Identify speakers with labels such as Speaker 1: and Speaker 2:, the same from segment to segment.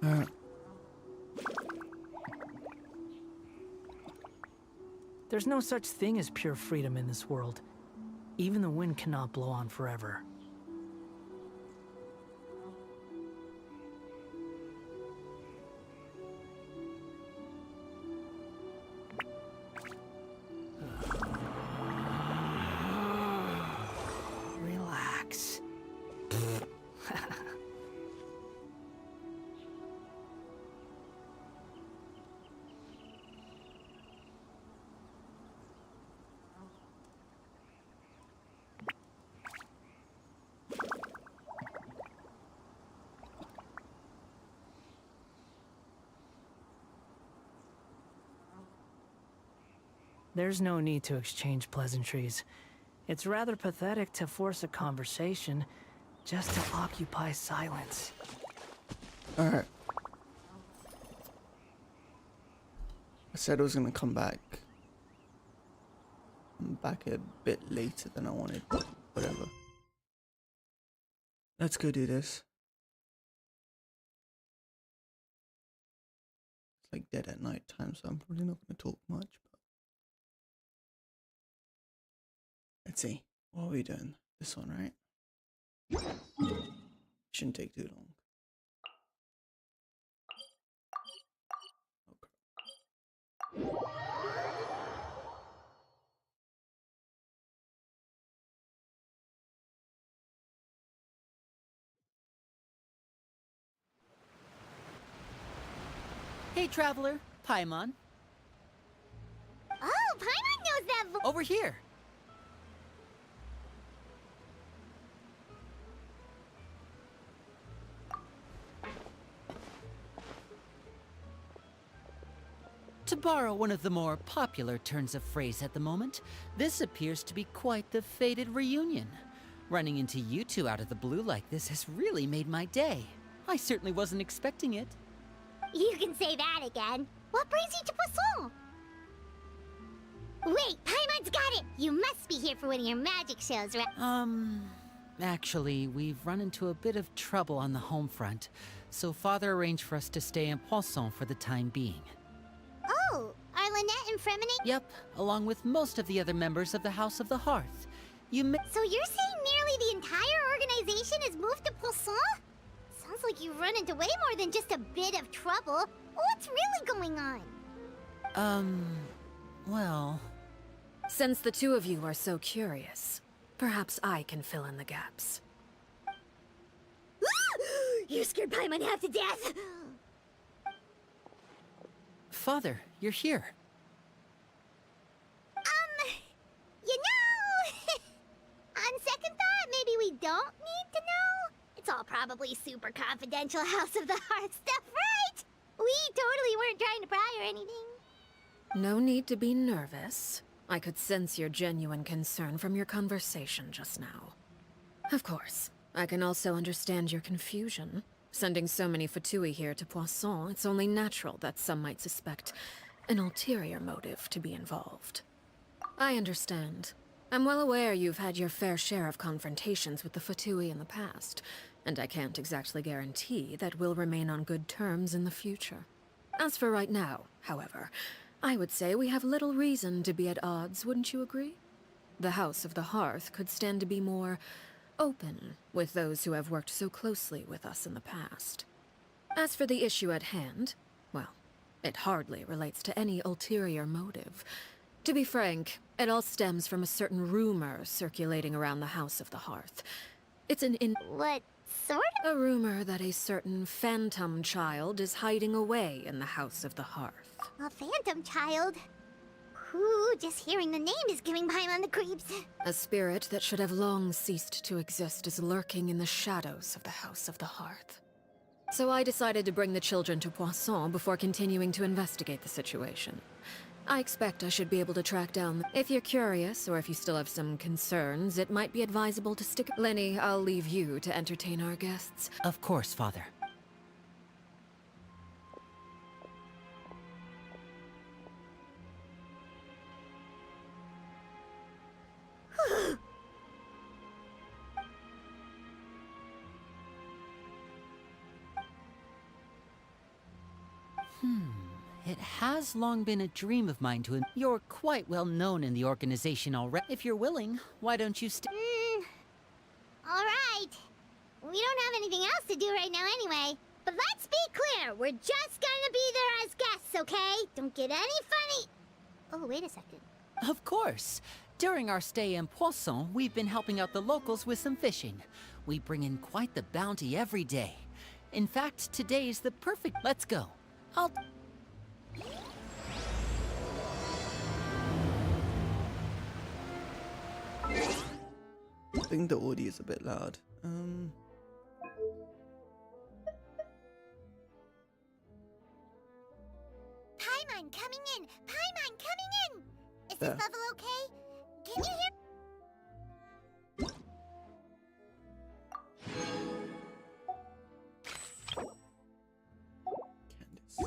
Speaker 1: Alright.
Speaker 2: There's no such thing as pure freedom in this world. Even the wind cannot blow on forever. Relax. There's no need to exchange pleasantries. It's rather pathetic to force a conversation just to occupy silence.
Speaker 1: Alright. I said I was gonna come back. I'm back a bit later than I wanted, but whatever. Let's go do this. It's like dead at night time, so I'm probably not gonna talk much, but let's see. What are we doing? This one, right? Shouldn't take too long.
Speaker 3: Hey, traveler. Paimon.
Speaker 4: Oh, Paimon knows that
Speaker 3: Over here. To borrow one of the more popular turns of phrase at the moment, this appears to be quite the fated reunion. Running into you two out of the blue like this has really made my day. I certainly wasn't expecting it.
Speaker 4: You can say that again. What brings you to Poisson? Wait, Paimon's got it! You must be here for one of your magic shows, right?
Speaker 3: Actually, we've run into a bit of trouble on the home front, so Father arranged for us to stay in Poisson for the time being.
Speaker 4: Oh, are Lynette and Fremini?
Speaker 3: Yep, along with most of the other members of the House of the Hearth.
Speaker 4: So you're saying nearly the entire organization has moved to Poisson? Sounds like you've run into way more than just a bit of trouble. What's really going on?
Speaker 3: Well...
Speaker 5: Since the two of you are so curious, perhaps I can fill in the gaps.
Speaker 4: You scared Paimon half to death!
Speaker 3: Father, you're here.
Speaker 4: You know... On second thought, maybe we don't need to know? It's all probably super confidential House of the Hearth stuff, right? We totally weren't trying to pry or anything.
Speaker 5: No need to be nervous. I could sense your genuine concern from your conversation just now. Of course, I can also understand your confusion. Sending so many Fatui here to Poisson, it's only natural that some might suspect an ulterior motive to be involved. I understand. I'm well aware you've had your fair share of confrontations with the Fatui in the past, and I can't exactly guarantee that we'll remain on good terms in the future. As for right now, however, I would say we have little reason to be at odds, wouldn't you agree? The House of the Hearth could stand to be more open with those who have worked so closely with us in the past. As for the issue at hand, well, it hardly relates to any ulterior motive. To be frank, it all stems from a certain rumor circulating around the House of the Hearth. It's
Speaker 4: What sort of?
Speaker 5: a rumor that a certain phantom child is hiding away in the House of the Hearth.
Speaker 4: A phantom child? Ooh, just hearing the name is giving Paimon the creeps.
Speaker 5: A spirit that should have long ceased to exist is lurking in the shadows of the House of the Hearth. So I decided to bring the children to Poisson before continuing to investigate the situation. I expect I should be able to track down... If you're curious, or if you still have some concerns, it might be advisable to stick... Lenny, I'll leave you to entertain our guests.
Speaker 3: Of course, Father. It has long been a dream of mine to... You're quite well known in the organization already. If you're willing, why don't you
Speaker 4: Alright. We don't have anything else to do right now anyway. But let's be clear, we're just gonna be there as guests, okay? Don't get any funny... Oh, wait a second.
Speaker 3: Of course. During our stay in Poisson, we've been helping out the locals with some fishing. We bring in quite the bounty every day. In fact, today's the perfect... Let's go.
Speaker 1: I think the audio is a bit loud.
Speaker 4: Paimon coming in! Paimon coming in! Is
Speaker 1: There.
Speaker 4: this level okay? Can you hear?
Speaker 1: Candace.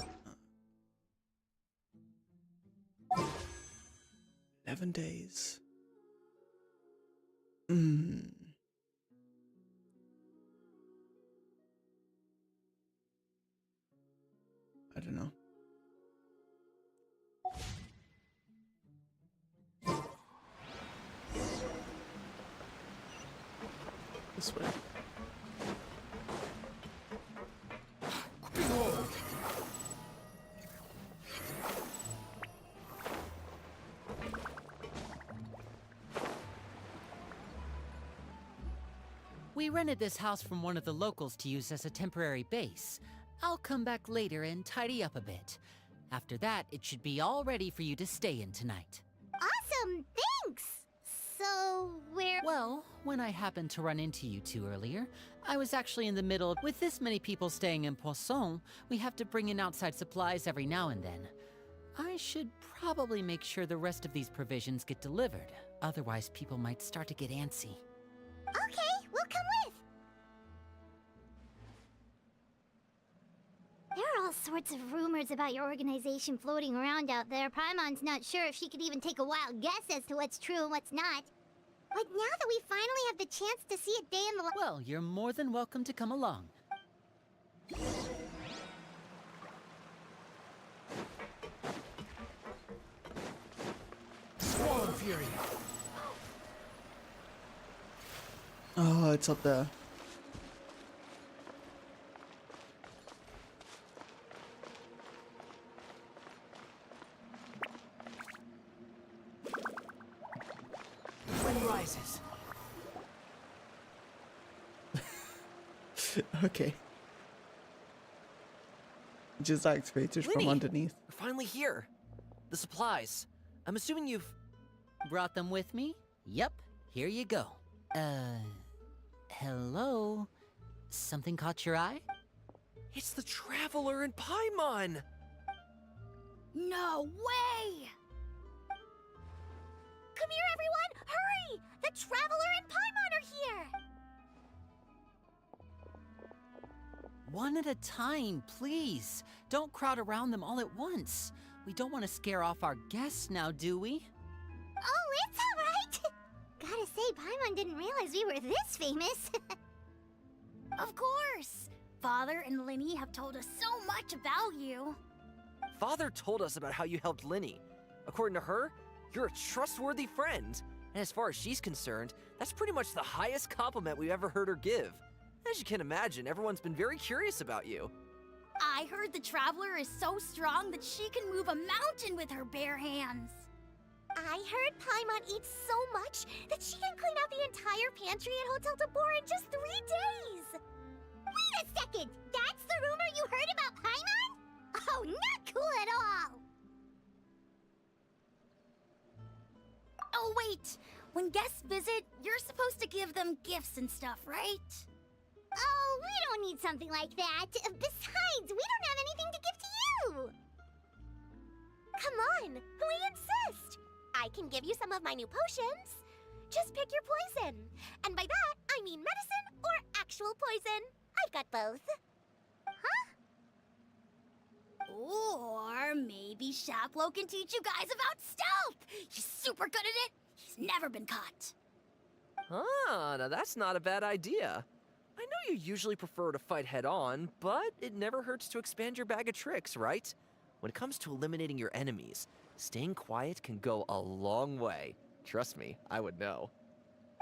Speaker 1: 11 days. I don't know. This way.
Speaker 3: We rented this house from one of the locals to use as a temporary base. I'll come back later and tidy up a bit. After that, it should be all ready for you to stay in tonight.
Speaker 4: Awesome, thanks! So, we're...
Speaker 3: Well, when I happened to run into you two earlier, I was actually in the middle of... With this many people staying in Poisson, we have to bring in outside supplies every now and then. I should probably make sure the rest of these provisions get delivered. Otherwise, people might start to get antsy.
Speaker 4: Okay, we'll come with. There are all sorts of rumors about your organization floating around out there. Paimon's not sure if she could even take a wild guess as to what's true and what's not. But now that we finally have the chance to see it day in the life...
Speaker 3: Well, you're more than welcome to come along.
Speaker 6: Swallow Fury.
Speaker 1: Oh, it's up there.
Speaker 6: Wind rises.
Speaker 1: Okay. Just activated from
Speaker 6: Linny,
Speaker 1: underneath.
Speaker 6: We're finally here. The supplies. I'm assuming you've...
Speaker 3: Brought them with me? Yep, here you go. Hello? Something caught your eye?
Speaker 6: It's the Traveler and Paimon!
Speaker 4: No way! Come here, everyone! Hurry! The Traveler and Paimon are here!
Speaker 3: One at a time, please. Don't crowd around them all at once. We don't want to scare off our guests now, do we?
Speaker 4: Oh, it's all right! Gotta say, Paimon didn't realize we were this famous. Of course! Father and Linny have told us so much about you.
Speaker 6: Father told us about how you helped Linny. According to her, you're a trustworthy friend. And as far as she's concerned, that's pretty much the highest compliment we've ever heard her give. As you can imagine, everyone's been very curious about you.
Speaker 4: I heard the Traveler is so strong that she can move a mountain with her bare hands. I heard Paimon eats so much that she can clean out the entire pantry at Hotel Tabor in just 3 days. Wait a second! That's the rumor you heard about Paimon? Oh, not cool at all! Oh, wait! When guests visit, you're supposed to give them gifts and stuff, right? Oh, we don't need something like that. Besides, we don't have anything to give to you! Come on, we insist! I can give you some of my new potions. Just pick your poison. And by that, I mean medicine or actual poison. I've got both. Huh? Or maybe Shaplo can teach you guys about stealth. He's super good at it. He's never been caught.
Speaker 6: Ah, now that's not a bad idea. I know you usually prefer to fight head-on, but it never hurts to expand your bag of tricks, right? When it comes to eliminating your enemies, staying quiet can go a long way. Trust me, I would know.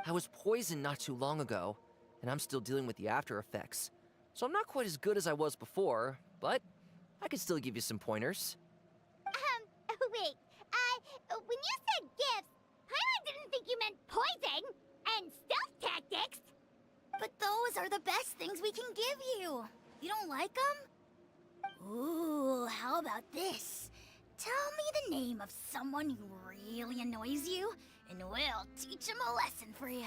Speaker 6: I was poisoned not too long ago, and I'm still dealing with the after effects. So I'm not quite as good as I was before, but I can still give you some pointers.
Speaker 4: Wait, when you said gifts, I didn't think you meant poison and stealth tactics. But those are the best things we can give you. You don't like them? Ooh, how about this? Tell me the name of someone who really annoys you, and we'll teach him a lesson for you.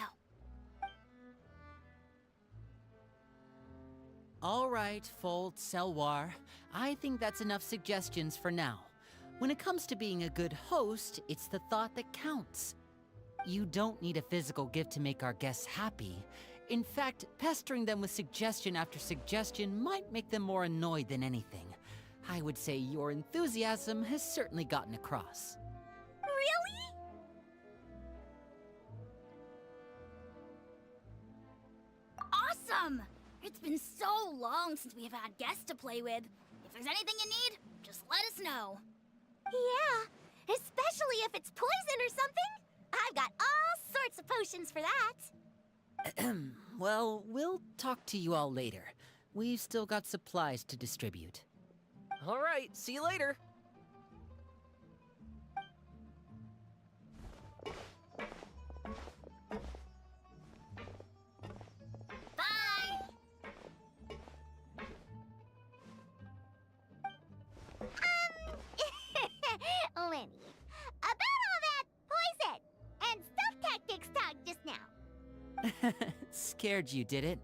Speaker 3: All right, Fold, Selwar. I think that's enough suggestions for now. When it comes to being a good host, it's the thought that counts. You don't need a physical gift to make our guests happy. In fact, pestering them with suggestion after suggestion might make them more annoyed than anything. I would say your enthusiasm has certainly gotten across.
Speaker 4: Really? Awesome! It's been so long since we have had guests to play with. If there's anything you need, just let us know. Yeah, especially if it's poison or something. I've got all sorts of potions for that.
Speaker 3: Well, we'll talk to you all later. We've still got supplies to distribute.
Speaker 6: All right, see you later.
Speaker 4: Bye! Lenny, about all that poison and stealth tactics talk just now.
Speaker 3: Scared you, did it?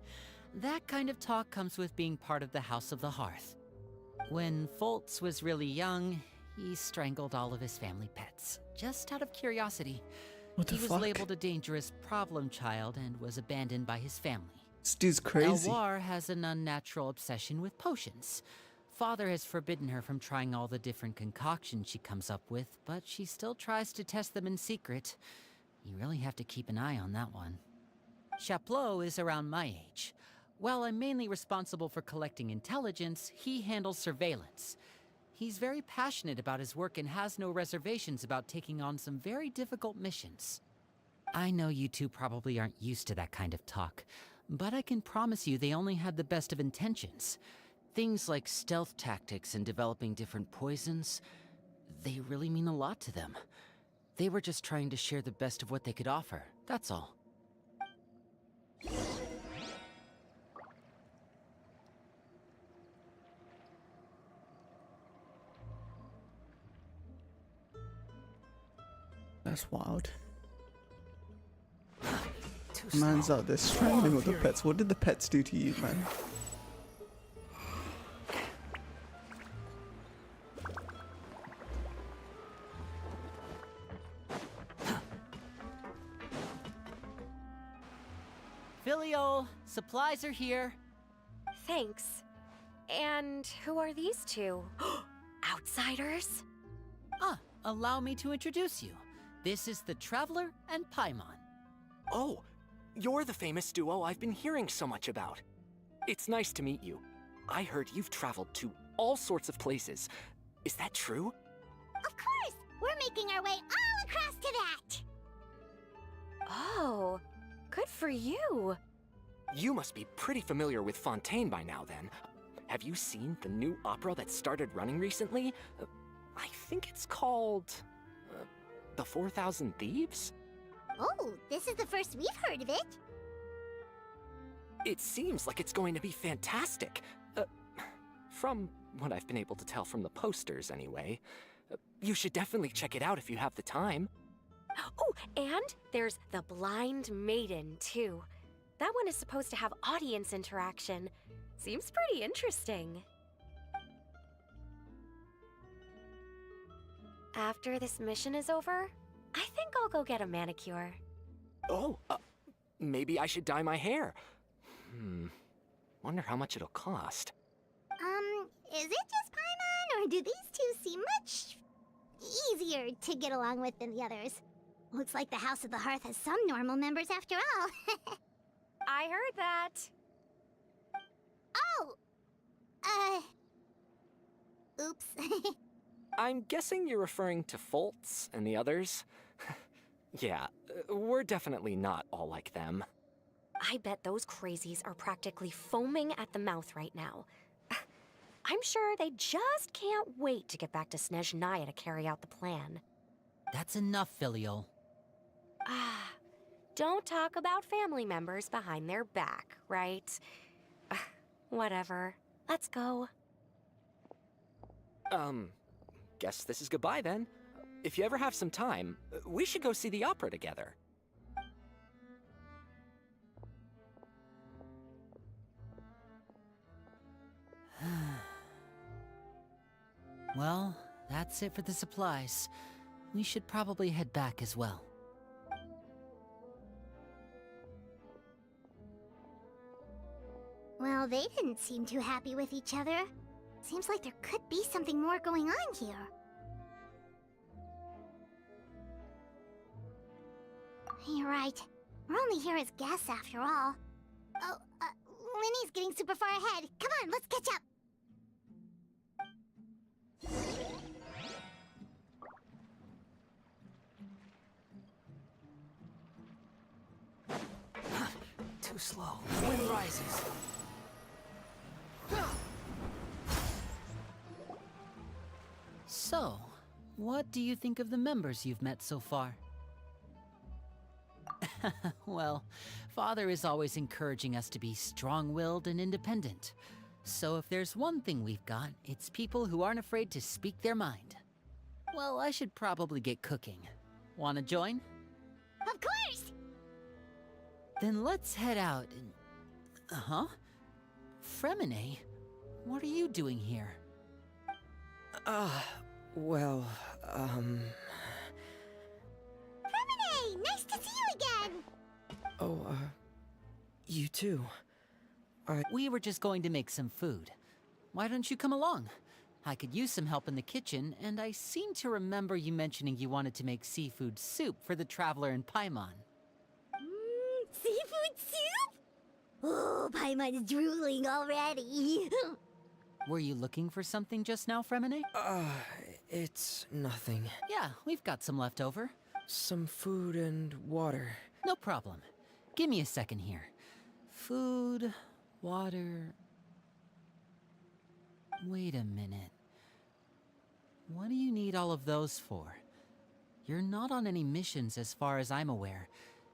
Speaker 3: That kind of talk comes with being part of the House of the Hearth. When Foltz was really young, he strangled all of his family pets, just out of curiosity.
Speaker 1: What the
Speaker 3: He was
Speaker 1: fuck?
Speaker 3: labeled a dangerous problem child and was abandoned by his family.
Speaker 1: This dude's crazy.
Speaker 3: Elwar has an unnatural obsession with potions. Father has forbidden her from trying all the different concoctions she comes up with, but she still tries to test them in secret. You really have to keep an eye on that one. Chaplot is around my age. While I'm mainly responsible for collecting intelligence, he handles surveillance. He's very passionate about his work and has no reservations about taking on some very difficult missions. I know you two probably aren't used to that kind of talk, but I can promise you they only had the best of intentions. Things like stealth tactics and developing different poisons, they really mean a lot to them. They were just trying to share the best of what they could offer, that's all.
Speaker 1: That's wild.
Speaker 6: Too
Speaker 1: Man's
Speaker 6: slow.
Speaker 1: out there strangling with the pets. What did the pets do to you, man?
Speaker 3: Filial, supplies are here.
Speaker 7: Thanks. And who are these two? Outsiders?
Speaker 3: Allow me to introduce you. This is the Traveler and Paimon.
Speaker 8: Oh, you're the famous duo I've been hearing so much about. It's nice to meet you. I heard you've traveled to all sorts of places. Is that true?
Speaker 4: Of course! We're making our way all across to that!
Speaker 7: Oh, good for you.
Speaker 8: You must be pretty familiar with Fontaine by now, then. Have you seen the new opera that started running recently? I think it's called... The 4,000 Thieves?
Speaker 4: Oh, this is the first we've heard of it.
Speaker 8: It seems like it's going to be fantastic. From what I've been able to tell from the posters, anyway. You should definitely check it out if you have the time.
Speaker 7: Oh, and there's the Blind Maiden, too. That one is supposed to have audience interaction. Seems pretty interesting. After this mission is over, I think I'll go get a manicure.
Speaker 8: Oh, maybe I should dye my hair. Wonder how much it'll cost.
Speaker 4: Is it just Paimon, or do these two seem much easier to get along with than the others? Looks like the House of the Hearth has some normal members after all.
Speaker 7: I heard that.
Speaker 4: Oops.
Speaker 8: I'm guessing you're referring to Foltz and the others? Yeah, we're definitely not all like them.
Speaker 7: I bet those crazies are practically foaming at the mouth right now. I'm sure they just can't wait to get back to Snezhnaya to carry out the plan.
Speaker 3: That's enough, Filial.
Speaker 7: Ah, don't talk about family members behind their back, right? Whatever. Let's go.
Speaker 8: Guess this is goodbye then. If you ever have some time, we should go see the opera together.
Speaker 3: Well, that's it for the supplies. We should probably head back as well.
Speaker 4: Well, they didn't seem too happy with each other. Seems like there could be something more going on here. You're right. We're only here as guests after all. Oh, Linny's getting super far ahead. Come on, let's catch up.
Speaker 2: Too slow. Wind rises.
Speaker 3: So, what do you think of the members you've met so far? Well, Father is always encouraging us to be strong-willed and independent. So if there's one thing we've got, it's people who aren't afraid to speak their mind. Well, I should probably get cooking. Wanna join?
Speaker 4: Of course!
Speaker 3: Then let's head out and... Uh-huh? Fremine, what are you doing here?
Speaker 9: Well,
Speaker 4: Hey, nice to see you again!
Speaker 9: Oh, you too.
Speaker 3: We were just going to make some food. Why don't you come along? I could use some help in the kitchen, and I seem to remember you mentioning you wanted to make seafood soup for the traveler in Paimon.
Speaker 4: Seafood soup? Oh, Paimon's drooling already.
Speaker 3: Were you looking for something just now, Fremine?
Speaker 9: It's nothing.
Speaker 3: Yeah, we've got some left over.
Speaker 9: Some food and water.
Speaker 3: No problem. Give me a second here. Food, water... Wait a minute. What do you need all of those for? You're not on any missions as far as I'm aware,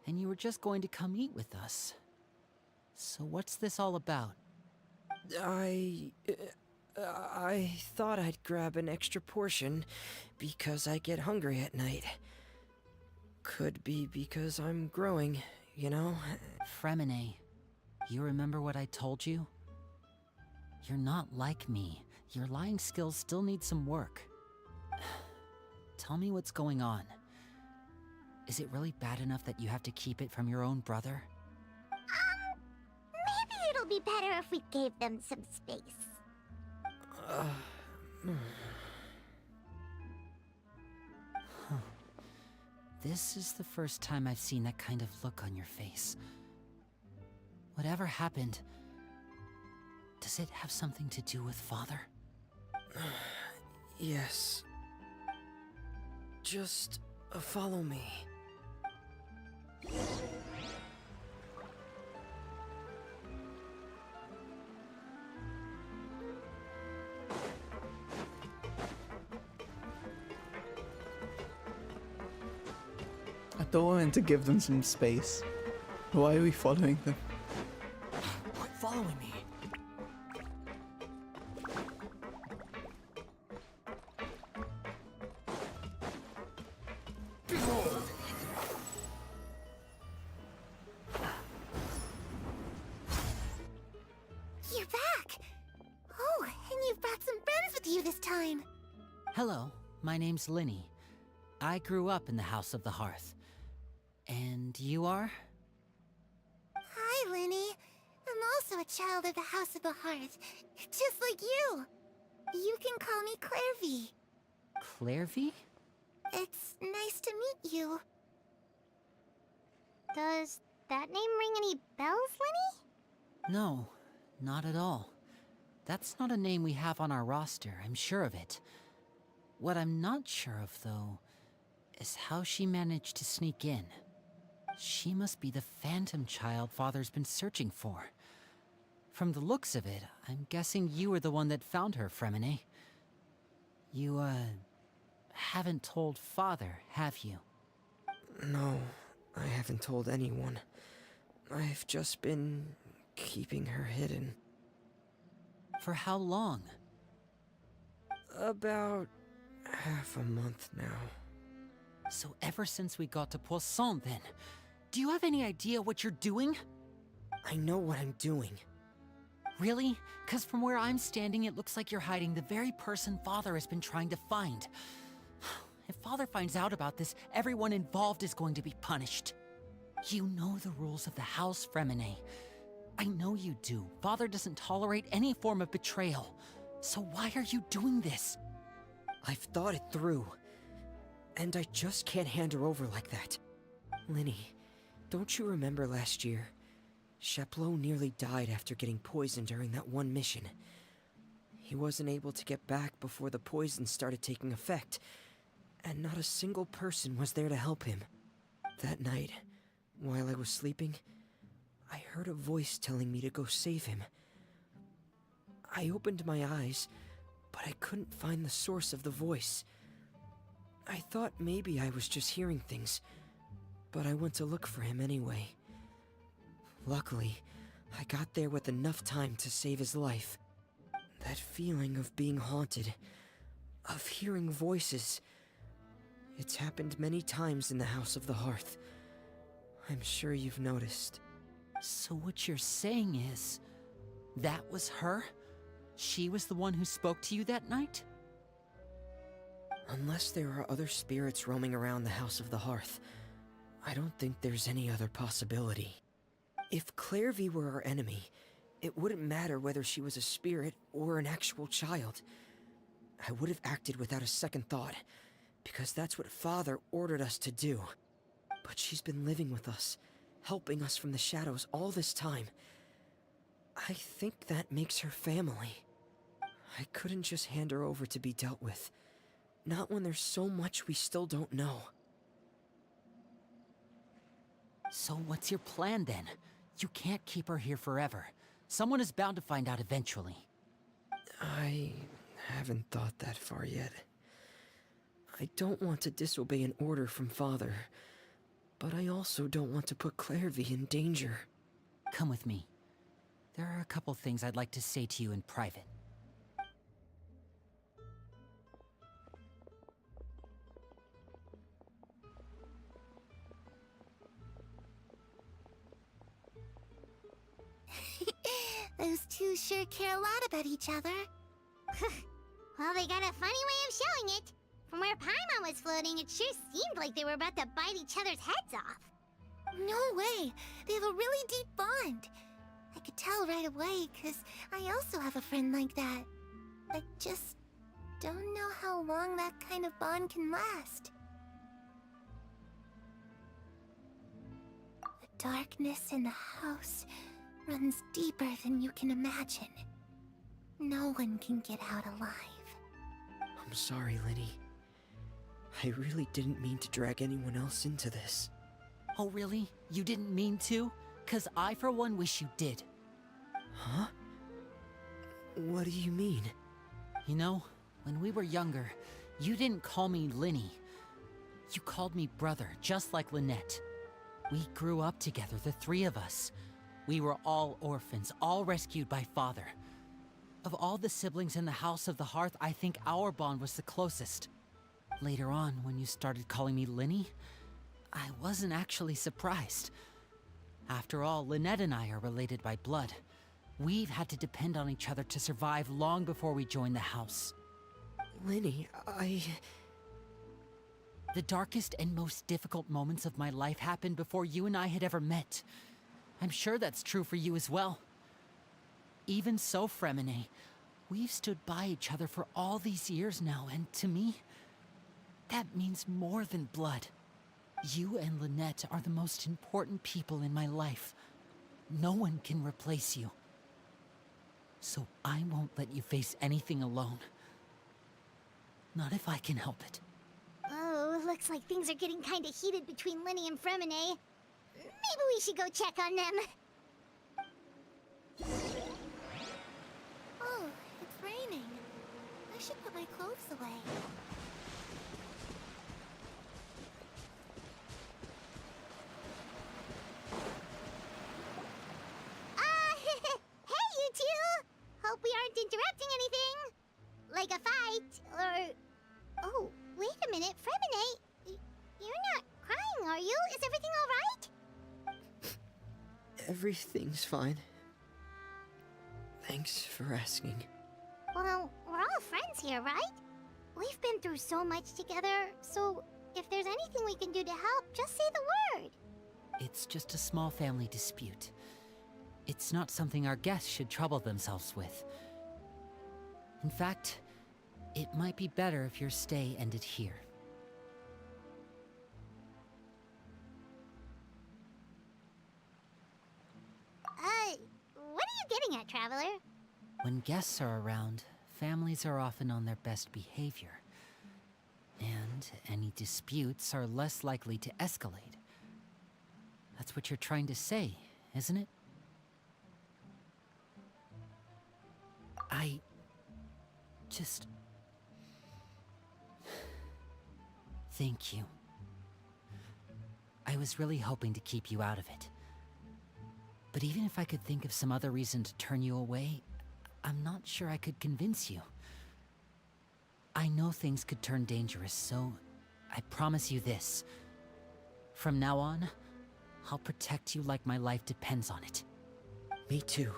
Speaker 3: and you were just going to come eat with us. So what's this all about?
Speaker 9: I thought I'd grab an extra portion because I get hungry at night. Could be because I'm growing, you know?
Speaker 3: Fremine, you remember what I told you? You're not like me. Your lying skills still need some work. Tell me what's going on. Is it really bad enough that you have to keep it from your own brother?
Speaker 4: Maybe it'll be better if we gave them some space.
Speaker 3: This is the first time I've seen that kind of look on your face. Whatever happened, does it have something to do with Father?
Speaker 9: Yes. Just follow me.
Speaker 1: I don't want to give them some space. Why are we following them?
Speaker 2: Quit following me.
Speaker 4: You're back! Oh, and you've brought some friends with you this time.
Speaker 3: Hello, my name's Linny. I grew up in the House of the Hearth. And you are?
Speaker 4: Hi, Linny. I'm also a child of the House of the Hearth, just like you. You can call me Clairvy.
Speaker 3: Clairvy?
Speaker 4: It's nice to meet you. Does that name ring any bells, Linny?
Speaker 3: No, not at all. That's not a name we have on our roster, I'm sure of it. What I'm not sure of, though, is how she managed to sneak in. She must be the phantom child Father's been searching for. From the looks of it, I'm guessing you were the one that found her, Fremine. You, haven't told Father, have you?
Speaker 9: No, I haven't told anyone. I've just been keeping her hidden.
Speaker 3: For how long?
Speaker 9: About half a month now.
Speaker 3: So ever since we got to Poisson, then, do you have any idea what you're doing?
Speaker 9: I know what I'm doing.
Speaker 3: Really? 'Cause from where I'm standing, it looks like you're hiding the very person Father has been trying to find. If Father finds out about this, everyone involved is going to be punished. You know the rules of the house, Fremine. I know you do. Father doesn't tolerate any form of betrayal. So why are you doing this?
Speaker 9: I've thought it through. And I just can't hand her over like that. Linny, don't you remember last year? Sheplo nearly died after getting poisoned during that one mission. He wasn't able to get back before the poison started taking effect, and not a single person was there to help him. That night, while I was sleeping, I heard a voice telling me to go save him. I opened my eyes, but I couldn't find the source of the voice. I thought maybe I was just hearing things, but I went to look for him anyway. Luckily, I got there with enough time to save his life. That feeling of being haunted, of hearing voices, it's happened many times in the House of the Hearth. I'm sure you've noticed.
Speaker 3: So what you're saying is, that was her? She was the one who spoke to you that night?
Speaker 9: Unless there are other spirits roaming around the House of the Hearth, I don't think there's any other possibility. If Clairvy were our enemy, it wouldn't matter whether she was a spirit or an actual child. I would have acted without a second thought, because that's what Father ordered us to do. But she's been living with us, helping us from the shadows all this time. I think that makes her family. I couldn't just hand her over to be dealt with. Not when there's so much we still don't know.
Speaker 3: So what's your plan then? You can't keep her here forever. Someone is bound to find out eventually.
Speaker 9: I haven't thought that far yet. I don't want to disobey an order from Father, but I also don't want to put Clairvy in danger.
Speaker 3: Come with me. There are a couple things I'd like to say to you in private.
Speaker 4: Those two sure care a lot about each other. Well, they got a funny way of showing it. From where Paimon was floating, it sure seemed like they were about to bite each other's heads off. No way! They have a really deep bond. I could tell right away, because I also have a friend like that. I just don't know how long that kind of bond can last. The darkness in the house runs deeper than you can imagine. No one can get out alive.
Speaker 9: I'm sorry, Linny. I really didn't mean to drag anyone else into this.
Speaker 3: Oh really? You didn't mean to? 'Cause I for one wish you did.
Speaker 9: Huh? What do you mean?
Speaker 3: You know, when we were younger, you didn't call me Linny. You called me brother, just like Lynette. We grew up together, the three of us. We were all orphans, all rescued by Father. Of all the siblings in the House of the Hearth, I think our bond was the closest. Later on, when you started calling me Linny, I wasn't actually surprised. After all, Lynette and I are related by blood. We've had to depend on each other to survive long before we joined the house.
Speaker 9: Linny,
Speaker 3: The darkest and most difficult moments of my life happened before you and I had ever met. I'm sure that's true for you as well. Even so, Fremine, we've stood by each other for all these years now, and to me, that means more than blood. You and Lynette are the most important people in my life. No one can replace you. So I won't let you face anything alone. Not if I can help it.
Speaker 4: Oh, looks like things are getting kinda heated between Linny and Fremine. Maybe we should go check on them. Oh, it's raining. I should put my clothes away. Hey, you two! Hope we aren't interrupting anything. Like a fight, or... Oh, wait a minute, Fremine. You're not crying, are you? Is everything all right?
Speaker 9: Everything's fine. Thanks for asking.
Speaker 4: Well, we're all friends here, right? We've been through so much together, so if there's anything we can do to help, just say the word.
Speaker 3: It's just a small family dispute. It's not something our guests should trouble themselves with. In fact, it might be better if your stay ended here.
Speaker 4: What are you getting at, Traveler?
Speaker 3: When guests are around, families are often on their best behavior. And any disputes are less likely to escalate. That's what you're trying to say, isn't it? I... just... Thank you. I was really hoping to keep you out of it. But even if I could think of some other reason to turn you away, I'm not sure I could convince you. I know things could turn dangerous, so I promise you this. From now on, I'll protect you like my life depends on it.
Speaker 9: Me too.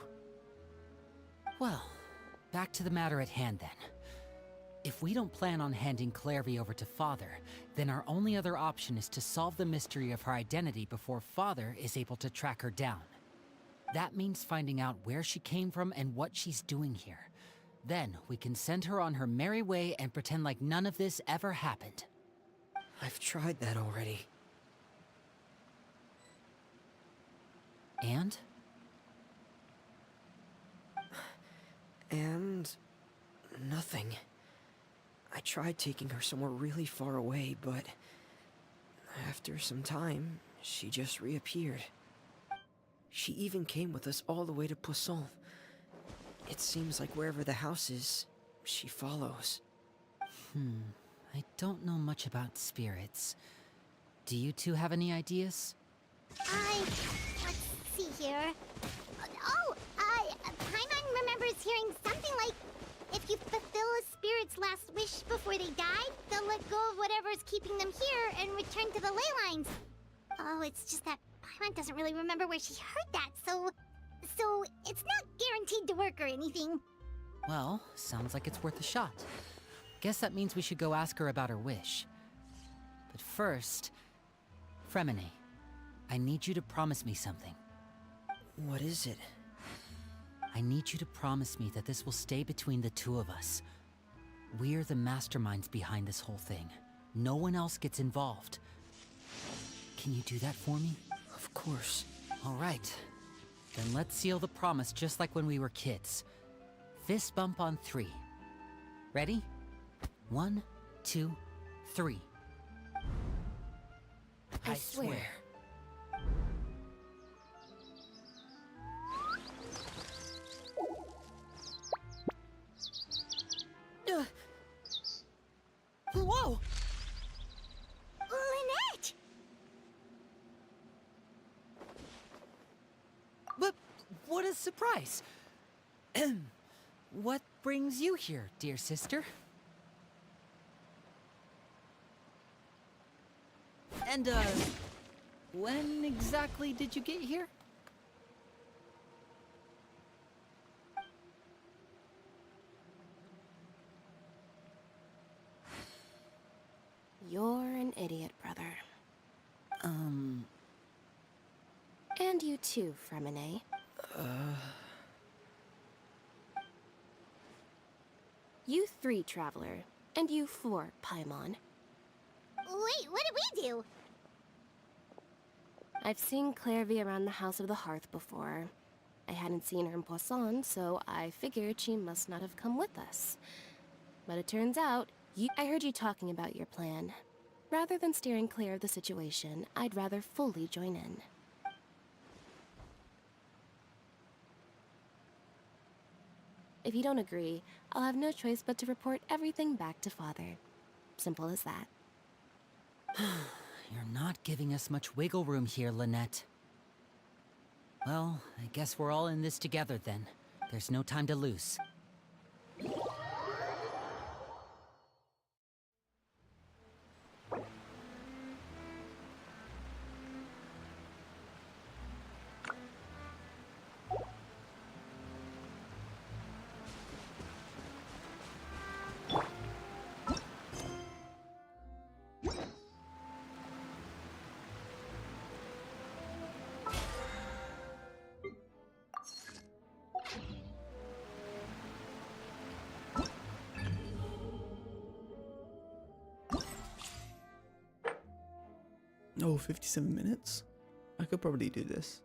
Speaker 3: Well, back to the matter at hand then. If we don't plan on handing Clairvy over to Father, then our only other option is to solve the mystery of her identity before Father is able to track her down. That means finding out where she came from and what she's doing here. Then we can send her on her merry way and pretend like none of this ever happened.
Speaker 9: I've tried that already.
Speaker 3: And?
Speaker 9: And... nothing. I tried taking her somewhere really far away, but... after some time, she just reappeared. She even came with us all the way to Poisson. It seems like wherever the house is, she follows.
Speaker 3: I don't know much about spirits. Do you two have any ideas?
Speaker 4: Let's see here. Paimon remembers hearing something like, if you fulfill a spirit's last wish before they die, they'll let go of whatever's keeping them here and return to the ley lines. Oh, it's just that Paimon doesn't really remember where she heard that, so it's not guaranteed to work or anything.
Speaker 3: Well, sounds like it's worth a shot. Guess that means we should go ask her about her wish. But first, Fremine, I need you to promise me something.
Speaker 9: What is it?
Speaker 3: I need you to promise me that this will stay between the two of us. We're the masterminds behind this whole thing. No one else gets involved. Can you do that for me?
Speaker 9: Of course.
Speaker 3: All right. Then let's seal the promise just like when we were kids. Fist bump on 3. Ready? 1, 2, 3.
Speaker 5: I swear.
Speaker 3: Whoa!
Speaker 4: Lynette!
Speaker 3: But what a surprise! What brings you here, dear sister? And, when exactly did you get here?
Speaker 10: You're an idiot, brother. And you too, Fremine. You 3, Traveler. And you 4, Paimon.
Speaker 4: Wait, what did we do?
Speaker 10: I've seen Clairvy around the House of the Hearth before. I hadn't seen her in Poisson, so I figured she must not have come with us. But it turns out, I heard you talking about your plan. Rather than steering clear of the situation, I'd rather fully join in. If you don't agree, I'll have no choice but to report everything back to Father. Simple as that.
Speaker 3: You're not giving us much wiggle room here, Lynette. Well, I guess we're all in this together then. There's no time to lose.
Speaker 1: Oh, 57 minutes? I could probably do this.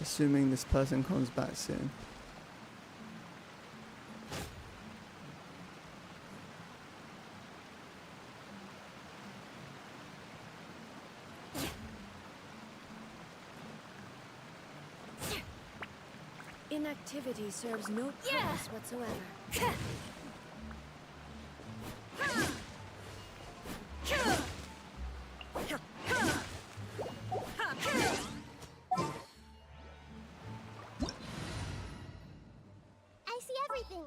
Speaker 1: Assuming this person comes back soon.
Speaker 5: Inactivity serves no purpose whatsoever.
Speaker 4: I see everything.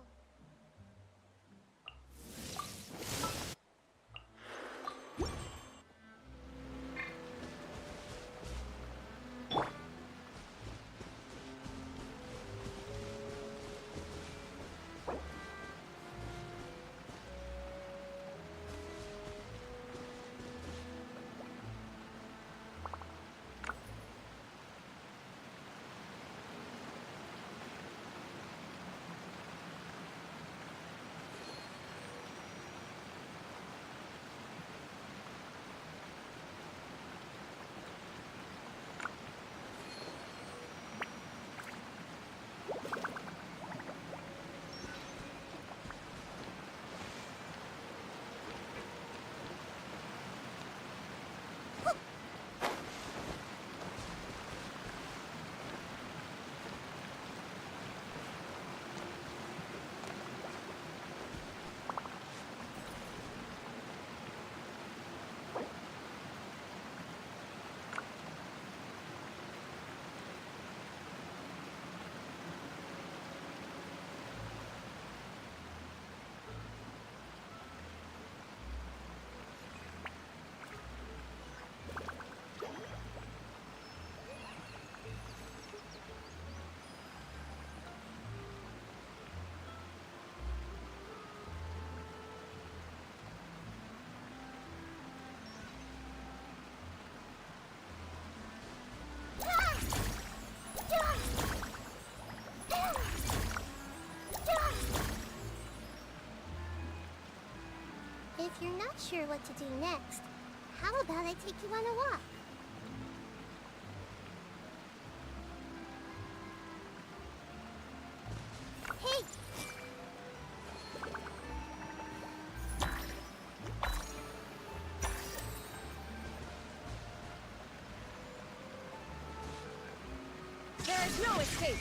Speaker 4: If you're not sure what to do next, how about I take you on a walk? Hey!
Speaker 5: There is no escape!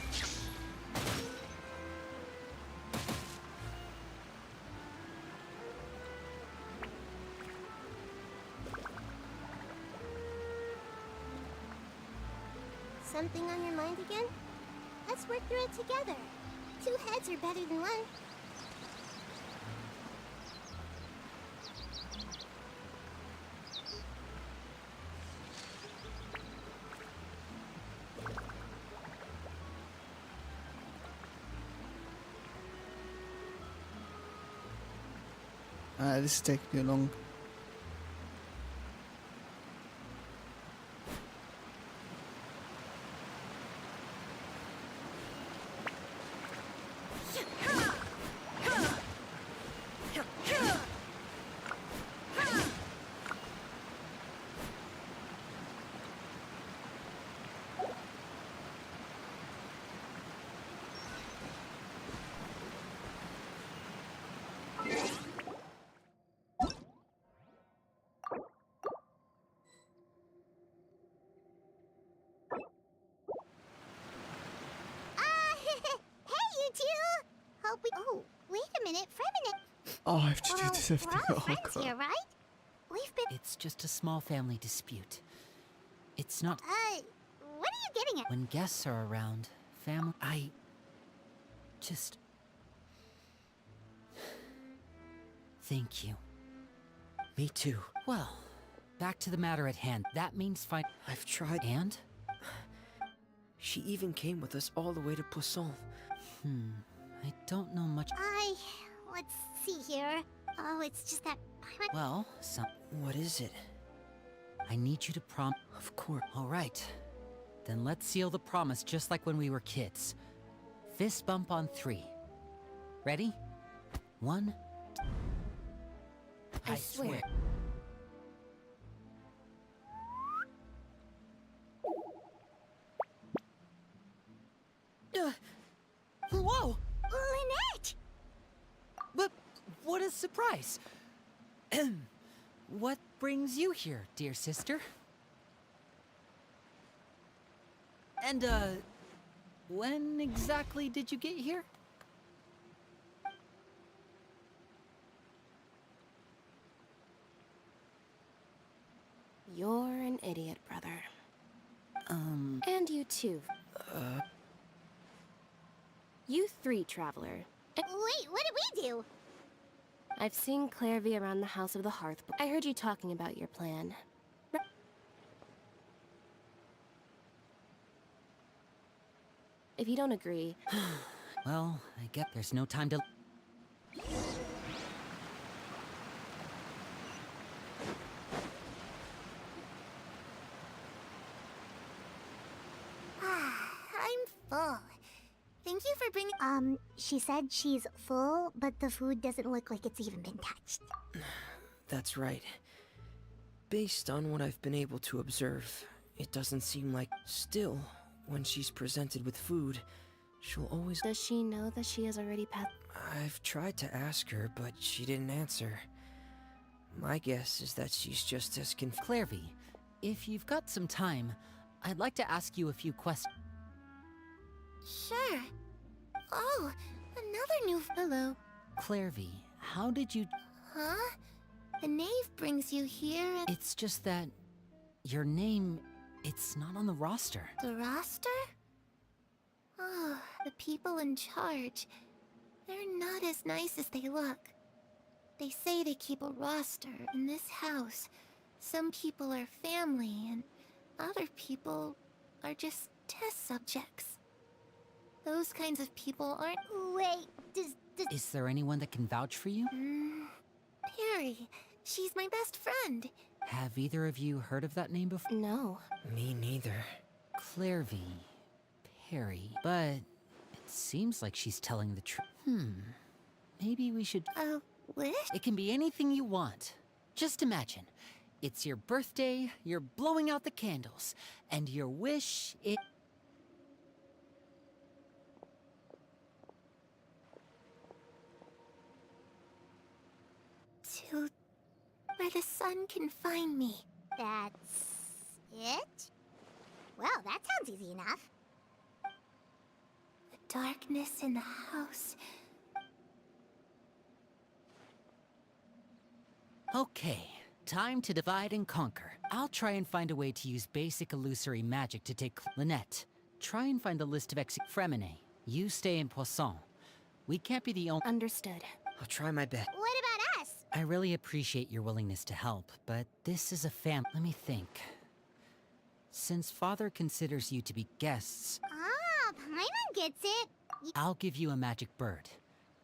Speaker 4: Something on your mind again? Let's work through it together. Two heads are better than one.
Speaker 1: This is taking too long. Oh, I have to do
Speaker 4: Well,
Speaker 1: this everything.
Speaker 4: we're all
Speaker 1: Oh,
Speaker 4: friends
Speaker 1: God.
Speaker 4: here, right? We've been.
Speaker 3: It's just a small family dispute. It's not
Speaker 4: What are you getting at?
Speaker 3: when guests are around. Family. I just. Thank you.
Speaker 9: Me too.
Speaker 3: Well, back to the matter at hand. That means find.
Speaker 9: I've tried.
Speaker 3: And?
Speaker 9: She even came with us all the way to Poisson.
Speaker 3: I don't know much.
Speaker 4: Let's see here. Oh, it's just that.
Speaker 3: Well, some.
Speaker 9: What is it?
Speaker 3: I need you to
Speaker 9: Of course.
Speaker 3: All right. Then let's seal the promise just like when we were kids. Fist bump on 3. Ready? 1.
Speaker 10: I swear.
Speaker 3: Whoa!
Speaker 4: Lynette!
Speaker 3: But what a surprise! What brings you here, dear sister? And, when exactly did you get here?
Speaker 10: You're an idiot, brother. And you too. You 3, traveler.
Speaker 4: Wait, what did we do?
Speaker 10: I've seen Clairvy around the House of the Hearth. I heard you talking about your plan. If you don't agree,
Speaker 3: Well, I get there's no time to...
Speaker 4: I'm full. Thank you for bringing. She said she's full, but the food doesn't look like it's even been touched.
Speaker 9: That's right. Based on what I've been able to observe, it doesn't seem like... Still, when she's presented with food, she'll always...
Speaker 10: does she know that she has already passed?
Speaker 9: I've tried to ask her, but she didn't answer. My guess is that she's just as
Speaker 3: Clairvy, if you've got some time, I'd like to ask you a few questions.
Speaker 4: Sure. Oh, another new.
Speaker 10: Hello.
Speaker 3: Clairvy, how did you...
Speaker 4: Huh? The knave brings you here and.
Speaker 3: It's just that... your name... it's not on the roster.
Speaker 4: The roster? Oh, the people in charge. They're not as nice as they look. They say they keep a roster in this house. Some people are family, and other people are just test subjects. Those kinds of people aren't. Wait, does.
Speaker 3: Is there anyone that can vouch for you?
Speaker 4: Perry. She's my best friend.
Speaker 3: Have either of you heard of that name before?
Speaker 10: No.
Speaker 9: Me neither.
Speaker 3: Clairvy. Perry. But it seems like she's telling the truth. Maybe we should...
Speaker 4: Wish?
Speaker 3: It can be anything you want. Just imagine. It's your birthday, you're blowing out the candles, and your wish is...
Speaker 4: To where the sun can find me. That's it? Well, that sounds easy enough. The darkness in the house.
Speaker 3: Okay, time to divide and conquer. I'll try and find a way to use basic illusory magic to take... Lynette, try and find a list of Fremine, you stay in Poisson. We can't be the only...
Speaker 10: Understood.
Speaker 9: I'll try my best.
Speaker 4: What about us?
Speaker 3: I really appreciate your willingness to help, but this is a Let me think. Since Father considers you to be guests,
Speaker 4: Ah, Paimon gets it.
Speaker 3: I'll give you a magic bird.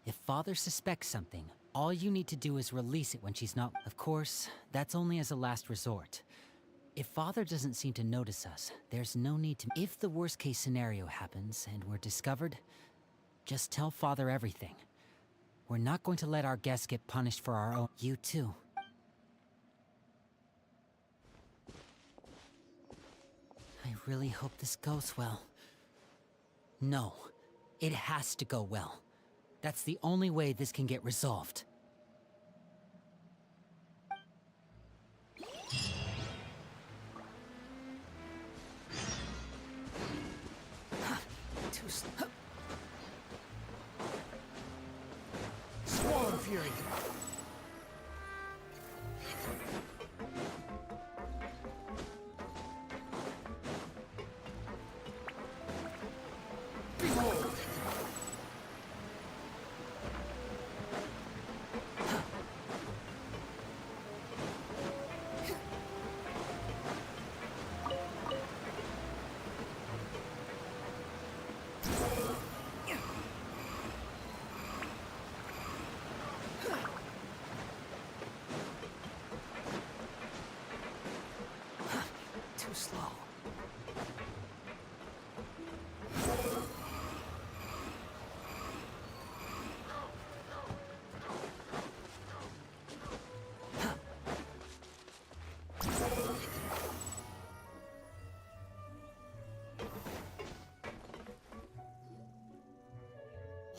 Speaker 3: If Father suspects something, all you need to do is release it when she's not... Of course, that's only as a last resort. If Father doesn't seem to notice us, there's no need to... If the worst-case scenario happens and we're discovered, just tell Father everything. We're not going to let our guests get punished for our own... You too. I really hope this goes well. No, it has to go well. That's the only way this can get resolved.
Speaker 11: Swarm Fury!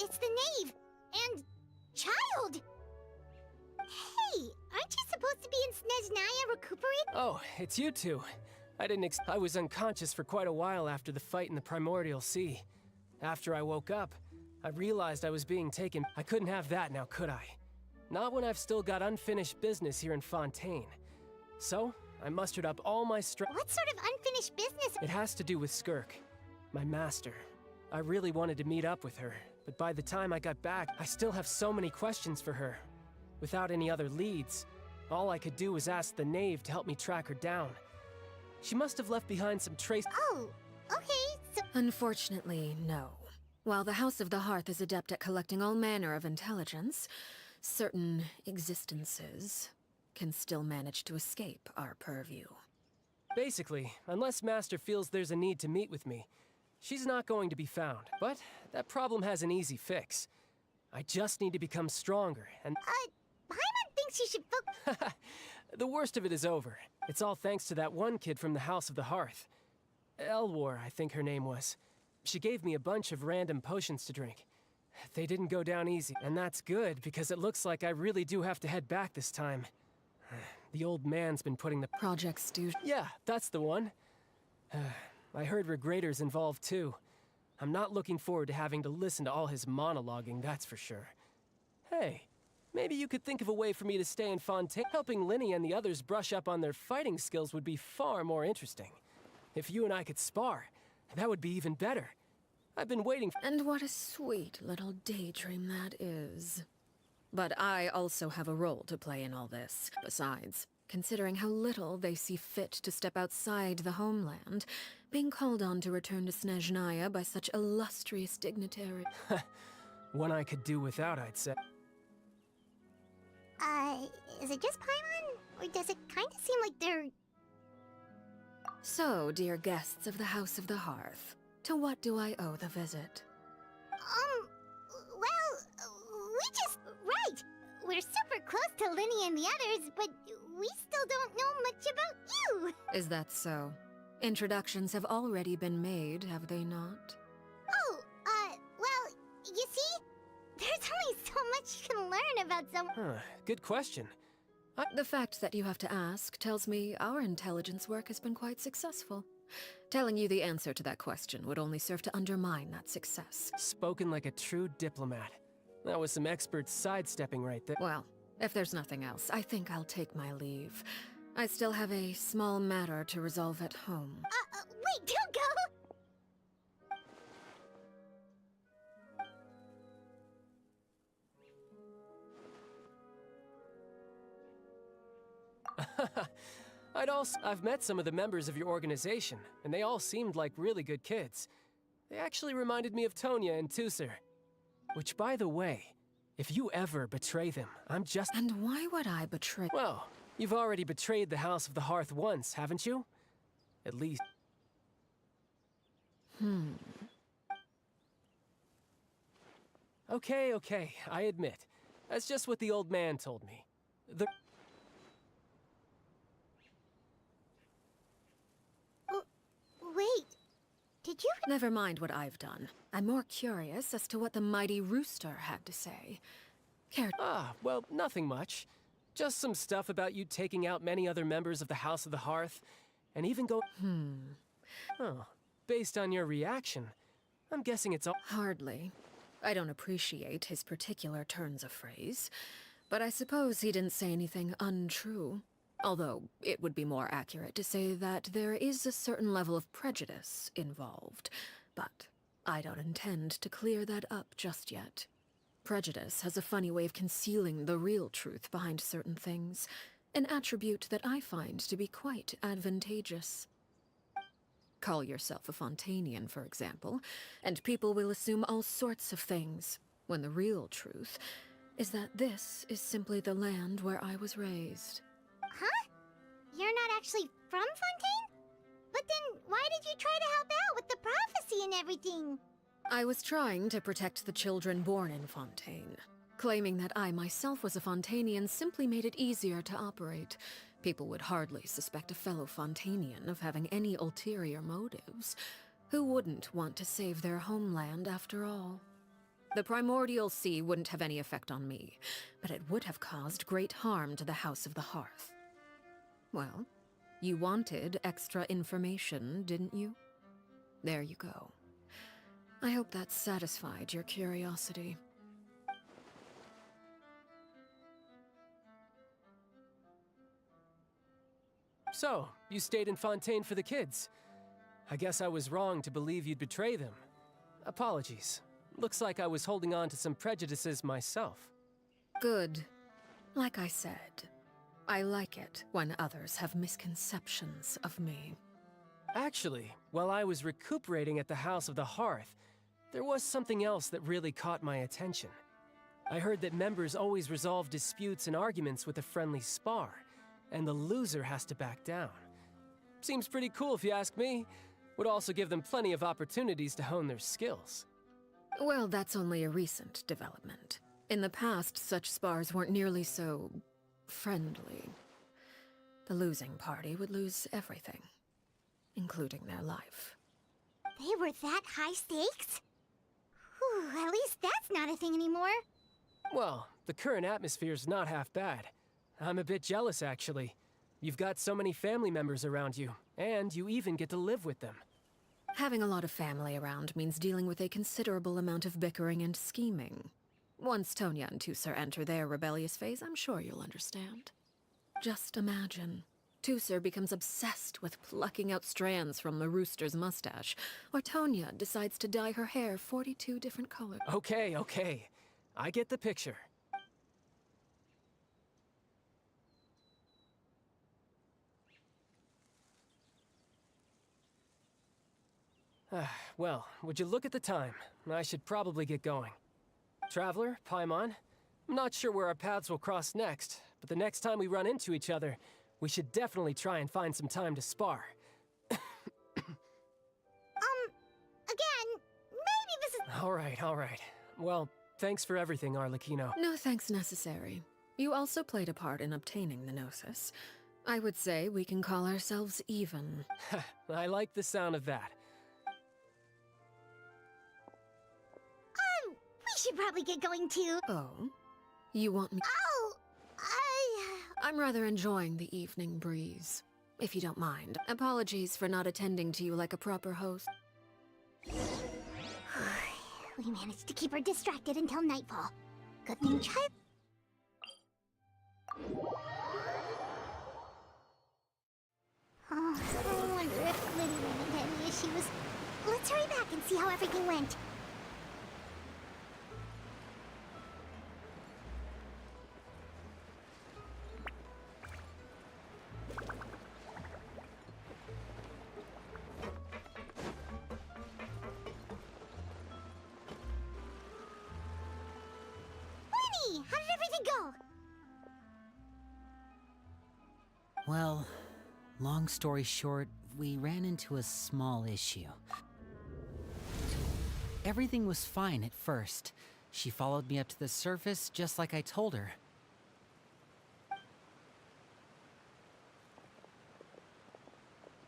Speaker 4: it's the knave. And... child! Hey, aren't you supposed to be in Snezhnaya recuperating?
Speaker 11: Oh, it's you two. I was unconscious for quite a while after the fight in the Primordial Sea. After I woke up, I realized I was being taken. I couldn't have that now, could I? Not when I've still got unfinished business here in Fontaine. So, I mustered up all my strength.
Speaker 4: What sort of unfinished business?
Speaker 11: It has to do with Skirk, my master. I really wanted to meet up with her, but by the time I got back, I still have so many questions for her. Without any other leads, all I could do was ask the knave to help me track her down. She must have left behind some trace.
Speaker 4: Oh, okay, so...
Speaker 5: Unfortunately, no. While the House of the Hearth is adept at collecting all manner of intelligence, certain existences can still manage to escape our purview.
Speaker 11: Basically, unless Master feels there's a need to meet with me, she's not going to be found. But that problem has an easy fix. I just need to become stronger, and...
Speaker 4: Paimon thinks you should focus...
Speaker 11: The worst of it is over. It's all thanks to that one kid from the House of the Hearth. Elwar, I think her name was. She gave me a bunch of random potions to drink. They didn't go down easy, and that's good because it looks like I really do have to head back this time. The old man's been putting the...
Speaker 5: Project Stu...
Speaker 11: Yeah, that's the one. I heard Regrador's involved too. I'm not looking forward to having to listen to all his monologuing, that's for sure. Hey, maybe you could think of a way for me to stay in Fontaine. Helping Linny and the others brush up on their fighting skills would be far more interesting. If you and I could spar, that would be even better. I've been waiting
Speaker 5: And what a sweet little daydream that is. But I also have a role to play in all this. Besides, considering how little they see fit to step outside the homeland, being called on to return to Snezhnaya by such illustrious dignitary...
Speaker 11: One I could do without, I'd say.
Speaker 4: Is it just Paimon? Or does it kind of seem like they're...
Speaker 5: So, dear guests of the House of the Hearth, to what do I owe the visit?
Speaker 4: Well, we just... Right! We're super close to Linny and the others, but we still don't know much about you!
Speaker 5: Is that so? Introductions have already been made, have they not?
Speaker 4: Oh, well, you see? There's only so much you can learn about someone.
Speaker 11: Good question.
Speaker 5: The fact that you have to ask tells me our intelligence work has been quite successful. Telling you the answer to that question would only serve to undermine that success.
Speaker 11: Spoken like a true diplomat. That was some expert sidestepping right there.
Speaker 5: Well, if there's nothing else, I think I'll take my leave. I still have a small matter to resolve at home.
Speaker 4: Wait, don't go!
Speaker 11: I've met some of the members of your organization, and they all seemed like really good kids. They actually reminded me of Tonya and Tusser. Which, by the way, if you ever betray them, I'm just...
Speaker 5: And why would I betray...
Speaker 11: Well, you've already betrayed the House of the Hearth once, haven't you? At least... Okay, I admit. That's just what the old man told me.
Speaker 4: Wait, did you...
Speaker 5: Never mind what I've done. I'm more curious as to what the mighty rooster had to say.
Speaker 11: Well, nothing much. Just some stuff about you taking out many other members of the House of the Hearth, and even go... Oh, based on your reaction, I'm guessing it's all...
Speaker 5: Hardly. I don't appreciate his particular turns of phrase, but I suppose he didn't say anything untrue. Although, it would be more accurate to say that there is a certain level of prejudice involved. But I don't intend to clear that up just yet. Prejudice has a funny way of concealing the real truth behind certain things, an attribute that I find to be quite advantageous. Call yourself a Fontainian, for example, and people will assume all sorts of things, when the real truth is that this is simply the land where I was raised.
Speaker 4: Huh? You're not actually from Fontaine? But then, why did you try to help out with the prophecy and everything?
Speaker 5: I was trying to protect the children born in Fontaine. Claiming that I myself was a Fontainian simply made it easier to operate. People would hardly suspect a fellow Fontainian of having any ulterior motives. Who wouldn't want to save their homeland after all? The primordial sea wouldn't have any effect on me, but it would have caused great harm to the House of the Hearth. Well, you wanted extra information, didn't you? There you go. I hope that satisfied your curiosity.
Speaker 11: So, you stayed in Fontaine for the kids. I guess I was wrong to believe you'd betray them. Apologies. Looks like I was holding on to some prejudices myself.
Speaker 5: Good. Like I said, I like it when others have misconceptions of me.
Speaker 11: Actually, while I was recuperating at the House of the Hearth, there was something else that really caught my attention. I heard that members always resolve disputes and arguments with a friendly spar, and the loser has to back down. Seems pretty cool if you ask me. Would also give them plenty of opportunities to hone their skills.
Speaker 5: Well, that's only a recent development. In the past, such spars weren't nearly so friendly. The losing party would lose everything, including their life.
Speaker 4: They were that high stakes? Whew, at least that's not a thing anymore.
Speaker 11: Well, the current atmosphere's not half bad. I'm a bit jealous, actually. You've got so many family members around you, and you even get to live with them.
Speaker 5: Having a lot of family around means dealing with a considerable amount of bickering and scheming. Once Tonya and Tusser enter their rebellious phase, I'm sure you'll understand. Just imagine. Tusser becomes obsessed with plucking out strands from the rooster's mustache, or Tonya decides to dye her hair 42 different colors.
Speaker 11: Okay. I get the picture. Well, would you look at the time? I should probably get going. Traveler, Paimon, I'm not sure where our paths will cross next, but the next time we run into each other, we should definitely try and find some time to spar.
Speaker 4: Again, maybe this is...
Speaker 11: All right. Well, thanks for everything, Arlecchino.
Speaker 5: No thanks necessary. You also played a part in obtaining the Gnosis. I would say we can call ourselves even.
Speaker 11: I like the sound of that.
Speaker 4: We should probably get going too.
Speaker 5: Oh? You want me—
Speaker 4: Oh,
Speaker 5: I'm rather enjoying the evening breeze. If you don't mind. Apologies for not attending to you like a proper host.
Speaker 4: We managed to keep her distracted until nightfall. Good thing Child... Oh, I wonder if Liddy ran into any issues. Let's hurry back and see how everything went. Liddy, how did everything go?
Speaker 3: Well, long story short, we ran into a small issue. Everything was fine at first. She followed me up to the surface just like I told her.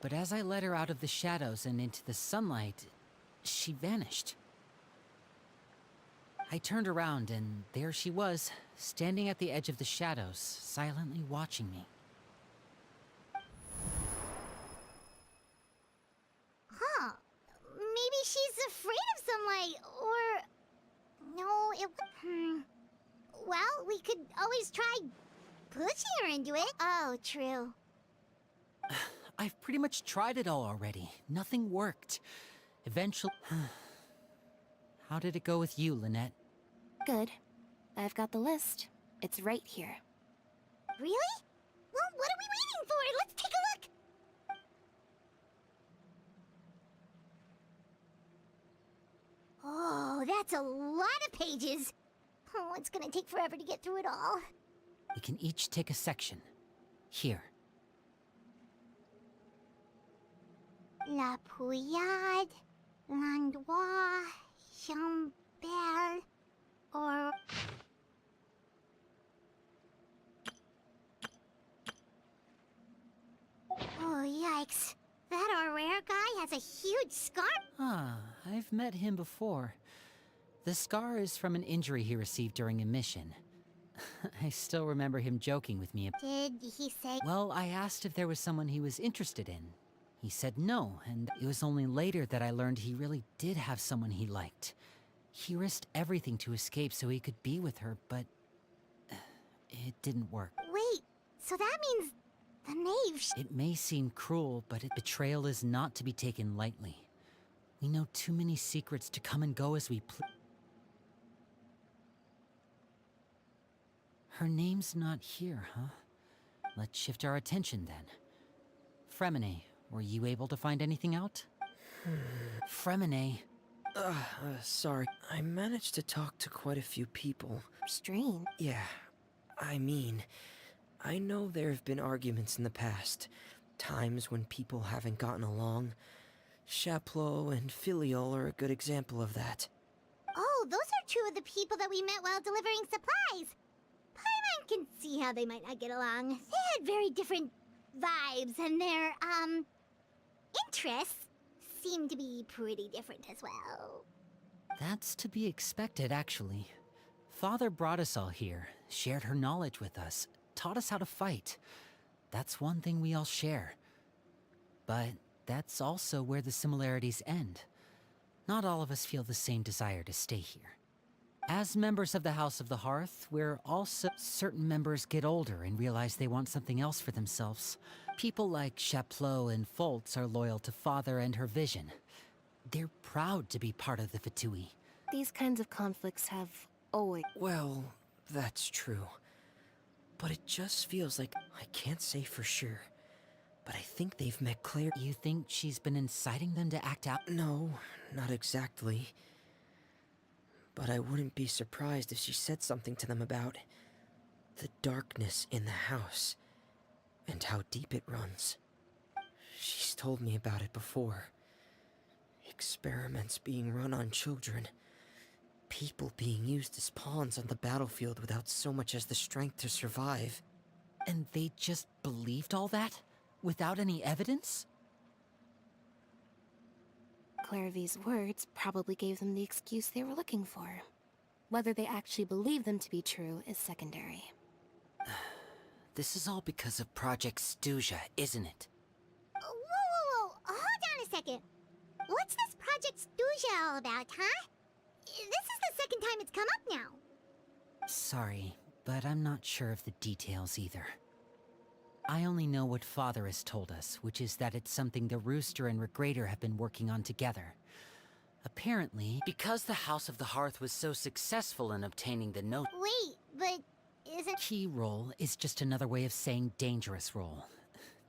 Speaker 3: But as I led her out of the shadows and into the sunlight, she vanished. I turned around and there she was, standing at the edge of the shadows, silently watching me.
Speaker 4: Huh. Maybe she's afraid of sunlight, or... No, Well, we could always try pushing her into it. Oh, true.
Speaker 3: I've pretty much tried it all already. Nothing worked. Eventually... How did it go with you, Lynette?
Speaker 10: Good. I've got the list. It's right here.
Speaker 4: Really? Well, what are we waiting for? Let's take a look! Oh, that's a lot of pages. Oh, it's gonna take forever to get through it all.
Speaker 3: We can each take a section. Here.
Speaker 4: La Pouillade, Landois, Chambel, or... Oh, yikes. That our rare guy has a huge scar?
Speaker 3: Ah, I've met him before. The scar is from an injury he received during a mission. I still remember him joking with me.
Speaker 4: Did he say?
Speaker 3: Well, I asked if there was someone he was interested in. He said no, and it was only later that I learned he really did have someone he liked. He risked everything to escape so he could be with her, but it didn't work.
Speaker 4: Wait, so that means the knave.
Speaker 3: It may seem cruel, but betrayal is not to be taken lightly. We know too many secrets to come and go as we please. Her name's not here, huh? Let's shift our attention then. Fremine, were you able to find anything out? Fremine.
Speaker 9: Sorry. I managed to talk to quite a few people.
Speaker 10: Strange.
Speaker 9: Yeah, I mean, I know there have been arguments in the past. Times when people haven't gotten along. Chaplot and Filiol are a good example of that.
Speaker 4: Oh, those are two of the people that we met while delivering supplies. Paimon can see how they might not get along. They had very different vibes, and their, interests seem to be pretty different as well.
Speaker 3: That's to be expected, actually. Father brought us all here, shared her knowledge with us, taught us how to fight. That's one thing we all share. But that's also where the similarities end. Not all of us feel the same desire to stay here. As members of the House of the Hearth, we're also... Certain members get older and realize they want something else for themselves. People like Chaplot and Foltz are loyal to Father and her vision. They're proud to be part of the Fatui.
Speaker 10: These kinds of conflicts have always...
Speaker 9: Well, that's true. But it just feels like I can't say for sure. But I think they've met Claire.
Speaker 3: You think she's been inciting them to act out?
Speaker 9: No, not exactly. But I wouldn't be surprised if she said something to them about the darkness in the house and how deep it runs. She's told me about it before. Experiments being run on children. People being used as pawns on the battlefield without so much as the strength to survive.
Speaker 3: And they just believed all that? Without any evidence?
Speaker 10: Clairvy's words probably gave them the excuse they were looking for. Whether they actually believe them to be true is secondary.
Speaker 3: This is all because of Project Stuja, isn't it?
Speaker 4: Whoa. Hold on a second. What's this Project Stuja all about, huh? This is the second time it's come up now.
Speaker 3: Sorry, but I'm not sure of the details either. I only know what Father has told us, which is that it's something the Rooster and Regrader have been working on together. Apparently, because the House of the Hearth was so successful in obtaining the note...
Speaker 4: Wait, but isn't...
Speaker 3: Key role is just another way of saying dangerous role.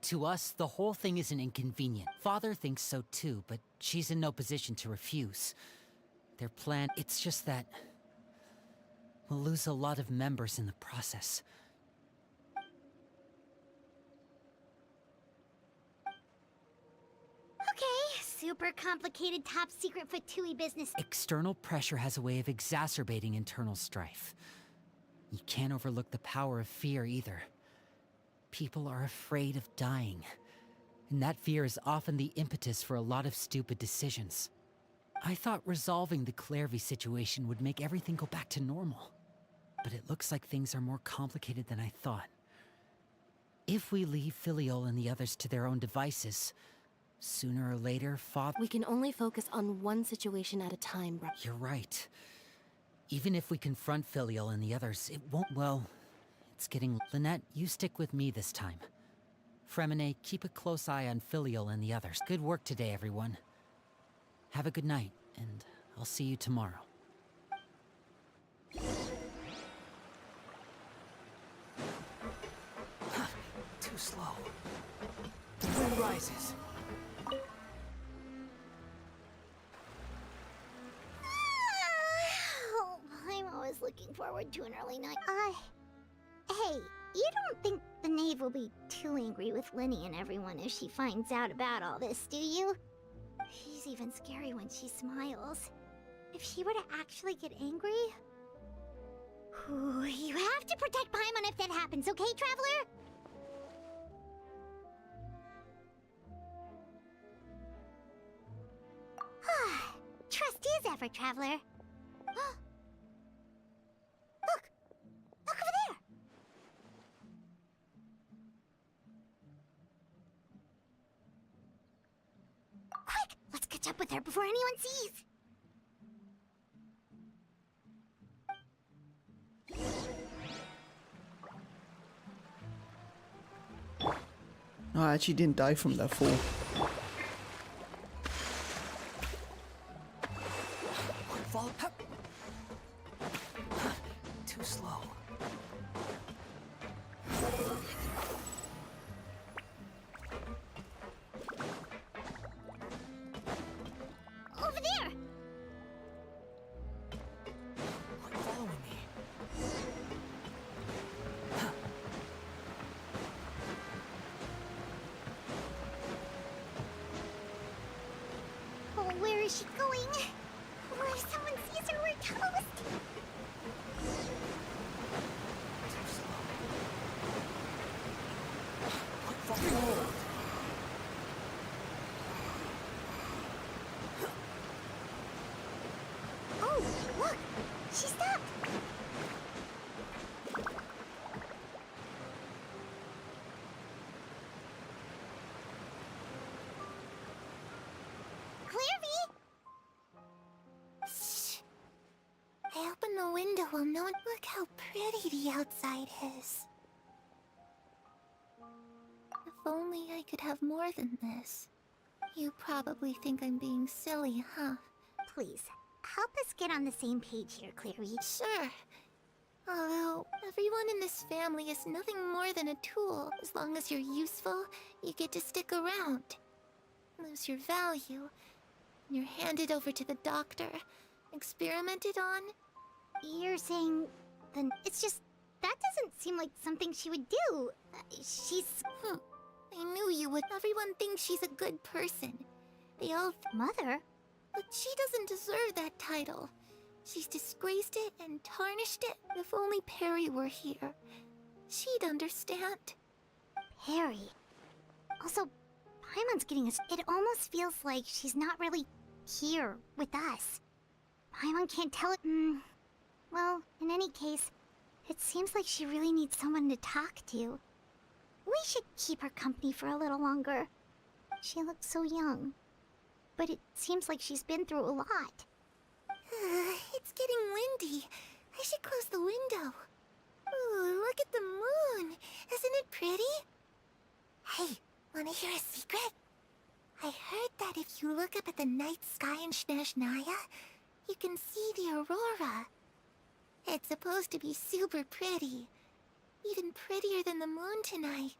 Speaker 3: To us, the whole thing isn't inconvenient. Father thinks so too, but she's in no position to refuse. Their plan... It's just that... we'll lose a lot of members in the process.
Speaker 4: Okay, super complicated top secret Fatui business.
Speaker 3: External pressure has a way of exacerbating internal strife. You can't overlook the power of fear either. People are afraid of dying, and that fear is often the impetus for a lot of stupid decisions. I thought resolving the Clairvy situation would make everything go back to normal, but it looks like things are more complicated than I thought. If we leave Filiol and the others to their own devices, sooner or later, Father...
Speaker 10: We can only focus on one situation at a time, bro.
Speaker 3: You're right. Even if we confront Filiol and the others, it won't... Well, it's getting... Lynette, you stick with me this time. Fremine, keep a close eye on Filiol and the others. Good work today, everyone. Have a good night, and I'll see you tomorrow.
Speaker 11: Too slow. The wind rises.
Speaker 4: Oh, I'm always looking forward to an early night. Hey, you don't think the knave will be too angry with Linny and everyone if she finds out about all this, do you? She's even scary when she smiles. If she were to actually get angry... Ooh, you have to protect Paimon if that happens, okay, Traveler? Trust is ever, Traveler. catch up with her before anyone sees.
Speaker 1: No, I actually didn't die from that fall.
Speaker 2: Fall. Too slow.
Speaker 4: Over there!
Speaker 2: Quit following me.
Speaker 4: Oh, where is she going? Oh, if someone sees her, we're toast.
Speaker 2: Too slow. Quit following me.
Speaker 4: Oh, look! She stopped! Clairvy! Shh. I opened the window while no one... Look how pretty the outside is. If only I could have more than this. You probably think I'm being silly, huh? Please, help us get on the same page here, Clary. Sure. Although, everyone in this family is nothing more than a tool. As long as you're useful, you get to stick around. Lose your value. You're handed over to the doctor. Experimented on. You're saying... then it's just... that doesn't seem like something she would do. She's... I knew you would. Everyone thinks she's a good person. They all... Mother? But she doesn't deserve that title. She's disgraced it and tarnished it. If only Perry were here, she'd understand. Perry? Also, Paimon's getting us... It almost feels like she's not really here with us. Paimon can't tell it... Well, in any case, it seems like she really needs someone to talk to. We should keep her company for a little longer. She looks so young. But it seems like she's been through a lot. It's getting windy. I should close the window. Ooh, look at the moon. Isn't it pretty? Hey, wanna hear a secret? I heard that if you look up at the night sky in Snezhnaya, you can see the aurora. It's supposed to be super pretty. Even prettier than the moon tonight.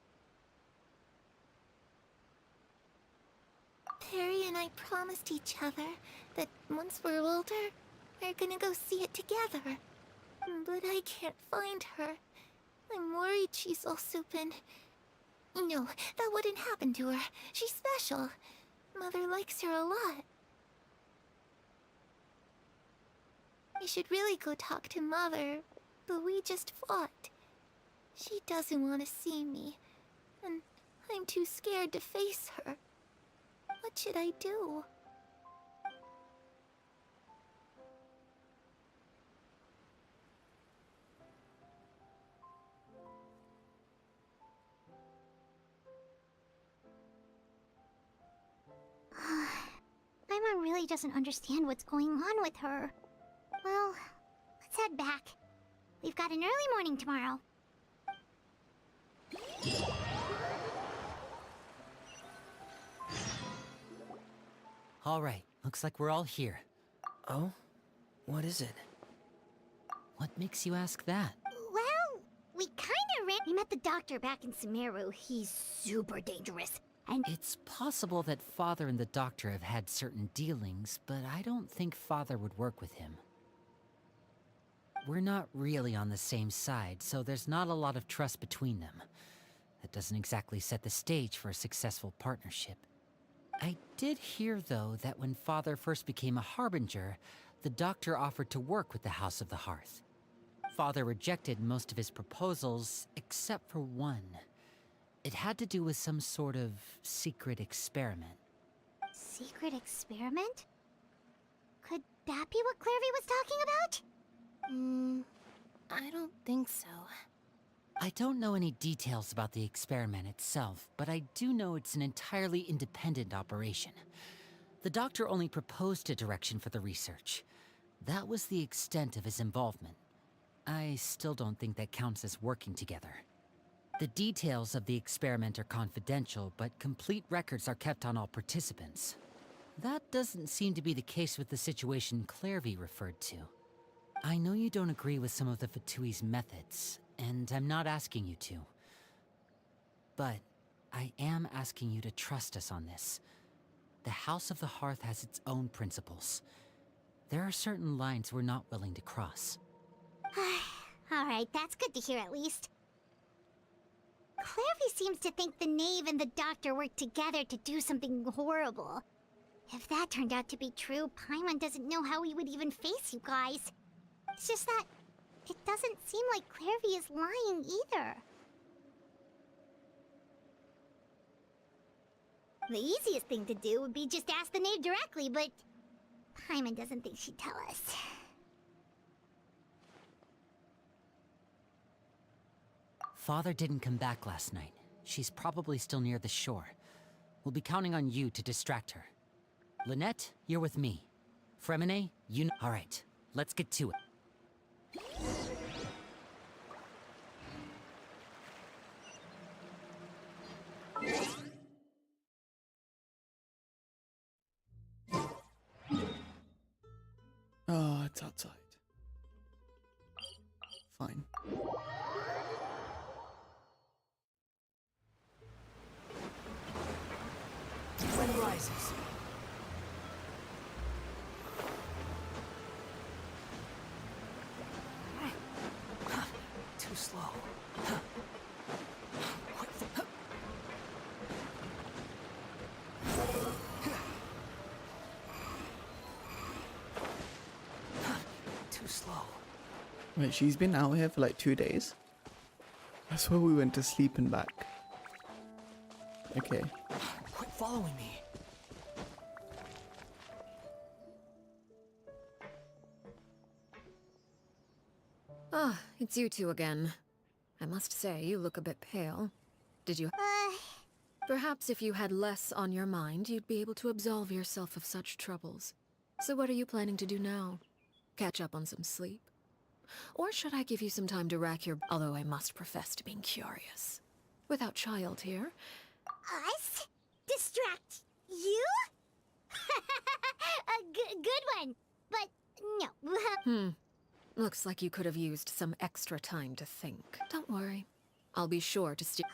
Speaker 4: Perry and I promised each other that once we're older, we're gonna go see it together. But I can't find her. I'm worried she's also been... No, that wouldn't happen to her. She's special. Mother likes her a lot. I should really go talk to Mother, but we just fought. She doesn't want to see me, and I'm too scared to face her. What should I do? Paimon really doesn't understand what's going on with her. Well, let's head back. We've got an early morning tomorrow.
Speaker 3: All right, looks like we're all here.
Speaker 9: Oh? What is it?
Speaker 3: What makes you ask that?
Speaker 4: Well, we kinda ran... We met the doctor back in Sumeru. He's super dangerous. And
Speaker 3: It's possible that Father and the Doctor have had certain dealings, but I don't think Father would work with him. We're not really on the same side, so there's not a lot of trust between them. That doesn't exactly set the stage for a successful partnership. I did hear, though, that when Father first became a Harbinger, the Doctor offered to work with the House of the Hearth. Father rejected most of his proposals, except for one. It had to do with some sort of secret experiment.
Speaker 4: secret experiment? Could that be what Clairvy was talking about?
Speaker 10: I don't think so.
Speaker 3: I don't know any details about the experiment itself, but I do know it's an entirely independent operation. The doctor only proposed a direction for the research. That was the extent of his involvement. I still don't think that counts as working together. The details of the experiment are confidential, but complete records are kept on all participants. That doesn't seem to be the case with the situation Clairvy referred to. I know you don't agree with some of the Fatui's methods, and I'm not asking you to. But I am asking you to trust us on this. The House of the Hearth has its own principles. There are certain lines we're not willing to cross.
Speaker 4: Alright, that's good to hear at least. Clairvy seems to think the knave and the doctor worked together to do something horrible. If that turned out to be true, Paimon doesn't know how he would even face you guys. It's just that it doesn't seem like Clairvy is lying either. The easiest thing to do would be just ask the knave directly, but Paimon doesn't think she'd tell us.
Speaker 3: Father didn't come back last night. She's probably still near the shore. We'll be counting on you to distract her. Lynette, you're with me. Fremine, you All right, let's get to it.
Speaker 1: Oh, it's outside. Fine.
Speaker 2: Wind rises. Too slow. Too slow.
Speaker 1: Wait, she's been out here for like 2 days? That's where we went to sleep and back. Okay.
Speaker 2: Quit following me.
Speaker 5: Ah, it's you two again. I must say, you look a bit pale. Did you... Perhaps if you had less on your mind, you'd be able to absolve yourself of such troubles. So what are you planning to do now? Catch up on some sleep? Or should I give you some time to rack your... Although I must profess to being curious. Without child here...
Speaker 4: Us? Distract you? A good one, but no.
Speaker 5: Looks like you could have used some extra time to think. Don't worry. I'll be sure to steer...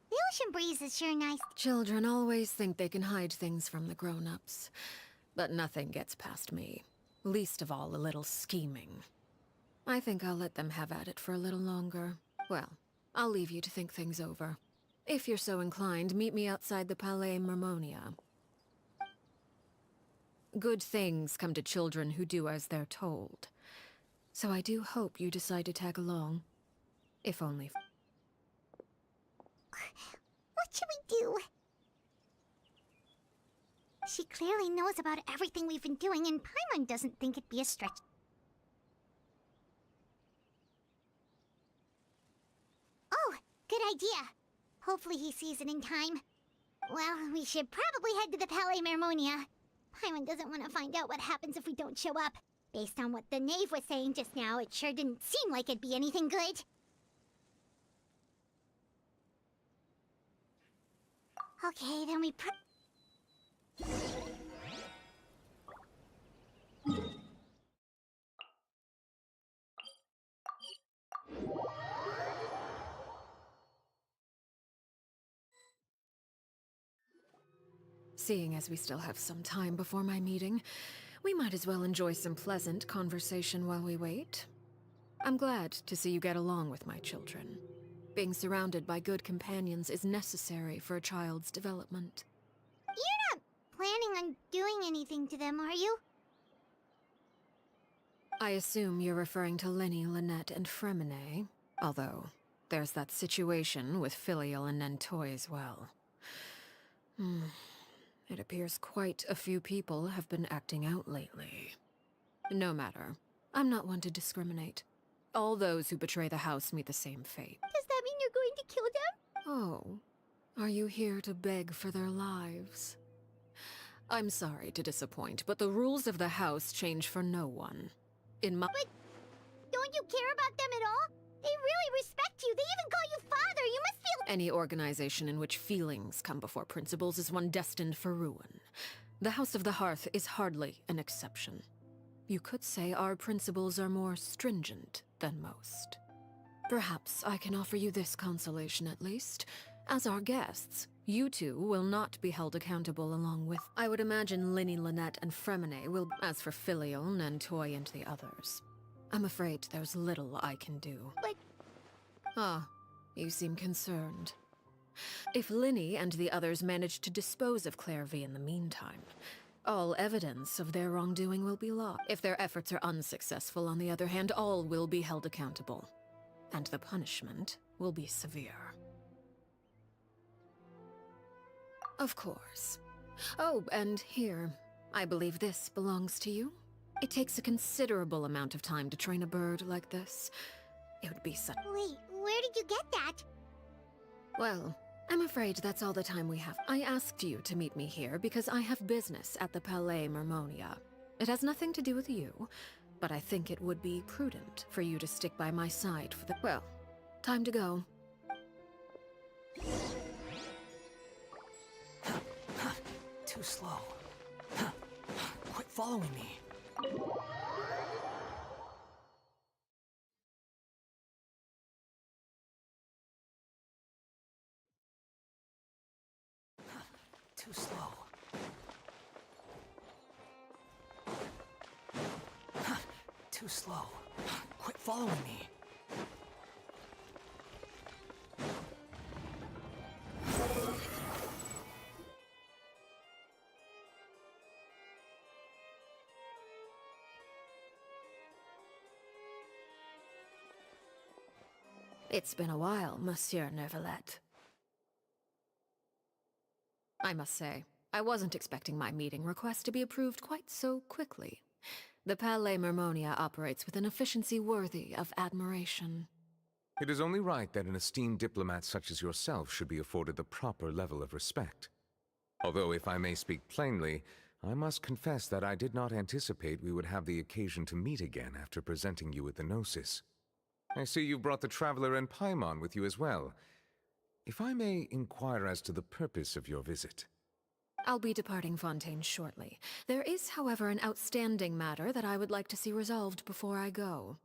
Speaker 4: The ocean breeze is sure nice.
Speaker 5: Children always think they can hide things from the grown-ups. But nothing gets past me. Least of all a little scheming. I think I'll let them have at it for a little longer. Well, I'll leave you to think things over. If you're so inclined, meet me outside the Palais Mermonia. Good things come to children who do as they're told. So I do hope you decide to tag along. If only...
Speaker 4: What should we do? She clearly knows about everything we've been doing, and Paimon doesn't think it'd be a stretch. Oh, good idea. Hopefully he sees it in time. Well, we should probably head to the Palais Mermonia. Paimon doesn't want to find out what happens if we don't show up. Based on what the knave was saying just now, it sure didn't seem like it'd be anything good. Okay, then we
Speaker 5: Seeing as we still have some time before my meeting, we might as well enjoy some pleasant conversation while we wait. I'm glad to see you get along with my children. Being surrounded by good companions is necessary for a child's development.
Speaker 4: You're not planning on doing anything to them, are you?
Speaker 5: I assume you're referring to Lenny, Lynette, and Fremine, although there's that situation with Filial and Nentoy as well. It appears quite a few people have been acting out lately. No matter. I'm not one to discriminate. All those who betray the house meet the same fate.
Speaker 4: Does that mean you're going to kill them?
Speaker 5: Oh, are you here to beg for their lives? I'm sorry to disappoint, but the rules of the house change for no one. In my—
Speaker 4: But don't you care about them at all? They really respect you. They even call you father. You must feel—
Speaker 5: Any organization in which feelings come before principles is one destined for ruin. The House of the Hearth is hardly an exception. You could say our principles are more stringent than most. Perhaps I can offer you this consolation at least. As our guests, you two will not be held accountable along with— I would imagine Linny, Lynette, and Fremine will— As for Filion, Nantoy, and the others, I'm afraid there's little I can do.
Speaker 4: But—
Speaker 5: Ah, you seem concerned. If Linny and the others manage to dispose of Clairvy in the meantime, all evidence of their wrongdoing will be lost. If their efforts are unsuccessful, on the other hand, all will be held accountable. And the punishment will be severe. Of course. Oh, and here, I believe this belongs to you. It takes a considerable amount of time to train a bird like this. It would be such—
Speaker 4: Wait, where did you get that?
Speaker 5: Well, I'm afraid that's all the time we have. I asked you to meet me here because I have business at the Palais Mermonia. It has nothing to do with you, but I think it would be prudent for you to stick by my side for the— Well, time to go.
Speaker 2: Too slow. Quit following me. Too slow. Too slow. Quit following me.
Speaker 5: It's been a while, Monsieur Neuvillette. I must say, I wasn't expecting my meeting request to be approved quite so quickly. The Palais Mermonia operates with an efficiency worthy of admiration.
Speaker 12: It is only right that an esteemed diplomat such as yourself should be afforded the proper level of respect. Although, if I may speak plainly, I must confess that I did not anticipate we would have the occasion to meet again after presenting you with the Gnosis. I see you brought the Traveler and Paimon with you as well. If I may inquire as to the purpose of your visit.
Speaker 5: I'll be departing Fontaine shortly. There is, however, an outstanding matter that I would like to see resolved before I go.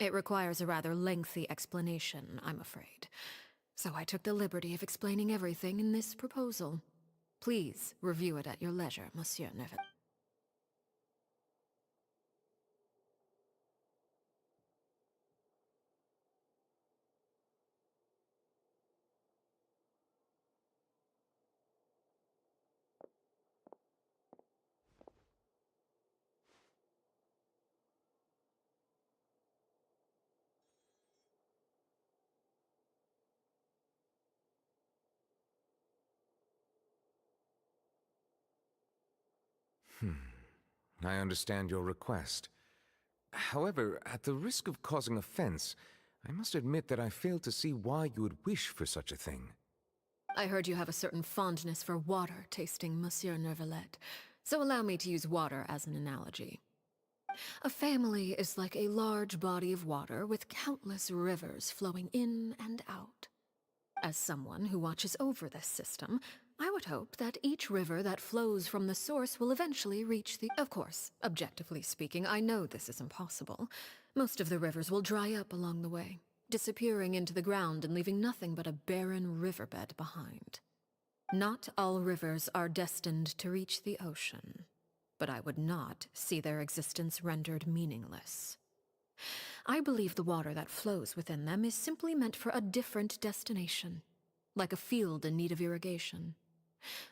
Speaker 5: It requires a rather lengthy explanation, I'm afraid. So I took the liberty of explaining everything in this proposal. Please review it at your leisure, Monsieur Neuvillette.
Speaker 12: I understand your request. However, at the risk of causing offense, I must admit that I fail to see why you would wish for such a thing.
Speaker 5: I heard you have a certain fondness for water tasting, Monsieur Neuvillette, so allow me to use water as an analogy. A family is like a large body of water with countless rivers flowing in and out. As someone who watches over this system, I would hope that each river that flows from the source will eventually reach the— Of course, objectively speaking, I know this is impossible. Most of the rivers will dry up along the way, disappearing into the ground and leaving nothing but a barren riverbed behind. Not all rivers are destined to reach the ocean, but I would not see their existence rendered meaningless. I believe the water that flows within them is simply meant for a different destination, like a field in need of irrigation.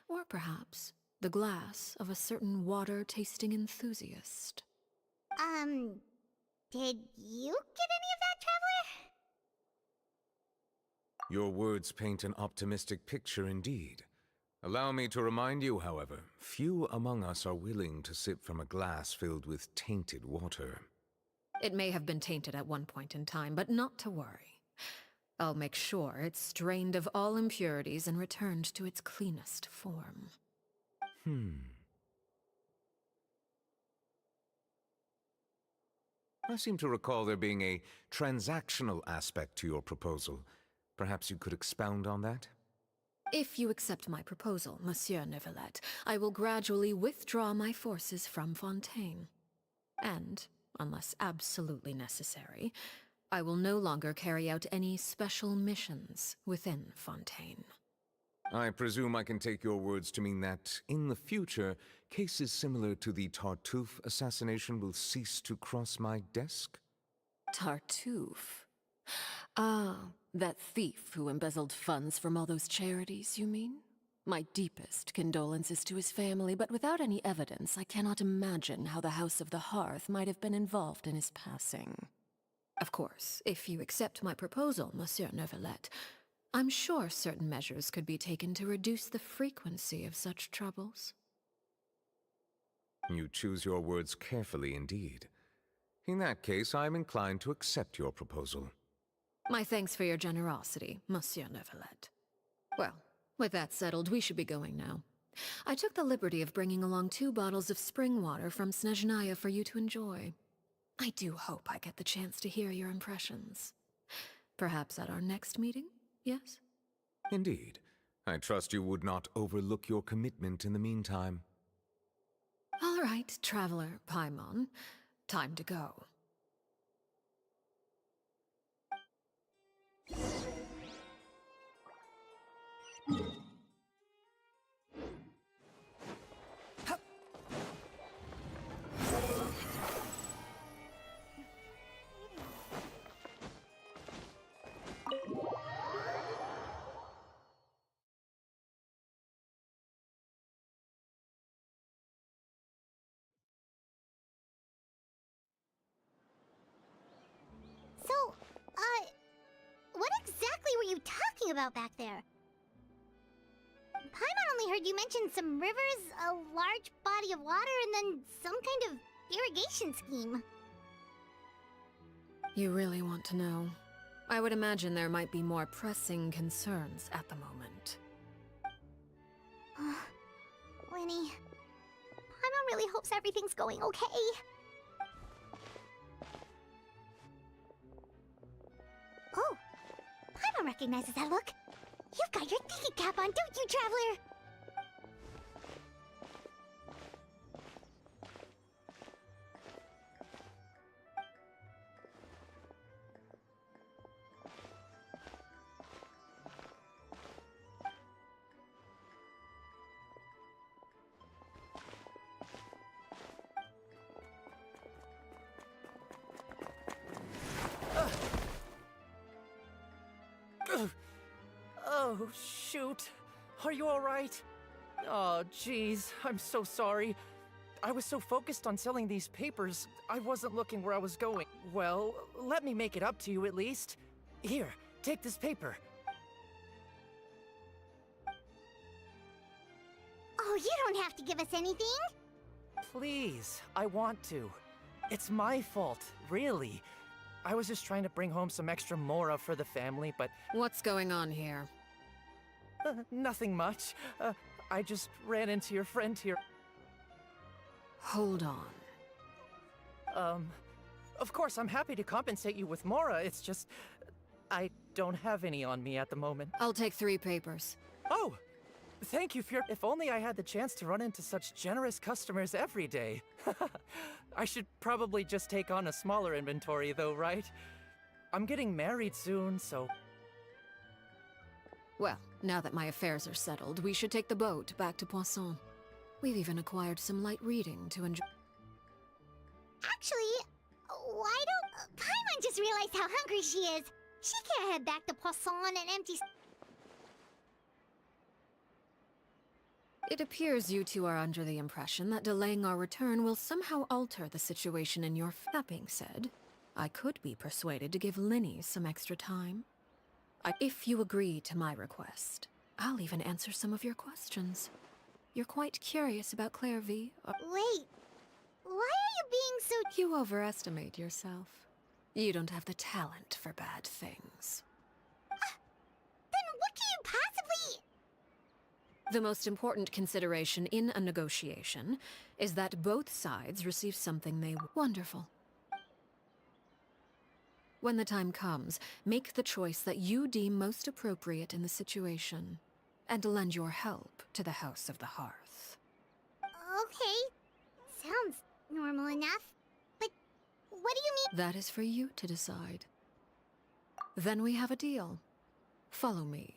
Speaker 5: Or perhaps the glass of a certain water-tasting enthusiast.
Speaker 4: Did you get any of that, Traveler?
Speaker 12: Your words paint an optimistic picture indeed. Allow me to remind you, however, few among us are willing to sip from a glass filled with tainted water.
Speaker 5: It may have been tainted at one point in time, but not to worry. I'll make sure it's drained of all impurities and returned to its cleanest form.
Speaker 12: I seem to recall there being a transactional aspect to your proposal. Perhaps you could expound on that?
Speaker 5: If you accept my proposal, Monsieur Neuvillette, I will gradually withdraw my forces from Fontaine. And, unless absolutely necessary, I will no longer carry out any special missions within Fontaine.
Speaker 12: I presume I can take your words to mean that, in the future, cases similar to the Tartuffe assassination will cease to cross my desk?
Speaker 5: Tartuffe? Ah, that thief who embezzled funds from all those charities, you mean? My deepest condolences to his family, but without any evidence, I cannot imagine how the House of the Hearth might have been involved in his passing. Of course, if you accept my proposal, Monsieur Neuvillette, I'm sure certain measures could be taken to reduce the frequency of such troubles.
Speaker 12: You choose your words carefully indeed. In that case, I am inclined to accept your proposal.
Speaker 5: My thanks for your generosity, Monsieur Neuvillette. Well, with that settled, we should be going now. I took the liberty of bringing along 2 bottles of spring water from Snezhnaya for you to enjoy. I do hope I get the chance to hear your impressions. Perhaps at our next meeting, yes?
Speaker 12: Indeed. I trust you would not overlook your commitment in the meantime.
Speaker 5: All right, Traveler Paimon. Time to go.
Speaker 4: So, what exactly were you talking about back there? Paimon only heard you mention some rivers, a large body of water, and then some kind of irrigation scheme.
Speaker 5: You really want to know? I would imagine there might be more pressing concerns at the moment.
Speaker 4: Winnie, Paimon really hopes everything's going okay. Oh, Paimon recognizes that look. You've got your thinking cap on, don't you, Traveler?
Speaker 6: Oh, shoot. Are you alright? Oh, jeez. I'm so sorry. I was so focused on selling these papers, I wasn't looking where I was going. Well, let me make it up to you at least. Here, take this paper.
Speaker 4: Oh, you don't have to give us anything.
Speaker 6: Please, I want to. It's my fault, really. I was just trying to bring home some extra mora for the family, but...
Speaker 5: What's going on here?
Speaker 6: Nothing much. I just ran into your friend here.
Speaker 5: Hold on.
Speaker 6: Of course, I'm happy to compensate you with mora, it's just... I don't have any on me at the moment.
Speaker 5: I'll take 3 papers.
Speaker 6: Oh! Thank you for your... If only I had the chance to run into such generous customers every day. I should probably just take on a smaller inventory though, right? I'm getting married soon, so...
Speaker 5: Well, now that my affairs are settled, we should take the boat back to Poisson. We've even acquired some light reading to enjoy.
Speaker 4: Actually, why don't... Paimon just realized how hungry she is. She can't head back to Poisson on an empty...
Speaker 5: It appears you two are under the impression that delaying our return will somehow alter the situation in your... That being said, I could be persuaded to give Linny some extra time. If you agree to my request, I'll even answer some of your questions. You're quite curious about Claire V.
Speaker 4: Wait, why are you being so...
Speaker 5: You overestimate yourself. You don't have the talent for bad things.
Speaker 4: Then what do you possibly...
Speaker 5: The most important consideration in a negotiation is that both sides receive something they... Wonderful. When the time comes, make the choice that you deem most appropriate in the situation, and lend your help to the House of the Hearth.
Speaker 4: Okay. Sounds normal enough. But what do you mean?
Speaker 5: That is for you to decide. Then we have a deal. Follow me.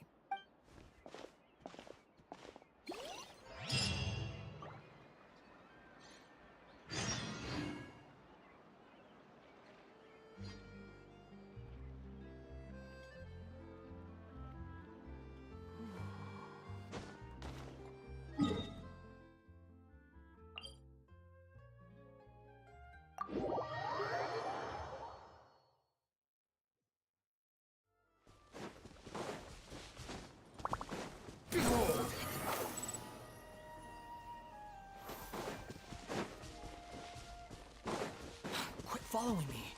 Speaker 2: Quit following me.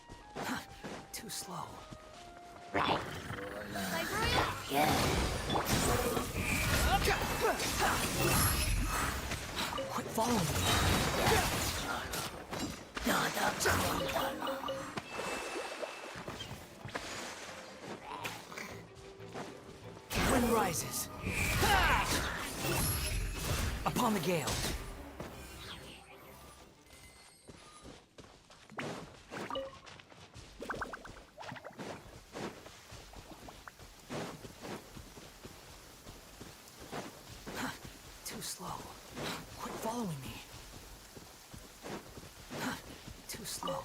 Speaker 2: Too slow. Quit following me. Wind rises. Upon the gale. Too slow. Quit following me. Too slow.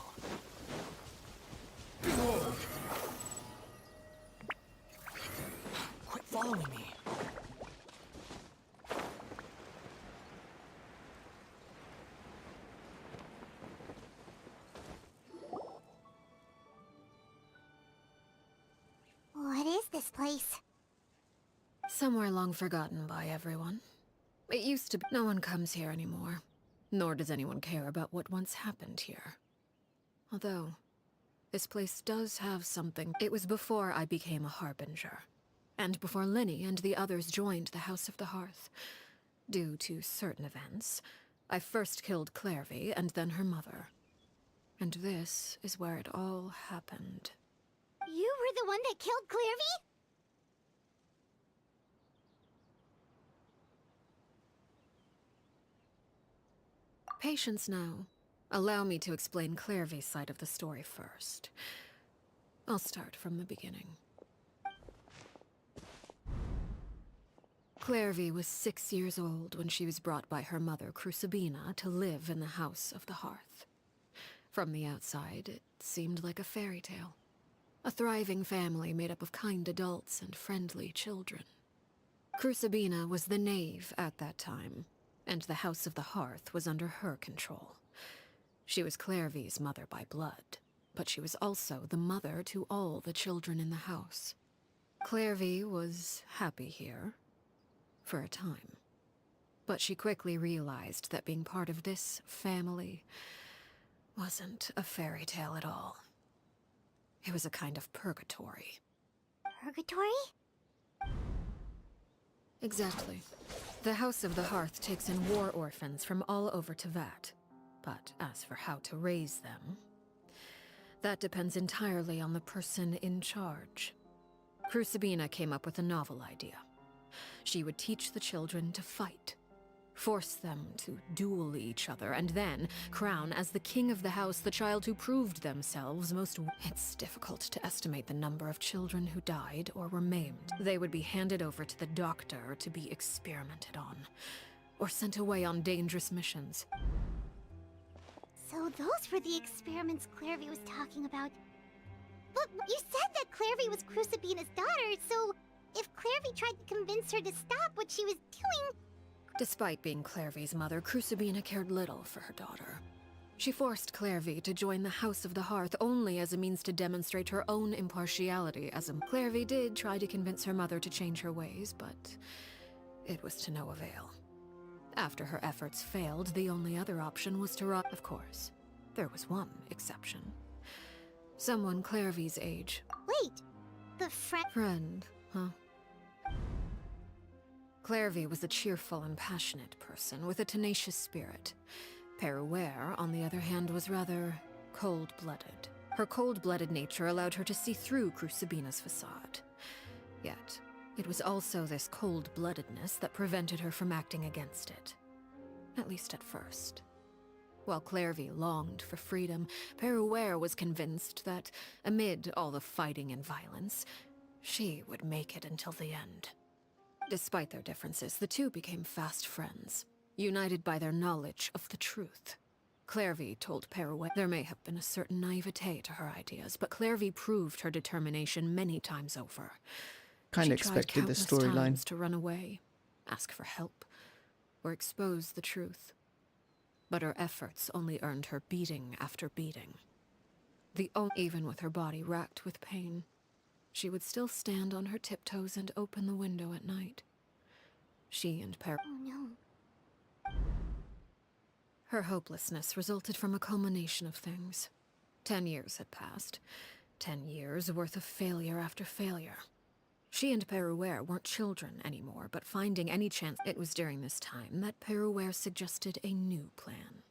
Speaker 2: Quit following me.
Speaker 4: What is this place?
Speaker 5: Somewhere long forgotten by everyone. It used to be. No one comes here anymore. Nor does anyone care about what once happened here. Although, this place does have something. It was before I became a Harbinger. And before Linny and the others joined the House of the Hearth. Due to certain events, I first killed Clairvy and then her mother. And this is where it all happened.
Speaker 4: You were the one that killed Clairvy?
Speaker 5: Patience now. Allow me to explain Clairvy's side of the story first. I'll start from the beginning. Clairvy was 6 years old when she was brought by her mother, Crucibina, to live in the House of the Hearth. From the outside, it seemed like a fairy tale. A thriving family made up of kind adults and friendly children. Crucibina was the knave at that time, and the House of the Hearth was under her control. She was Clairvy's mother by blood, but she was also the mother to all the children in the house. Clairvy was happy here, for a time. But she quickly realized that being part of this family wasn't a fairy tale at all. It was a kind of purgatory.
Speaker 4: Purgatory?
Speaker 5: Exactly. The House of the Hearth takes in war orphans from all over Tevat. But as for how to raise them, that depends entirely on the person in charge. Crucibina came up with a novel idea. She would teach the children to fight, force them to duel each other, and then crown as the king of the house the child who proved themselves most. It's difficult to estimate the number of children who died or were maimed. They would be handed over to the doctor to be experimented on, or sent away on dangerous missions.
Speaker 4: So those were the experiments Clairvy was talking about. But you said that Clairvy was Crucibina's daughter, so if Clairvy tried to convince her to stop what she was doing...
Speaker 5: Despite being Clairvy's mother, Crucibina cared little for her daughter. She forced Clairvy to join the House of the Hearth only as a means to demonstrate her own impartiality as a... Clairvy did try to convince her mother to change her ways, but it was to no avail. After her efforts failed, the only other option was to Of course, there was one exception. Someone Clairvy's age.
Speaker 4: Wait, the
Speaker 5: Friend, huh? Clairvy was a cheerful and passionate person with a tenacious spirit. Peruere, on the other hand, was rather cold-blooded. Her cold-blooded nature allowed her to see through Crucibina's facade. Yet, it was also this cold-bloodedness that prevented her from acting against it. At least at first. While Clairvy longed for freedom, Peruere was convinced that, amid all the fighting and violence, she would make it until the end. Despite their differences, the two became fast friends, united by their knowledge of the truth. Clairvy told Peruere there may have been a certain naivete to her ideas, but Clairvy proved her determination many times over.
Speaker 1: Kind of
Speaker 5: She tried
Speaker 1: expected this
Speaker 5: countless
Speaker 1: storyline.
Speaker 5: times to run away, ask for help, or expose the truth. But her efforts only earned her beating after beating. Even with her body racked with pain, she would still stand on her tiptoes and open the window at night. She and
Speaker 4: Oh no.
Speaker 5: Her hopelessness resulted from a culmination of things. 10 years had passed. 10 years worth of failure after failure. She and Peruere weren't children anymore, but finding any chance... It was during this time that Peruere suggested a new plan.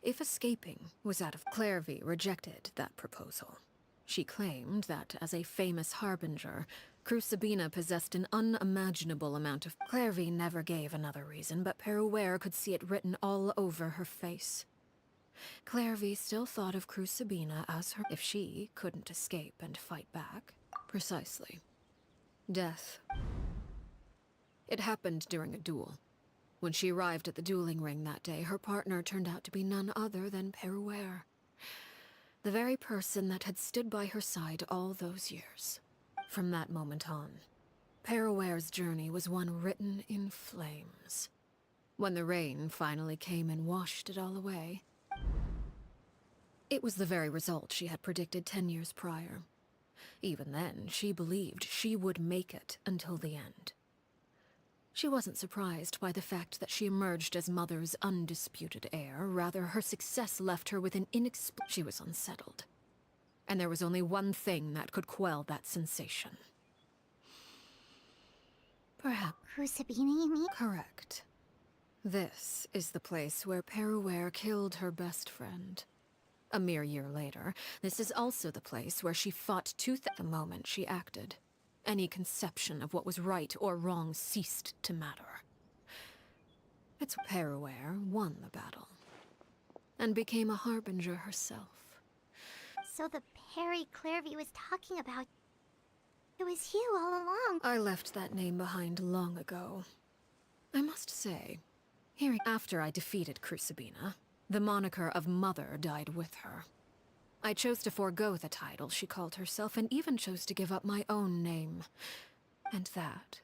Speaker 5: If escaping was out of... Clairvy rejected that proposal. She claimed that, as a famous harbinger, Crucibina possessed an unimaginable amount of... Clairvy never gave another reason, but Peruere could see it written all over her face. Clairvy still thought of Crucibina as her... If she couldn't escape and fight back. Precisely. Death. It happened during a duel. When she arrived at the dueling ring that day, her partner turned out to be none other than Peruere. The very person that had stood by her side all those years. From that moment on, Peruere's journey was one written in flames. When the rain finally came and washed it all away, it was the very result she had predicted 10 years prior. Even then, she believed she would make it until the end. She wasn't surprised by the fact that she emerged as Mother's undisputed heir. Rather, her success left her with an She was unsettled. And there was only one thing that could quell that sensation. Perhaps...
Speaker 4: Crucibina, you mean?
Speaker 5: Correct. This is the place where Peruere killed her best friend. A mere year later, this is also the place where she fought tooth the moment she acted. Any conception of what was right or wrong ceased to matter. It's Peruere won the battle, and became a harbinger herself.
Speaker 4: So the Perry Clairvy was talking about... It was you all along.
Speaker 5: I left that name behind long ago. I must say, hearing after I defeated Crucibina, the moniker of Mother died with her. I chose to forego the title she called herself, and even chose to give up my own name. And that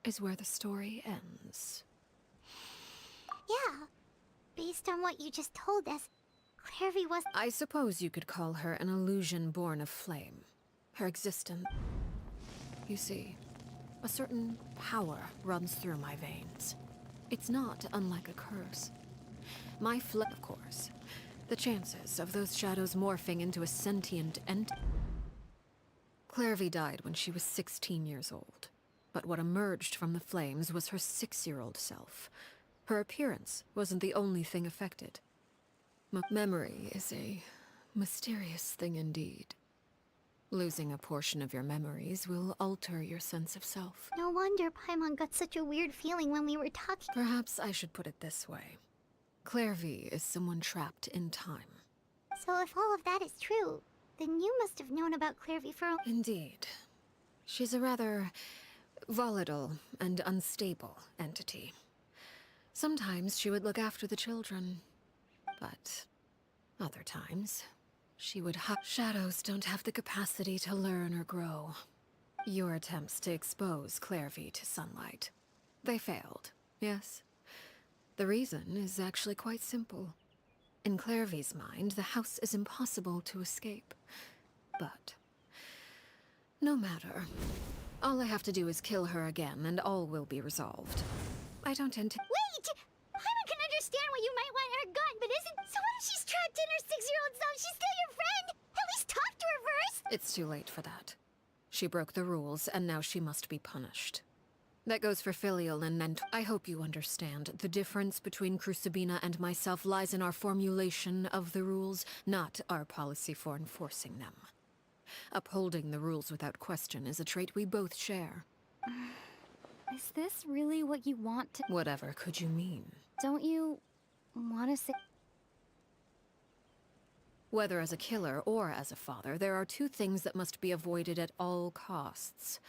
Speaker 5: is where the story ends.
Speaker 4: Yeah. Based on what you just told us, Clairvy was...
Speaker 5: I suppose you could call her an illusion born of flame. Her existence... You see, a certain power runs through my veins. It's not unlike a curse. Of course. The chances of those shadows morphing into a sentient entity... Clairvy died when she was 16 years old. But what emerged from the flames was her 6-year-old self. Her appearance wasn't the only thing affected. Memory is a mysterious thing indeed. Losing a portion of your memories will alter your sense of self.
Speaker 4: No wonder Paimon got such a weird feeling when we were talking.
Speaker 5: Perhaps I should put it this way. Clairvy is someone trapped in time.
Speaker 4: So if all of that is true, then you must have known about Clairvy for a...
Speaker 5: Indeed. She's a rather volatile and unstable entity. Sometimes she would look after the children, but other times she would Shadows don't have the capacity to learn or grow. Your attempts to expose Clairvy to sunlight, they failed, yes? The reason is actually quite simple. In Clairvy's mind, the house is impossible to escape. But no matter. All I have to do is kill her again, and all will be resolved. I don't intend...
Speaker 4: Wait! Paimon can understand why you might want her gone, but isn't... So what if she's trapped in her 6-year-old self? She's still your friend! At least talk to her first!
Speaker 5: It's too late for that. She broke the rules, and now she must be punished. That goes for filial and mentor. I hope you understand. The difference between Crucibina and myself lies in our formulation of the rules, not our policy for enforcing them. Upholding the rules without question is a trait we both share.
Speaker 4: Is this really what you want to...
Speaker 5: Whatever could you mean?
Speaker 4: Don't you want to say...
Speaker 5: Whether as a killer or as a father, there are two things that must be avoided at all costs.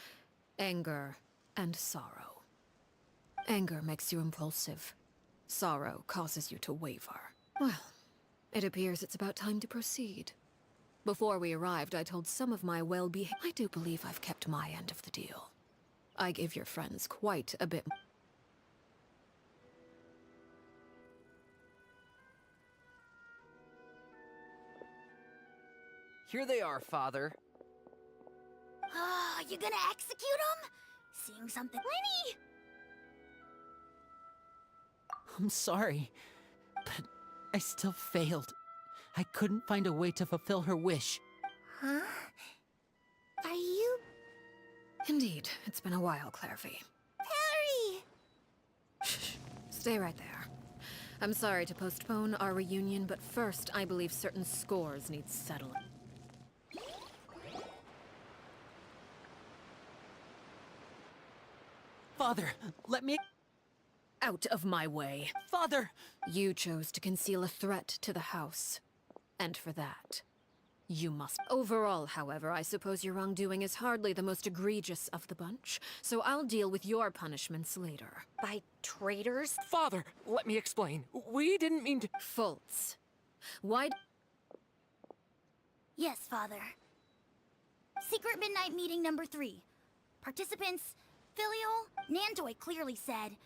Speaker 5: Anger and sorrow. Anger makes you impulsive. Sorrow causes you to waver. Well, it appears it's about time to proceed. Before we arrived, I told some of my well-behaved... I do believe I've kept my end of the deal. I give your friends quite a bit...
Speaker 6: Here they are, Father.
Speaker 4: Oh, you gonna execute him? Seeing something... Lenny!
Speaker 3: I'm sorry, but I still failed. I couldn't find a way to fulfill her wish.
Speaker 4: Huh? Are you...
Speaker 5: Indeed, it's been a while, Clairvy.
Speaker 4: Harry!
Speaker 5: Shh. Stay right there. I'm sorry to postpone our reunion, but first, I believe certain scores need settling.
Speaker 3: Father, let me...
Speaker 5: Out of my way.
Speaker 3: Father!
Speaker 5: You chose to conceal a threat to the house. And for that, you must... Overall, however, I suppose your wrongdoing is hardly the most egregious of the bunch, so I'll deal with your punishments later.
Speaker 7: By traitors?
Speaker 8: Father, let me explain. We didn't mean to...
Speaker 5: Fultz. Why...
Speaker 4: Yes, Father. Secret midnight meeting number 3. Participants... Filial? Nantoy clearly said,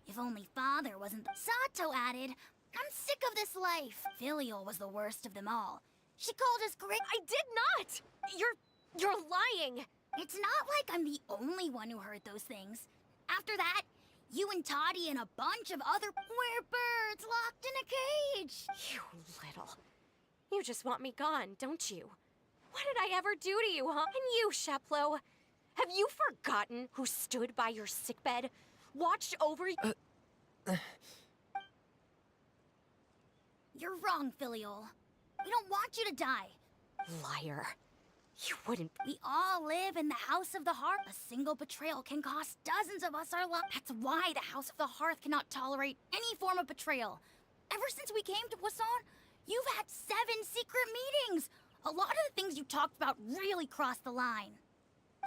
Speaker 4: if only Father wasn't... Sato added, I'm sick of this life. Filial was the worst of them all. She called us great...
Speaker 7: I did not! You're lying!
Speaker 4: It's not like I'm the only one who heard those things. After that, you and Toddy and a bunch of other... We're birds locked in a cage!
Speaker 7: You little... You just want me gone, don't you? What did I ever do to you, huh? And you, Sheplo? Have you forgotten who stood by your sickbed? Watched over you?
Speaker 4: You're wrong, Filial. We don't want you to die.
Speaker 7: Liar. You wouldn't...
Speaker 4: We all live in the House of the Hearth. A single betrayal can cost dozens of us our lives. That's why the House of the Hearth cannot tolerate any form of betrayal. Ever since we came to Poisson, you've had 7 secret meetings. A lot of the things you talked about really crossed the line.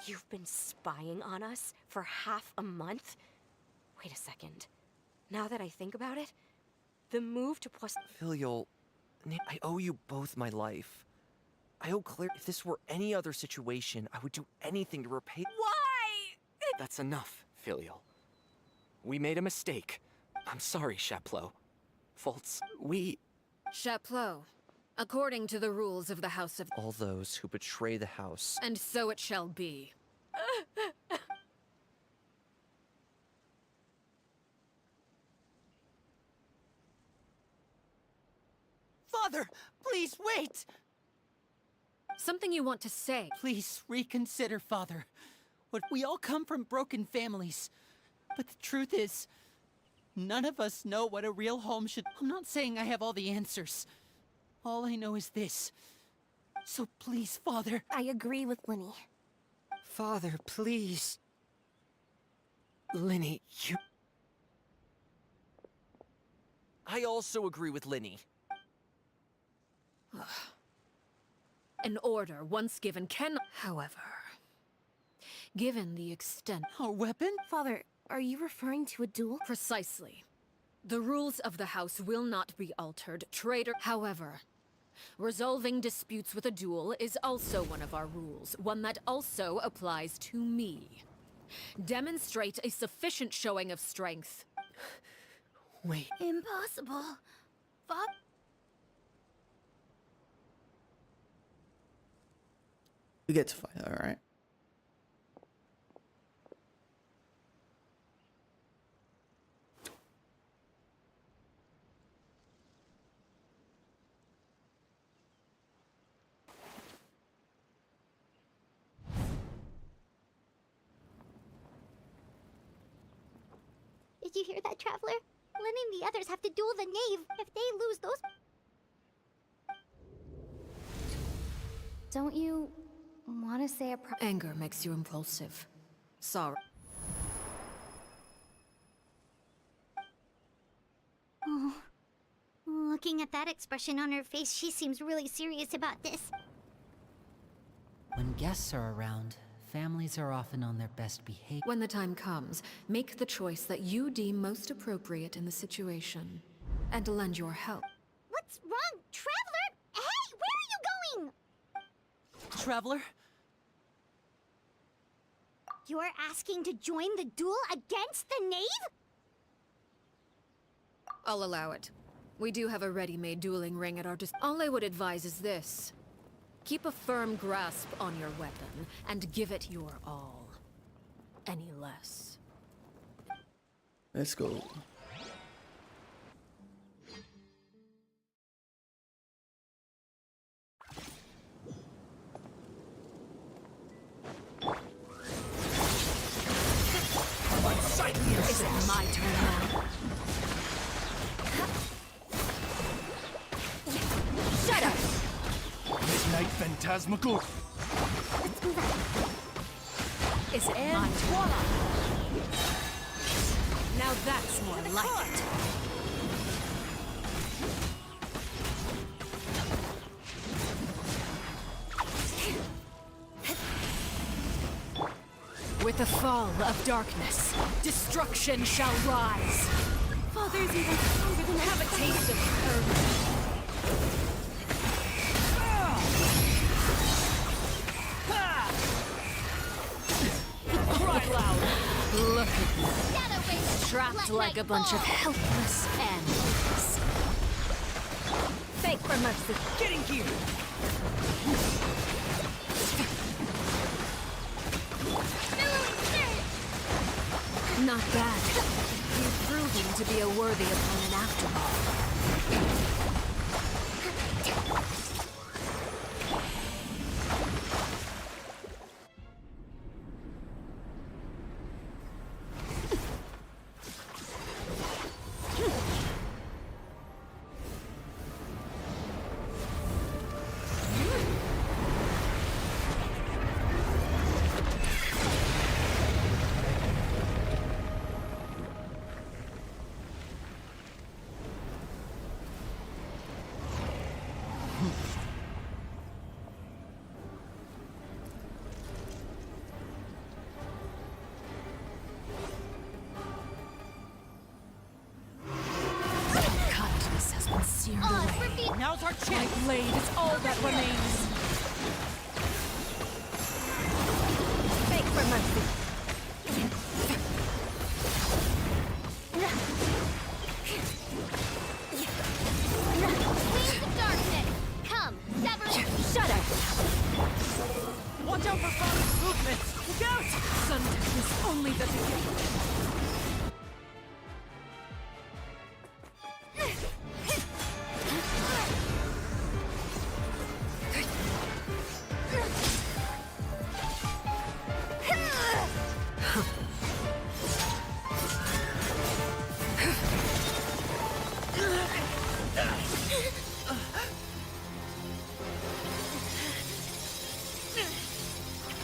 Speaker 7: You've been spying on us for half a month? Wait a second. Now that I think about it, the move to Poisson...
Speaker 6: Filial, I owe you both my life. I owe Claire... If this were any other situation, I would do anything to repay...
Speaker 7: Why?
Speaker 8: That's enough, Filial. We made a mistake. I'm sorry, Sheplo. Fultz, we...
Speaker 5: Chapleau, according to the rules of the House of...
Speaker 6: All those who betray the house...
Speaker 5: And so it shall be.
Speaker 3: Father, please wait!
Speaker 5: Something you want to say?
Speaker 3: Please reconsider, Father. We all come from broken families. But the truth is, none of us know what a real home should... I'm not saying I have all the answers. All I know is this. So please, Father...
Speaker 10: I agree with Lenny.
Speaker 9: Father, please.
Speaker 6: Linny, you... I also agree with Linny.
Speaker 5: An order, once given, can... However, given the extent...
Speaker 3: A weapon?
Speaker 10: Father, are you referring to a duel?
Speaker 5: Precisely. The rules of the House will not be altered. Traitor... However, resolving disputes with a duel is also one of our rules, one that also applies to me. Demonstrate a sufficient showing of strength.
Speaker 6: Wait.
Speaker 4: Impossible. Bob?
Speaker 1: We get to fight, alright?
Speaker 4: Did you hear that, Traveler? Lenny and the others have to duel the knave. If they lose those... Don't you want to say a
Speaker 5: Anger makes you impulsive. Sorry.
Speaker 4: Oh. Looking at that expression on her face, she seems really serious about this.
Speaker 3: When guests are around, families are often on their best behavior.
Speaker 5: When the time comes, make the choice that you deem most appropriate in the situation. And lend your help.
Speaker 4: What's wrong, Traveler? Hey, where are you going?
Speaker 3: Traveler?
Speaker 4: You're asking to join the duel against the knave?
Speaker 5: I'll allow it. We do have a ready-made dueling ring at our All I would advise is this. Keep a firm grasp on your weapon, and give it your all. Any less.
Speaker 1: Let's go.
Speaker 5: Is it my turn now? Shut up!
Speaker 13: Midnight Phantasmagoria.
Speaker 5: Is it my turn? Now that's more like it. With the fall of darkness, destruction shall rise. Father's even stronger than have a taste of courage. Cry loud. Look at you. Trapped like a bunch of helpless animals. Beg for mercy.
Speaker 11: Getting here!
Speaker 5: Not bad. You've proven to be a worthy opponent after all.
Speaker 3: Now's our chance!
Speaker 5: My blade is all that remains. Beg for mercy.
Speaker 4: Wings of darkness! Come, sever it!
Speaker 5: Shut up!
Speaker 3: Watch out for Father's movements! Look out!
Speaker 5: Sundown is only the beginning.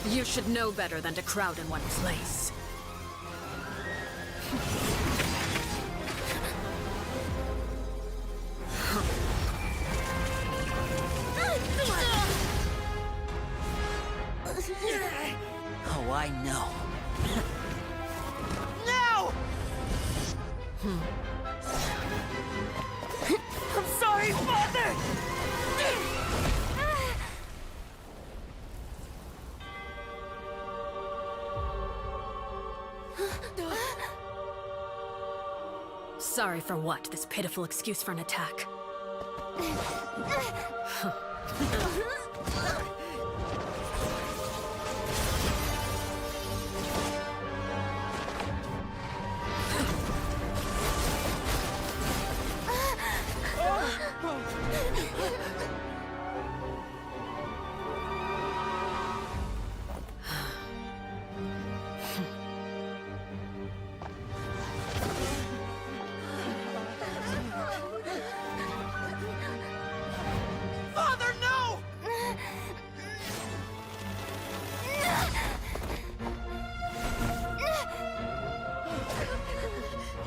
Speaker 5: You should know better than to crowd in one place.
Speaker 3: Oh, I know.
Speaker 11: Now! I'm sorry, Father!
Speaker 5: Sorry for what? This pitiful excuse for an attack.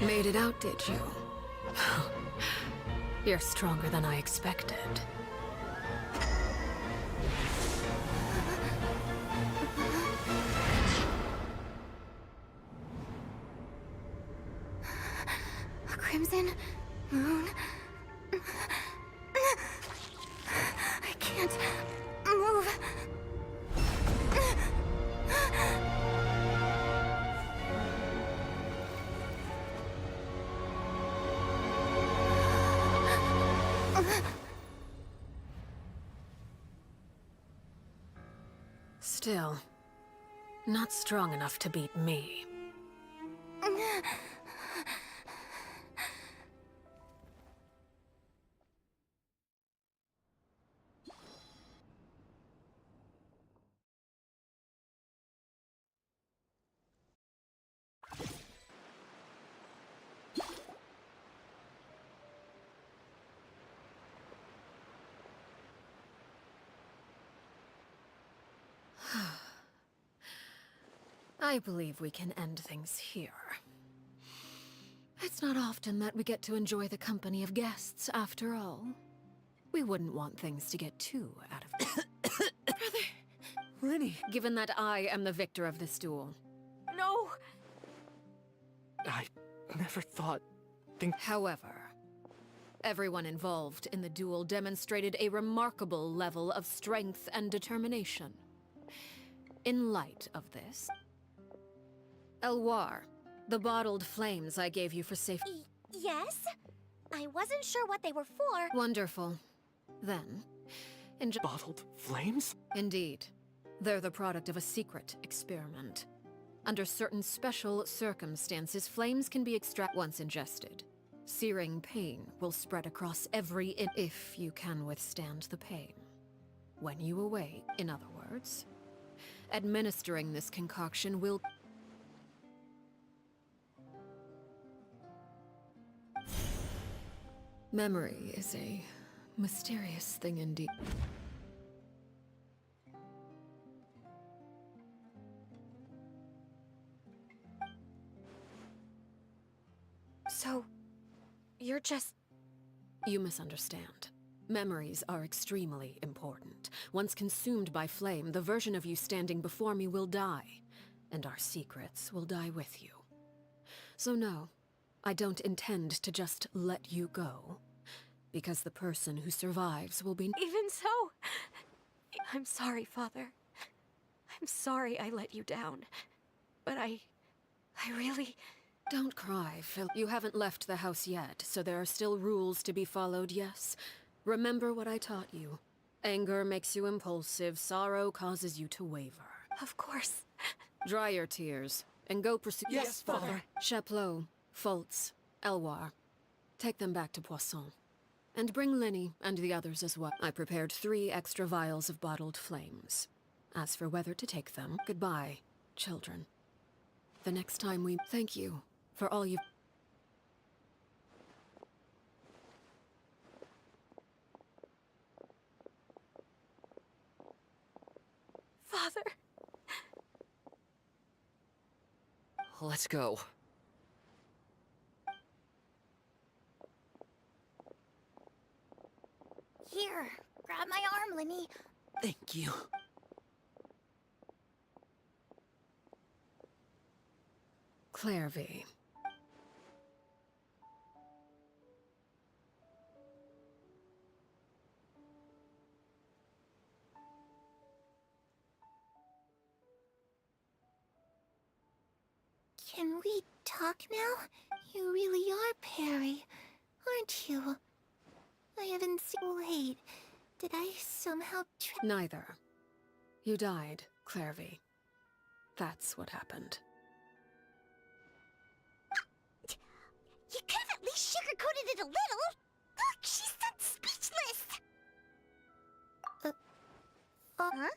Speaker 5: Made it out, did you? You're stronger than I expected.
Speaker 4: A crimson moon. I can't move.
Speaker 5: Still, not strong enough to beat me. I believe we can end things here. It's not often that we get to enjoy the company of guests, after all. We wouldn't want things to get too out of... Brother!
Speaker 11: Lyney!
Speaker 5: Given that I am the victor of this duel.
Speaker 7: No!
Speaker 8: I never thought...
Speaker 5: However, everyone involved in the duel demonstrated a remarkable level of strength and determination. In light of this... Elwar, the bottled flames I gave you for safety...
Speaker 4: Yes? I wasn't sure what they were for.
Speaker 5: Wonderful. Then,
Speaker 8: Bottled flames?
Speaker 5: Indeed. They're the product of a secret experiment. Under certain special circumstances, flames can be extracted once ingested. Searing pain will spread across if you can withstand the pain. When you awake, in other words, administering this concoction will... Memory is a mysterious thing indeed.
Speaker 7: So, you're just...
Speaker 5: You misunderstand. Memories are extremely important. Once consumed by flame, the version of you standing before me will die, and our secrets will die with you. So no, I don't intend to just let you go, because the person who survives will be...
Speaker 7: Even so... I'm sorry, Father. I'm sorry I let you down. But I really...
Speaker 5: Don't cry, Phil. You haven't left the house yet, so there are still rules to be followed, yes? Remember what I taught you. Anger makes you impulsive, sorrow causes you to waver.
Speaker 7: Of course.
Speaker 5: Dry your tears, and go pursue...
Speaker 11: Yes, Father.
Speaker 5: Chaplot, Foltz, Elwar. Take them back to Poisson. And bring Lyney and the others as well. I prepared 3 extra vials of bottled flames. As for whether to take them, goodbye, children. The next time we... Thank you for all you've...
Speaker 7: Father...
Speaker 6: Let's go.
Speaker 4: Here, grab my arm, Linny.
Speaker 6: Thank you.
Speaker 5: Clairvy.
Speaker 4: Can we talk now? You really are Perry, aren't you? I haven't seen... Wait, did I somehow...
Speaker 5: Neither. You died, Clairvy. That's what happened.
Speaker 4: You could have at least sugarcoated it a little! Look, she's so speechless! Huh?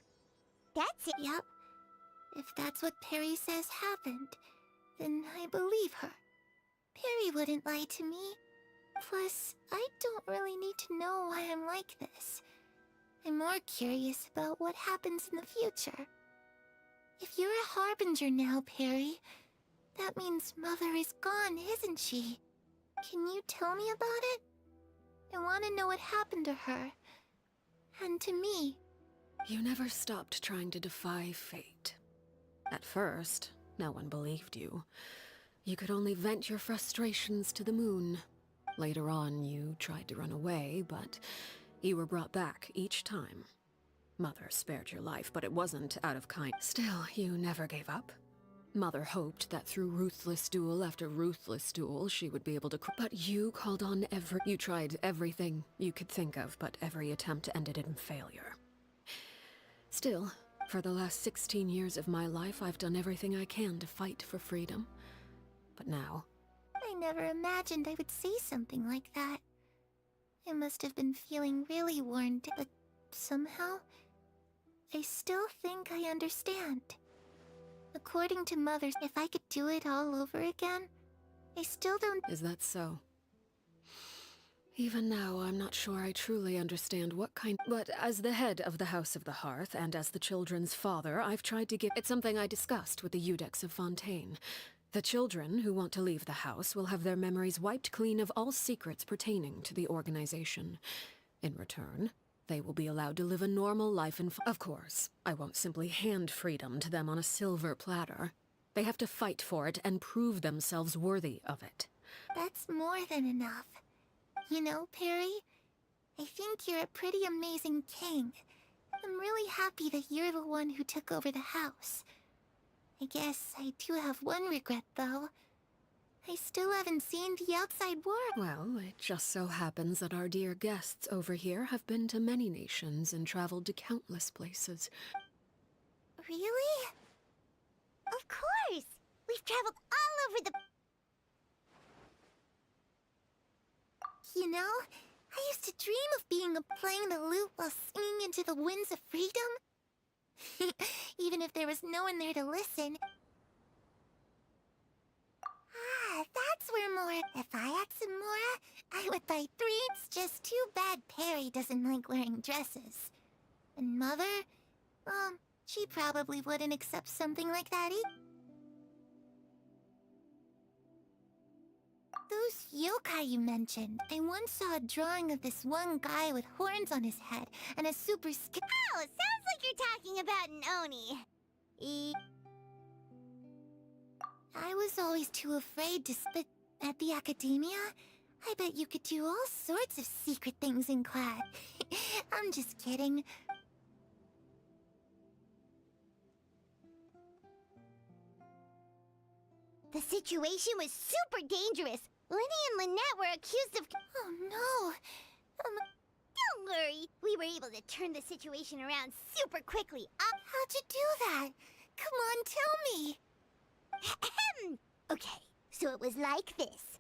Speaker 4: That's it. Yep. If that's what Perry says happened, then I believe her. Perry wouldn't lie to me. Plus, I don't really need to know why I'm like this. I'm more curious about what happens in the future. If you're a harbinger now, Perry, That means Mother is gone, isn't she? Can you tell me about it? I want to know what happened to her. And to me.
Speaker 5: You never stopped trying to defy fate. At first, no one believed you. You could only vent your frustrations to the moon. Later on, you tried to run away, but you were brought back each time. Mother spared your life, but it wasn't out of kind. Still, you never gave up. Mother hoped that through ruthless duel after ruthless duel, she would be able to but you called on You tried everything you could think of, but every attempt ended in failure. Still, for the last 16 years of my life, I've done everything I can to fight for freedom. But now...
Speaker 4: I never imagined I would say something like that. I must have been feeling really worn down, but somehow, I still think I understand. According to Mother, if I could do it all over again, I still don't...
Speaker 5: Is that so? Even now, I'm not sure I truly understand what kind... But as the head of the House of the Hearth, and as the children's father, I've tried to give... It's something I discussed with the Eudex of Fontaine. The children who want to leave the house will have their memories wiped clean of all secrets pertaining to the organization. In return, they will be allowed to live a normal life in... Of course, I won't simply hand freedom to them on a silver platter. They have to fight for it and prove themselves worthy of it.
Speaker 4: That's more than enough. You know, Perry, I think you're a pretty amazing king. I'm really happy that you're the one who took over the house. I guess I do have one regret, though. I still haven't seen the outside world.
Speaker 5: Well, it just so happens that our dear guests over here have been to many nations and traveled to countless places.
Speaker 4: Really? Of course! We've traveled all over the... You know, I used to dream of playing the lute while singing into the winds of freedom. Even if there was no one there to listen. Ah, that's where more... If I had some more, I would buy 3. It's just too bad Perry doesn't like wearing dresses. And Mother? She probably wouldn't accept something like that either. Those yokai you mentioned. I once saw a drawing of this one guy with horns on his head and a super skill. Oh, sounds like you're talking about an Oni. I was always too afraid to spit at the academia. I bet you could do all sorts of secret things in class. I'm just kidding. The situation was super dangerous. Lenny and Lynette were accused of... Oh no! Don't worry. We were able to turn the situation around super quickly. How'd you do that? Come on, tell me! Okay, so it was like this.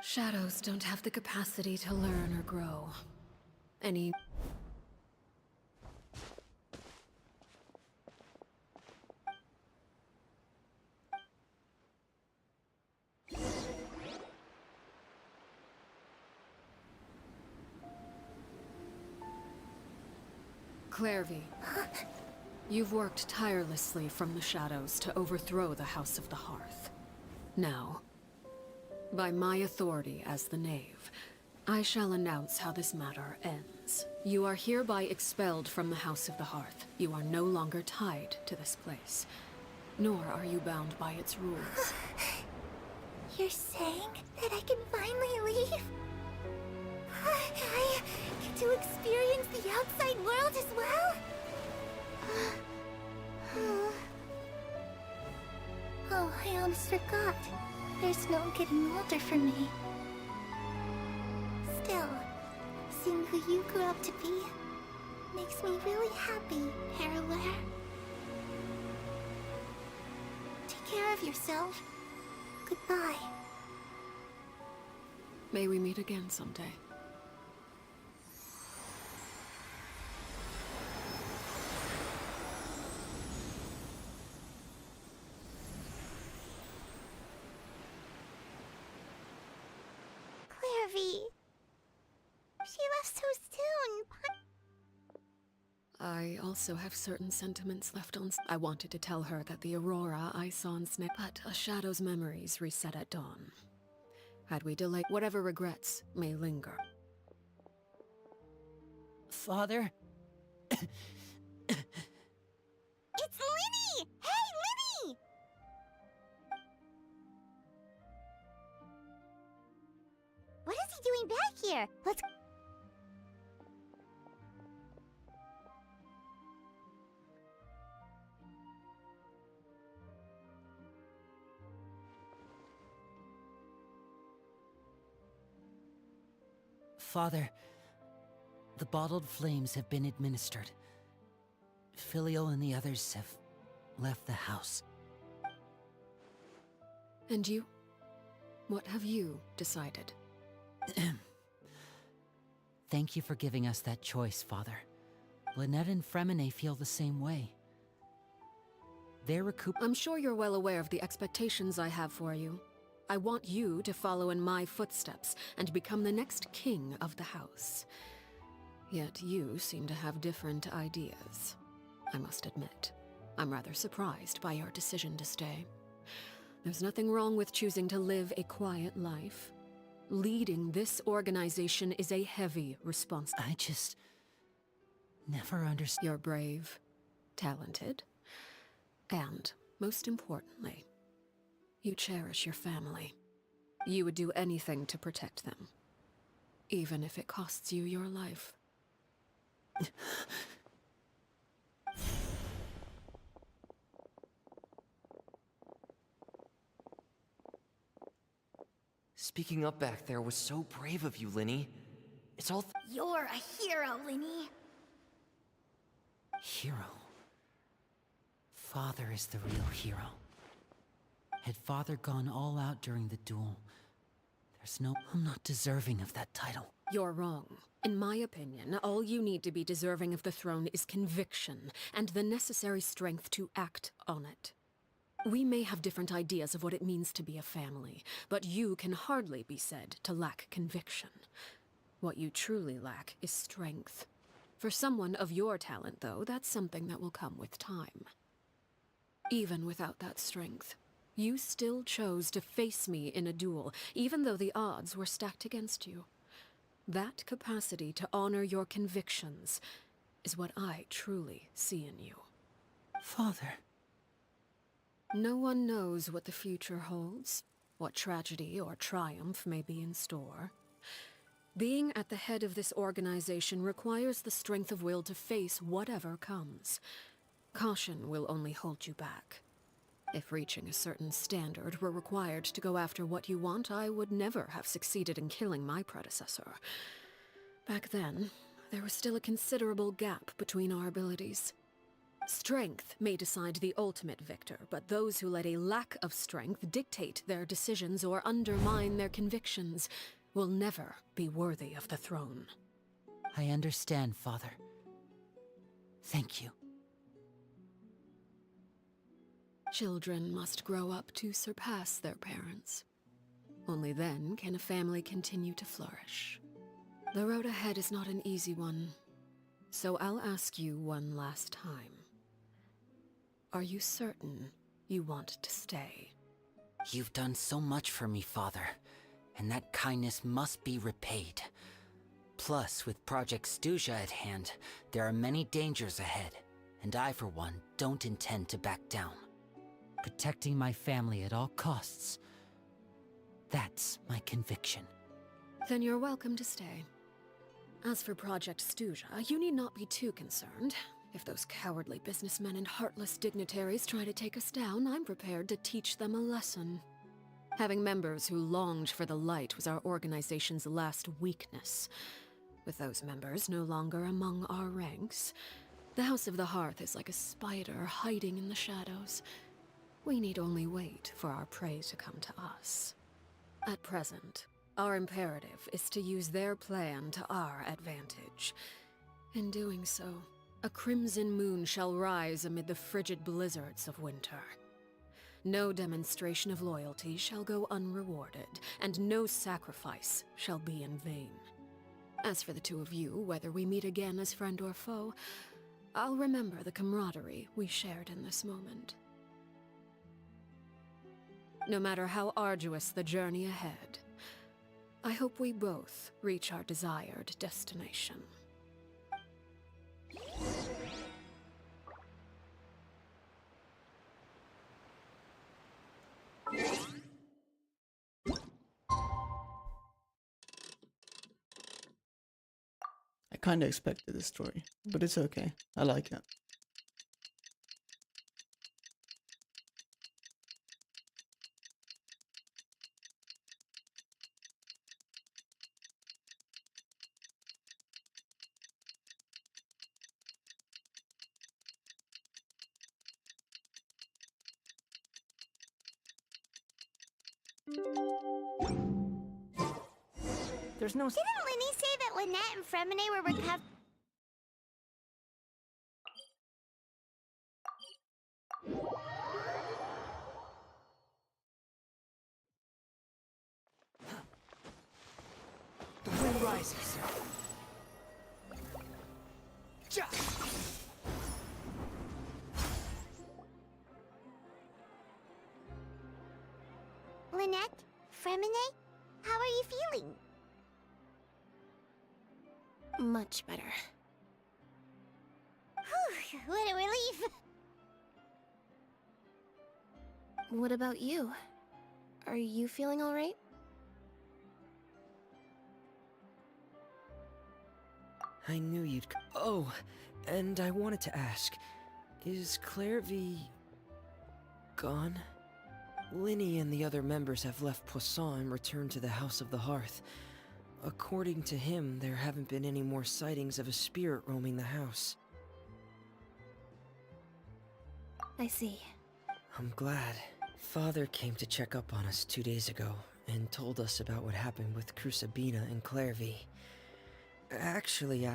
Speaker 5: Shadows don't have the capacity to learn or grow. Clairvy, you've worked tirelessly from the shadows to overthrow the House of the Hearth. Now, by my authority as the Knave, I shall announce how this matter ends. You are hereby expelled from the House of the Hearth. You are no longer tied to this place, nor are you bound by its rules.
Speaker 4: You're saying that I can finally leave? I get to experience the outside world as well? Oh, I almost forgot. There's no getting older for me. Still, seeing who you grew up to be makes me really happy, Parallare. Take care of yourself. Goodbye.
Speaker 5: May we meet again someday.
Speaker 4: Clairvy. She left so soon.
Speaker 5: I also have certain sentiments left on. I wanted to tell her that the aurora I saw in Snake, but a shadow's memories reset at dawn. Had we delayed, whatever regrets may linger.
Speaker 3: Father?
Speaker 4: It's Linny! Hey, Linny! What is he doing back here? Let's...
Speaker 3: Father, the bottled flames have been administered. Filial and the others have left the house.
Speaker 5: And you? What have you decided?
Speaker 3: Thank you for giving us that choice, Father. Lynette and Fremine feel the same way. They're
Speaker 5: I'm sure you're well aware of the expectations I have for you. I want you to follow in my footsteps and become the next king of the house. Yet you seem to have different ideas. I must admit, I'm rather surprised by your decision to stay. There's nothing wrong with choosing to live a quiet life. Leading this organization is a heavy responsibility.
Speaker 3: I just never understood.
Speaker 5: You're brave, talented, and, most importantly, you cherish your family. You would do anything to protect them, even if it costs you your life.
Speaker 6: Speaking up back there was so brave of you, Linny. It's all
Speaker 4: You're a hero, Linny.
Speaker 3: Hero. Father is the real hero. Had Father gone all out during the duel, I'm not deserving of that title.
Speaker 5: You're wrong. In my opinion, all you need to be deserving of the throne is conviction and the necessary strength to act on it. We may have different ideas of what it means to be a family, but you can hardly be said to lack conviction. What you truly lack is strength. For someone of your talent, though, that's something that will come with time. Even without that strength, you still chose to face me in a duel, even though the odds were stacked against you. That capacity to honor your convictions is what I truly see in you.
Speaker 3: Father.
Speaker 5: No one knows what the future holds, what tragedy or triumph may be in store. Being at the head of this organization requires the strength of will to face whatever comes. Caution will only hold you back. If reaching a certain standard were required to go after what you want, I would never have succeeded in killing my predecessor. Back then, there was still a considerable gap between our abilities. Strength may decide the ultimate victor, but those who let a lack of strength dictate their decisions or undermine their convictions will never be worthy of the throne.
Speaker 3: I understand, Father. Thank you.
Speaker 5: Children must grow up to surpass their parents. Only then can a family continue to flourish. The road ahead is not an easy one, so I'll ask you one last time. Are you certain you want to stay?
Speaker 3: You've done so much for me, Father, and that kindness must be repaid. Plus, with Project Stuja at hand, there are many dangers ahead, and I, for one, don't intend to back down. Protecting my family at all costs. That's my conviction.
Speaker 5: Then you're welcome to stay. As for Project Stuja, you need not be too concerned. If those cowardly businessmen and heartless dignitaries try to take us down, I'm prepared to teach them a lesson. Having members who longed for the light was our organization's last weakness. With those members no longer among our ranks, the House of the Hearth is like a spider hiding in the shadows. We need only wait for our prey to come to us. At present, our imperative is to use their plan to our advantage. In doing so, a crimson moon shall rise amid the frigid blizzards of winter. No demonstration of loyalty shall go unrewarded, and no sacrifice shall be in vain. As for the two of you, whether we meet again as friend or foe, I'll remember the camaraderie we shared in this moment. No matter how arduous the journey ahead, I hope we both reach our desired destination.
Speaker 1: I kind of expected this story, but it's okay. I like it.
Speaker 2: There's no...
Speaker 4: Didn't Linny say that Lynette and Fremine were recovering?
Speaker 11: The wind rises. Ja!
Speaker 4: Lynette? Fremine? How are you feeling?
Speaker 10: Much better.
Speaker 4: Whew, what a relief!
Speaker 10: What about you? Are you feeling alright?
Speaker 9: I knew you'd... Oh, and I wanted to ask, is Claire V... gone? Linny and the other members have left Poisson and returned to the House of the Hearth. According to him, there haven't been any more sightings of a spirit roaming the house.
Speaker 10: I see.
Speaker 9: I'm glad. Father came to check up on us 2 days ago and told us about what happened with Crusabina and Claire V. Actually,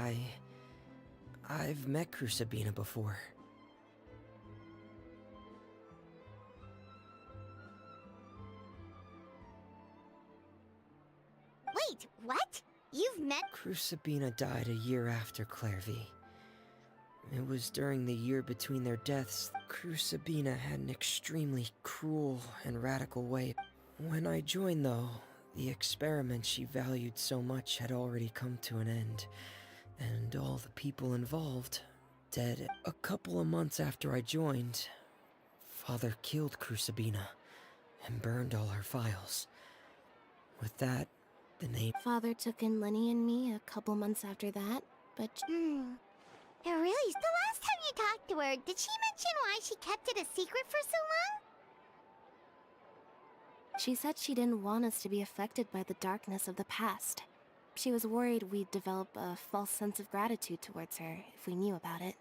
Speaker 9: I've met Crusabina before.
Speaker 4: Wait, what? You've met...
Speaker 9: Crusabina died a year after Claire V. It was during the year between their deaths. Crusabina had an extremely cruel and radical way. When I joined, though, the experiment she valued so much had already come to an end, and all the people involved dead. A couple of months after I joined, Father killed Crusabina and burned all her files. With that, the name...
Speaker 10: Father took in Lenny and me a couple months after that, but...
Speaker 4: Really? The last time you talked to her, did she mention why she kept it a secret for so long?
Speaker 10: She said she didn't want us to be affected by the darkness of the past. She was worried we'd develop a false sense of gratitude towards her if we knew about it.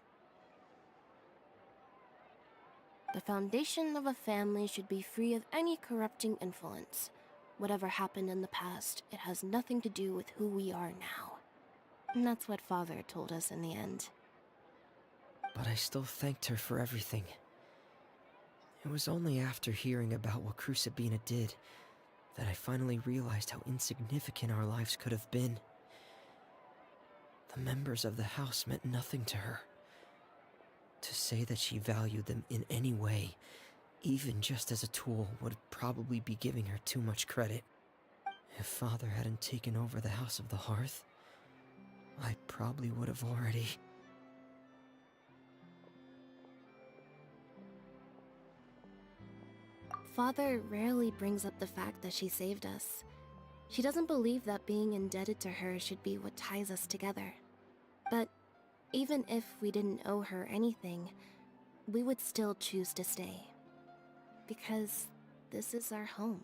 Speaker 10: The foundation of a family should be free of any corrupting influence. Whatever happened in the past, it has nothing to do with who we are now. And that's what Father told us in the end.
Speaker 9: But I still thanked her for everything. It was only after hearing about what Crusabina did that I finally realized how insignificant our lives could have been. The members of the house meant nothing to her. To say that she valued them in any way, even just as a tool, would probably be giving her too much credit. If Father hadn't taken over the House of the Hearth, I probably would have already...
Speaker 10: Father rarely brings up the fact that she saved us. She doesn't believe that being indebted to her should be what ties us together. But even if we didn't owe her anything, we would still choose to stay. Because this is our home.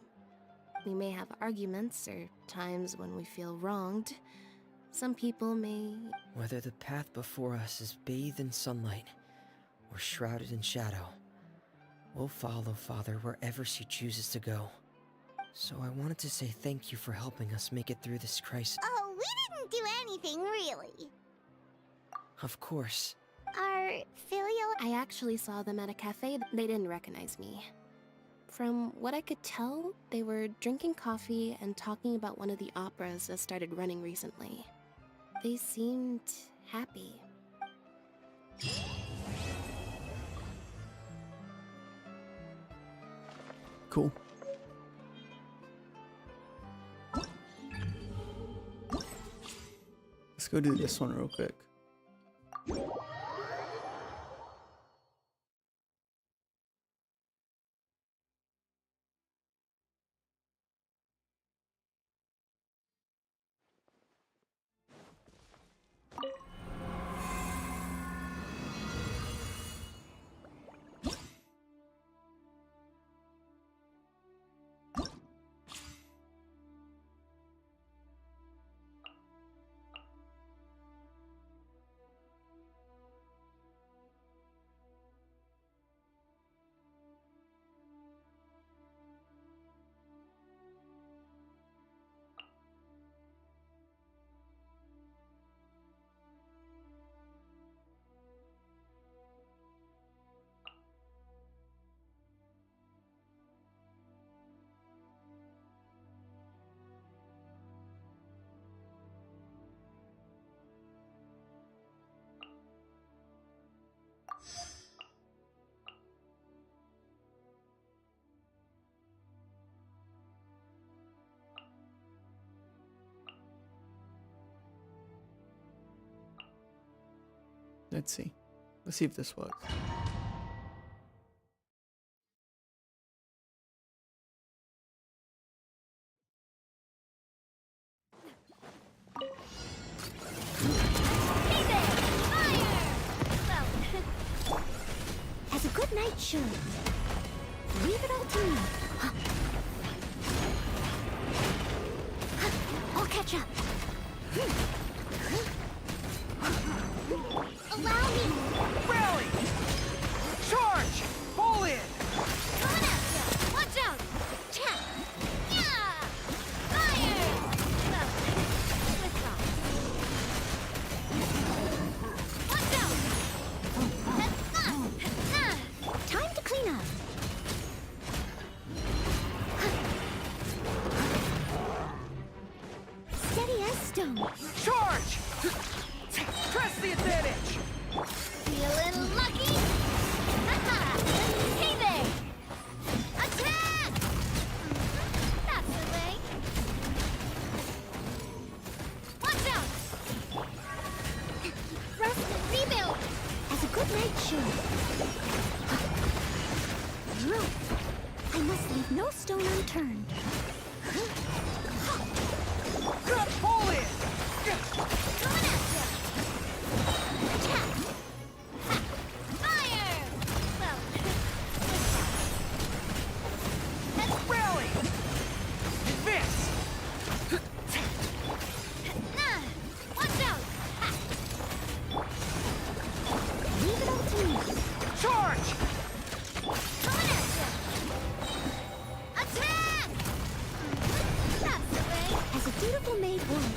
Speaker 10: We may have arguments or times when we feel wronged. Some people may...
Speaker 9: Whether the path before us is bathed in sunlight or shrouded in shadow, we'll follow Father wherever she chooses to go. So I wanted to say thank you for helping us make it through this crisis.
Speaker 4: Oh, we didn't do anything, really.
Speaker 9: Of course.
Speaker 4: Our filial...
Speaker 10: I actually saw them at a cafe. They didn't recognize me. From what I could tell, they were drinking coffee and talking about one of the operas that started running recently. They seemed happy.
Speaker 1: Cool. Let's go do this one real quick. Let's see. Let's see if this works.
Speaker 4: As a good night should. Leave it all to me. I'll catch up. Allow me.
Speaker 6: Rally! Charge! Pull in!
Speaker 4: Coming at ya. Watch out. Tap. Yeah. Fire. Well, withdraw. Watch out. Time to clean up. Steady as stone.
Speaker 6: Charge! Press the advantage!
Speaker 4: Feeling lucky? Hey there! Attack! That's the way. Watch out! Rest and rebuild! As a good night should. I must leave no stone unturned.
Speaker 6: Pull in!
Speaker 4: Coming at ya! Attack! Ha! Fire! Well,
Speaker 6: Let's rally! Advance!
Speaker 4: watch out! Ha! Leave it all to me.
Speaker 6: Charge!
Speaker 4: Coming at ya! Attack! That's the way. As a dutiful maid would.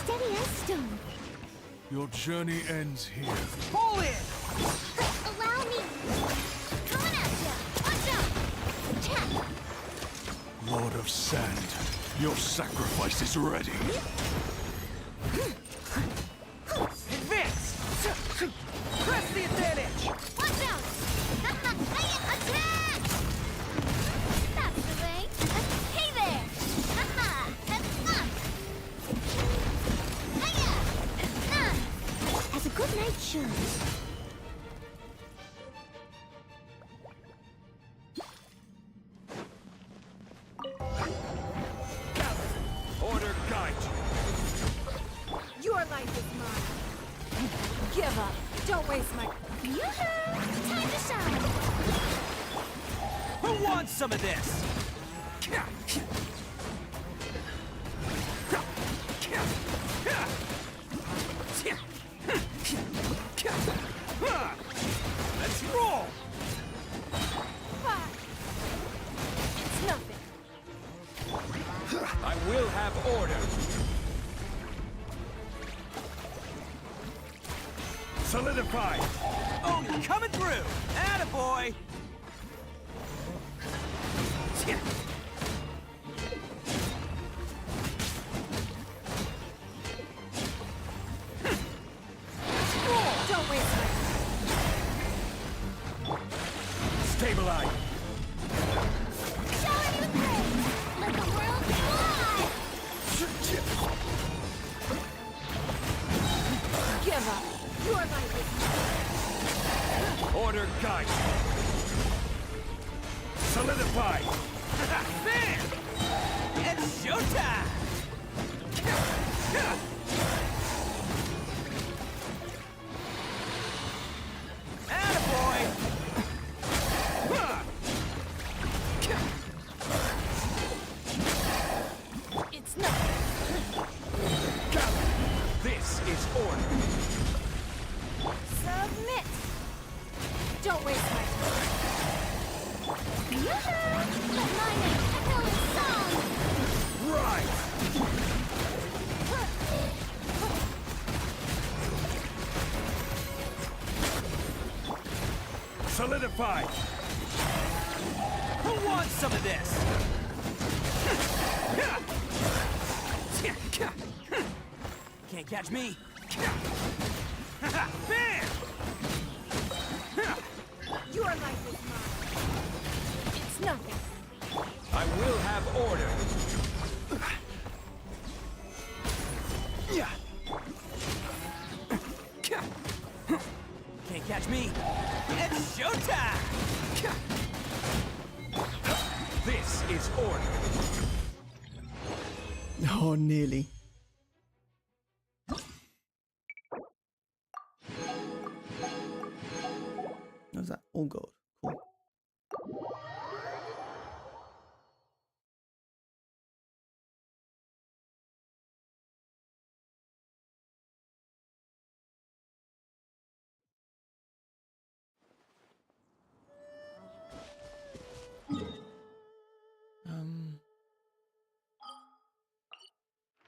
Speaker 4: Steady as stone.
Speaker 13: Your journey ends here.
Speaker 6: Pull in!
Speaker 4: Allow me. Coming at ya. Watch out. Attack.
Speaker 13: Lord of Sand, your sacrifice is ready.
Speaker 6: Advance! Press the advantage!
Speaker 4: Watch out. Attack. That's the way. Hey there. As a good night should.
Speaker 6: Order guide you.
Speaker 7: Your life is mine. Give up. Don't waste my...
Speaker 4: Yoo-hoo! Time to shine.
Speaker 6: Who wants some of this? Let's roll!
Speaker 7: It's nothing.
Speaker 6: I will have order. Solidify! Oh, coming through! Attaboy!
Speaker 7: Don't waste my
Speaker 13: Stabilize!
Speaker 4: Show you things! Let the world fly!
Speaker 7: give up. Your life is
Speaker 13: Order guide! Solidify!
Speaker 3: Bam! It's showtime! Attaboy!
Speaker 7: It's nothing.
Speaker 13: This is order!
Speaker 7: Submit. Don't waste my time.
Speaker 4: Yoo-hoo! Let my name echo in song!
Speaker 13: Right! Solidify!
Speaker 3: Who wants some of this? Can't catch me. Bam!
Speaker 7: Your life is mine. It's nothing.
Speaker 13: I will have order!
Speaker 3: Can't catch me. It's showtime!
Speaker 13: This is order!
Speaker 1: Oh, nearly. What was that? All gold. Cool.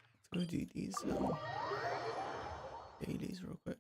Speaker 1: Let's go do these dailies real quick.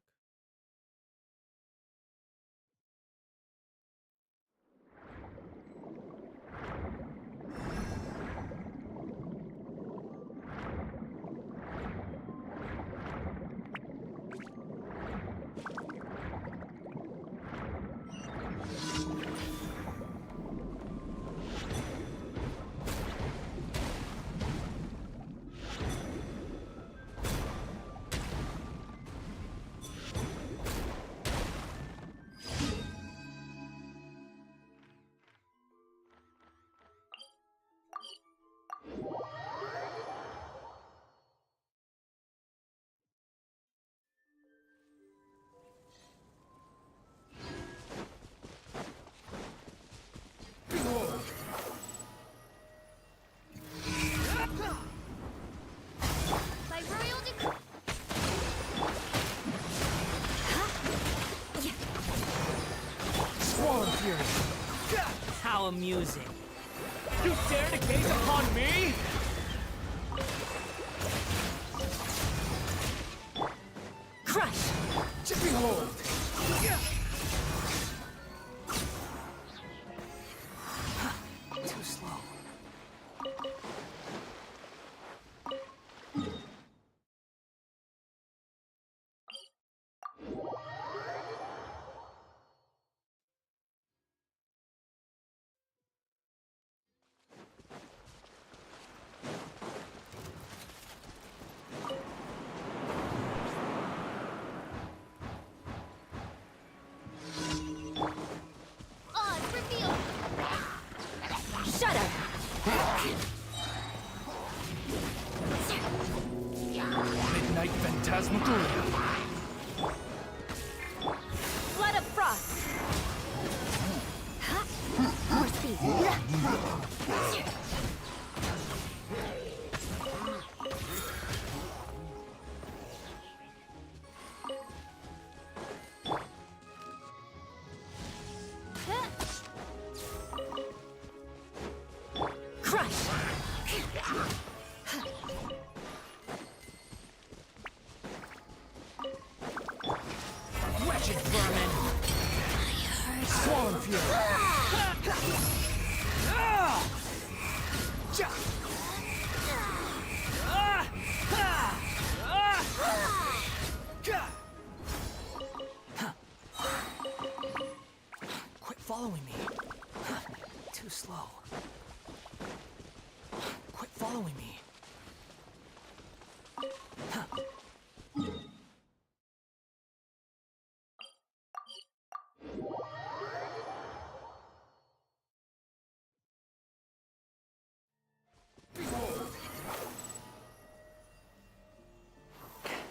Speaker 4: By royal decree.
Speaker 11: Swarm Fury!
Speaker 3: How amusing.
Speaker 11: You dare to gaze upon me?
Speaker 7: Crush.
Speaker 11: Chipping hold!
Speaker 2: Too slow.
Speaker 4: Odds revealed.
Speaker 7: Shut up.
Speaker 11: Midnight Phantasmagoria!
Speaker 7: Flood of frost. More speed. Crush.
Speaker 11: Wretched vermin! Swarm Fury!
Speaker 2: Quit following me. Too slow. Quit following me.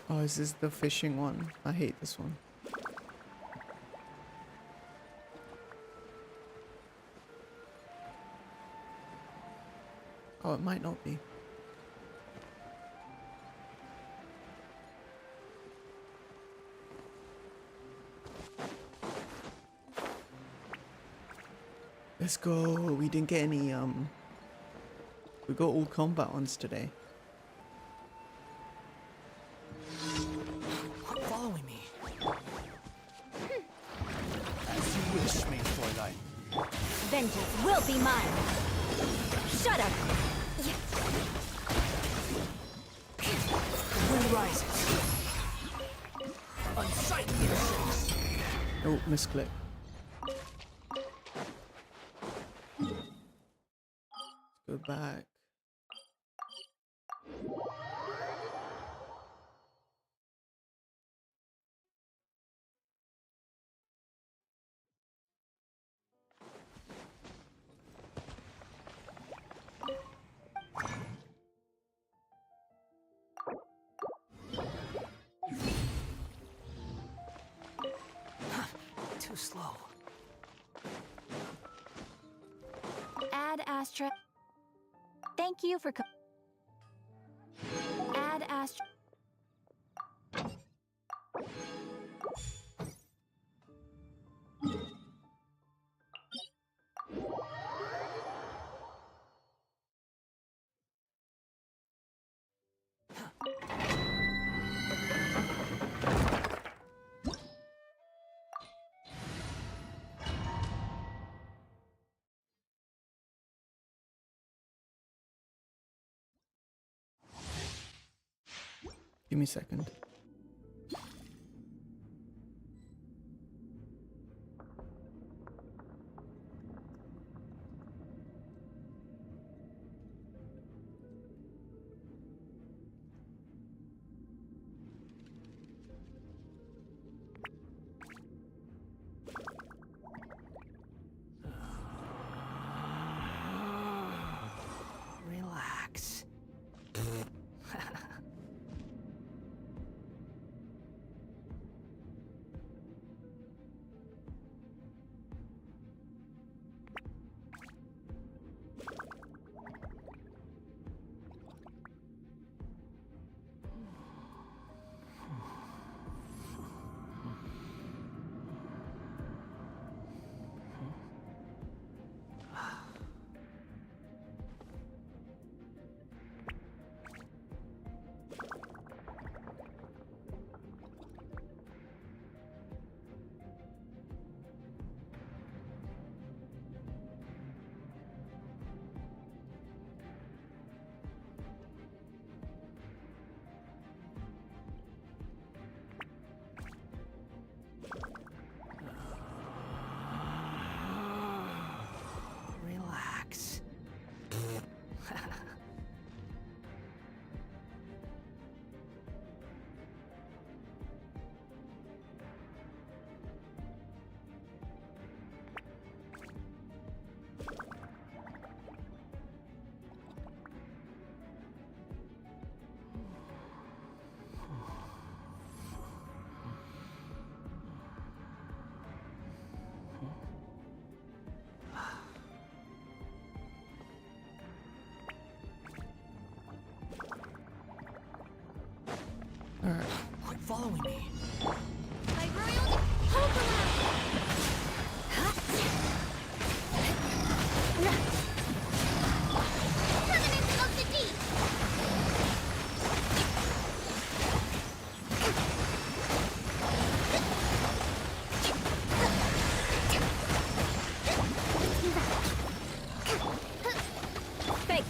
Speaker 1: Oh, is this the fishing one? I hate this one. Oh, it might not be. Let's go. We didn't get any, we got all combat ones today.
Speaker 2: Quit following me.
Speaker 13: As you wish, mein Fräulein.
Speaker 4: Vengeance will be mine. Shut up.
Speaker 2: The wind rises.
Speaker 13: Unsightly insects.
Speaker 1: Oh, misclick. Let's go back.
Speaker 2: Too slow.
Speaker 4: Add Astra. Thank you for. Add Astra.
Speaker 1: Give me a second.
Speaker 2: Relax.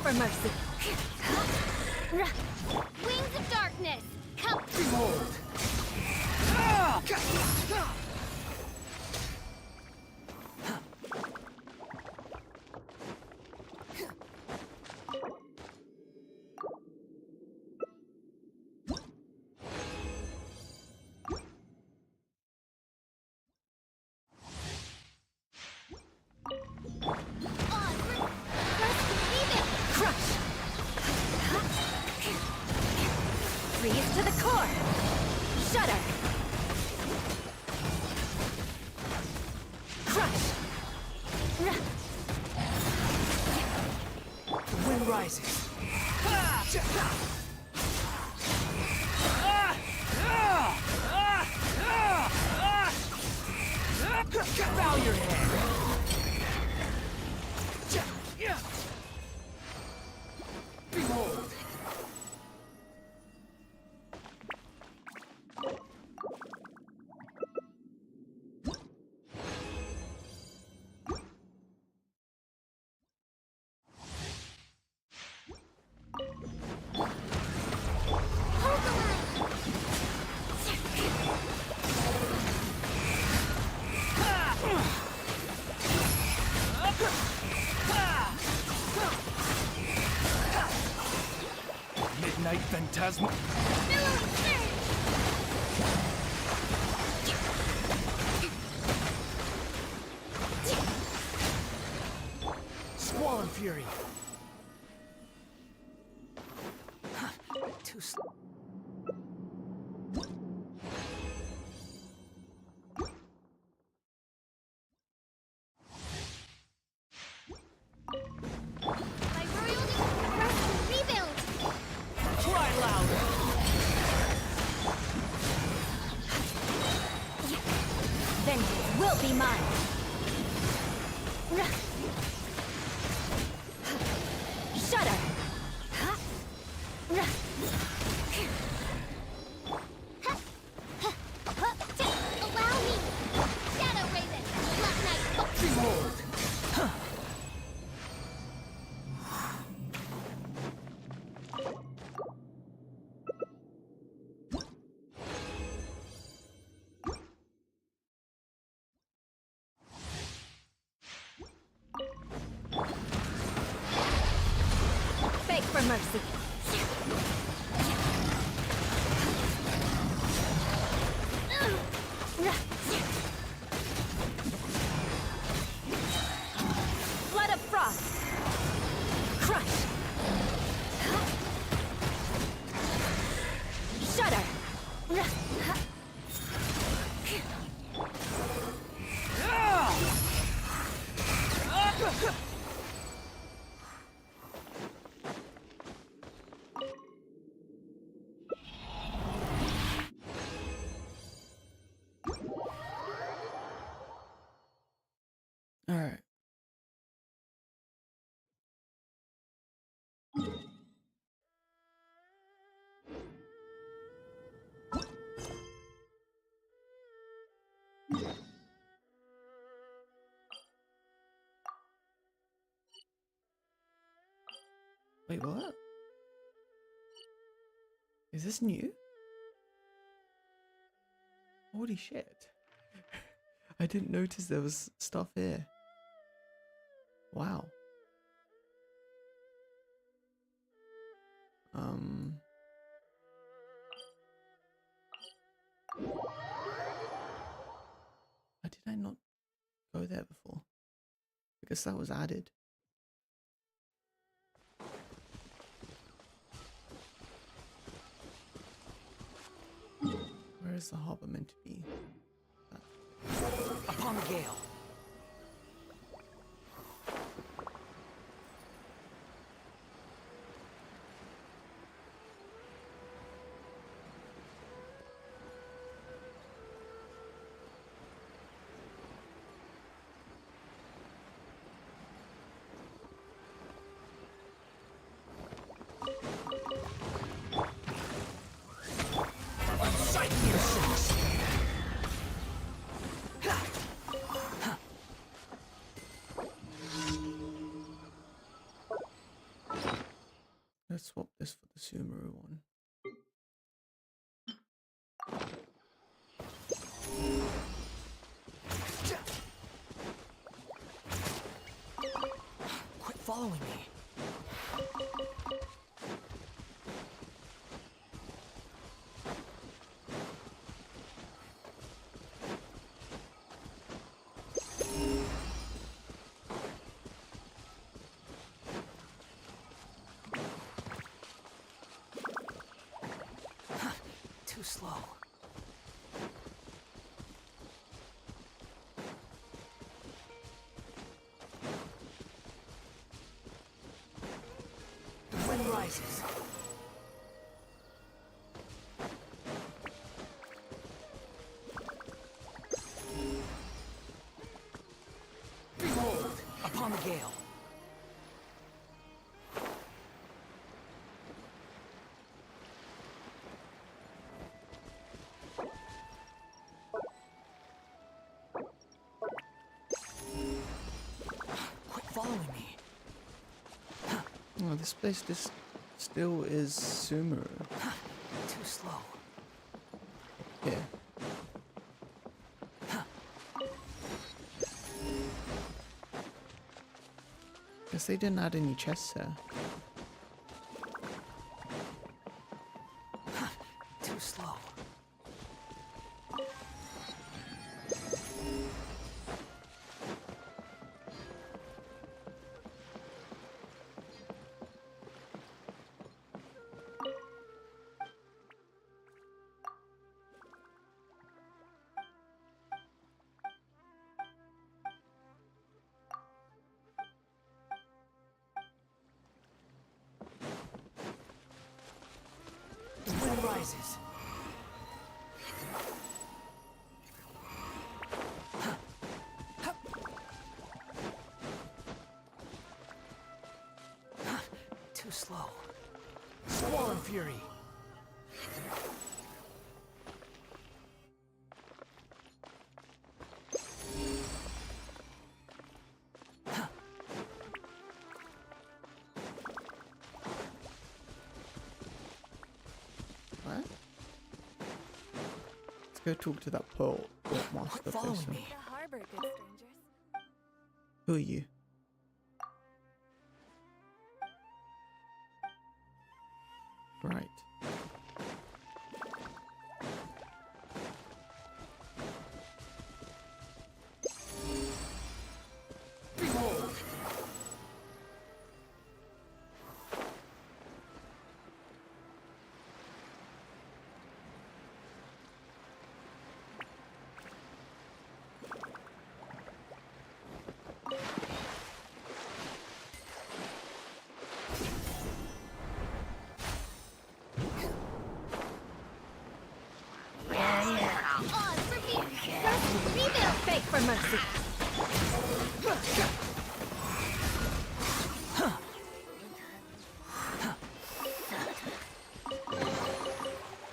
Speaker 5: for mercy.
Speaker 4: Wings of darkness! Come!
Speaker 11: Behold!
Speaker 5: Freeze to the core! Shudder! Crush!
Speaker 11: The wind rises. Bow your head! Behold! Midnight Phantasma. Squall and Fury. Too slow.
Speaker 4: My royal rest rebuild!
Speaker 11: Cry louder.
Speaker 5: Vengeance will be mine! Shudder!
Speaker 4: Allow me! Shadow Raven! Black Knight!
Speaker 11: Behold!
Speaker 5: Beg for mercy! Flood of frost! Crush! Shudder!
Speaker 1: All right. Wait, what? Is this new? Holy shit. I didn't notice there was stuff here. Wow. Why did I not go there before? Because that was added. Where is the harbor meant to be?
Speaker 6: Upon the gale.
Speaker 1: Sumeru one.
Speaker 6: Quit following me. Too slow. The wind rises. Behold, upon the gale. Quit following me.
Speaker 1: Oh, this place just still is Sumeru.
Speaker 6: Too slow.
Speaker 1: Yeah. Guess they didn't add any chests there.
Speaker 6: Too slow. The wind rises. Too slow. Squall and fury.
Speaker 1: What? Let's go talk to that port master
Speaker 6: Quit following
Speaker 1: person.
Speaker 6: me.
Speaker 10: The harbor, good strangers.
Speaker 1: Who are you? Right.
Speaker 6: Behold.
Speaker 4: On for me! Rebuild!
Speaker 5: Beg for mercy.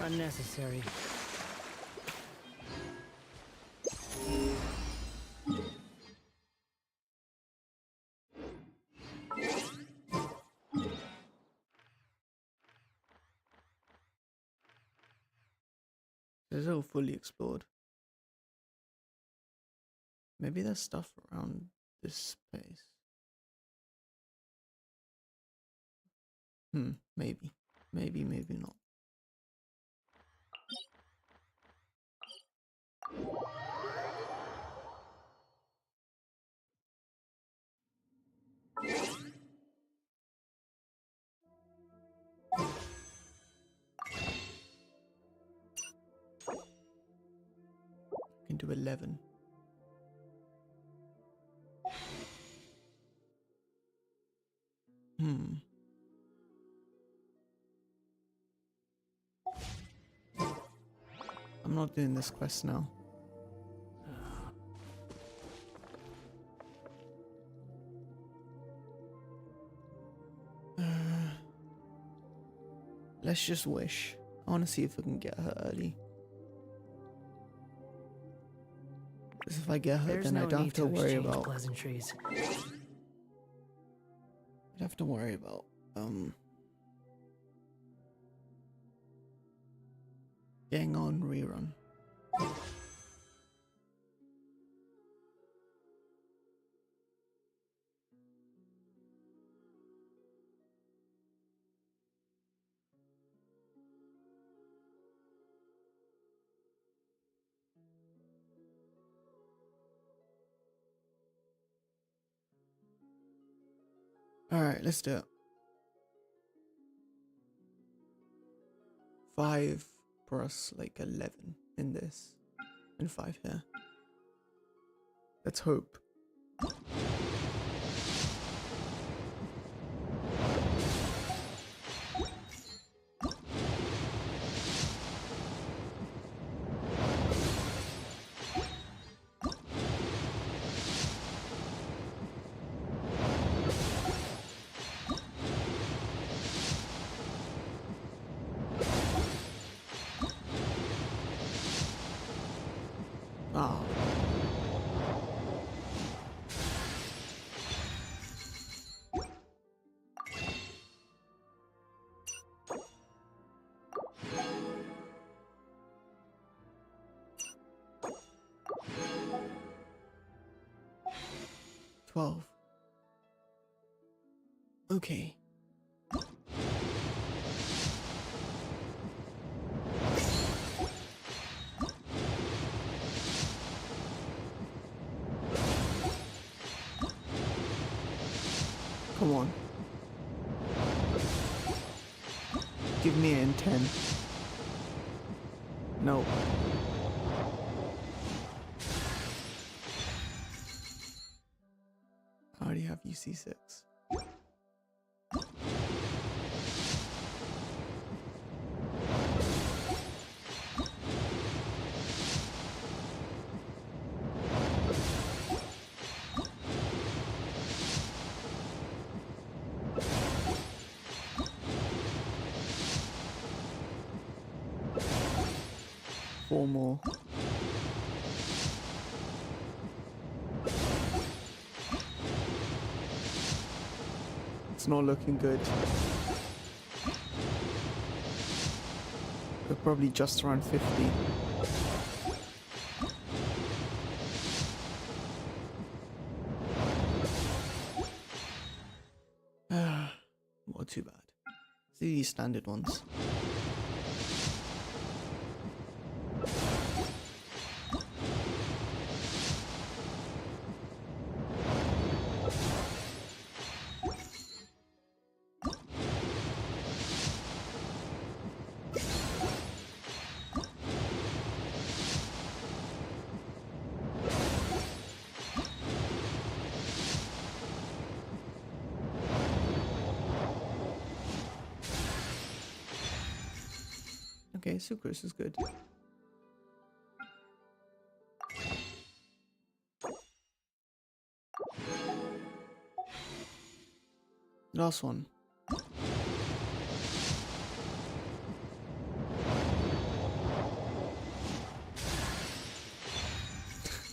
Speaker 2: Unnecessary.
Speaker 1: It's all fully explored. Maybe there's stuff around this place. Maybe. Maybe not. Can do 11. I'm not doing this quest now. Let's just wish. I want to see if I can get her early. Because if I get her,
Speaker 2: There's
Speaker 1: then I
Speaker 2: no
Speaker 1: don't have
Speaker 2: need
Speaker 1: to worry
Speaker 2: exchange
Speaker 1: about.
Speaker 2: pleasantries.
Speaker 1: I don't have to worry about Getting on rerun. Alright, let's do it. 5 plus like 11 in this. And 5 here. Let's hope. Ah. $12. Okay. Come on. Give me an 10. No. I already have UC6. Four more. It's not looking good. We're probably just around 50. Not too bad. See these standard ones. Okay, sucrose is good. Last one.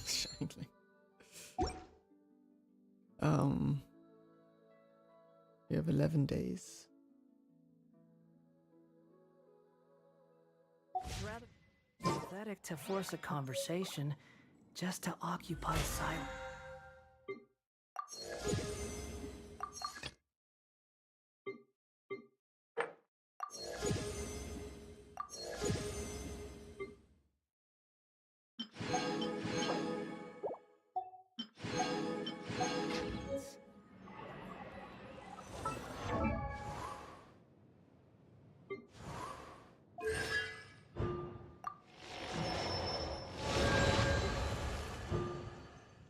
Speaker 1: Shankly. We have 11 days.
Speaker 2: It's rather pathetic to force a conversation just to occupy silence.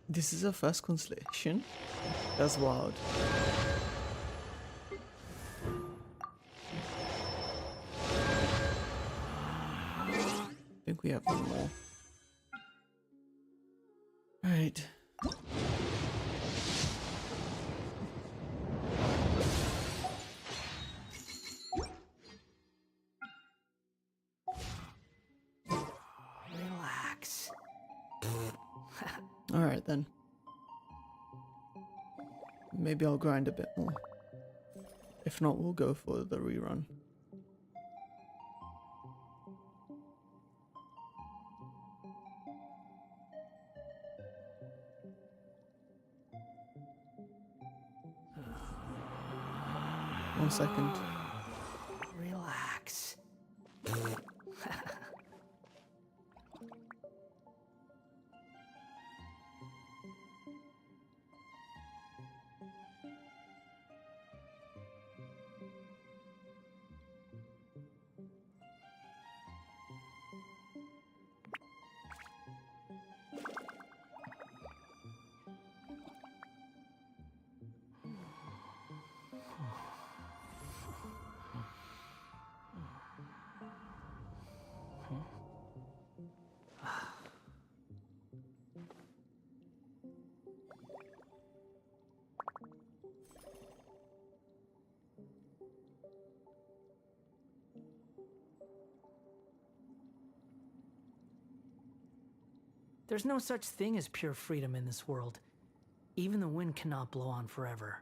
Speaker 1: This is our first constellation. That's wild. I think we have one more. Alright.
Speaker 2: Relax.
Speaker 1: Alright then. Maybe I'll grind a bit more. If not, we'll go for the rerun. 1 second.
Speaker 2: Relax. There's no such thing as pure freedom in this world. Even the wind cannot blow on forever.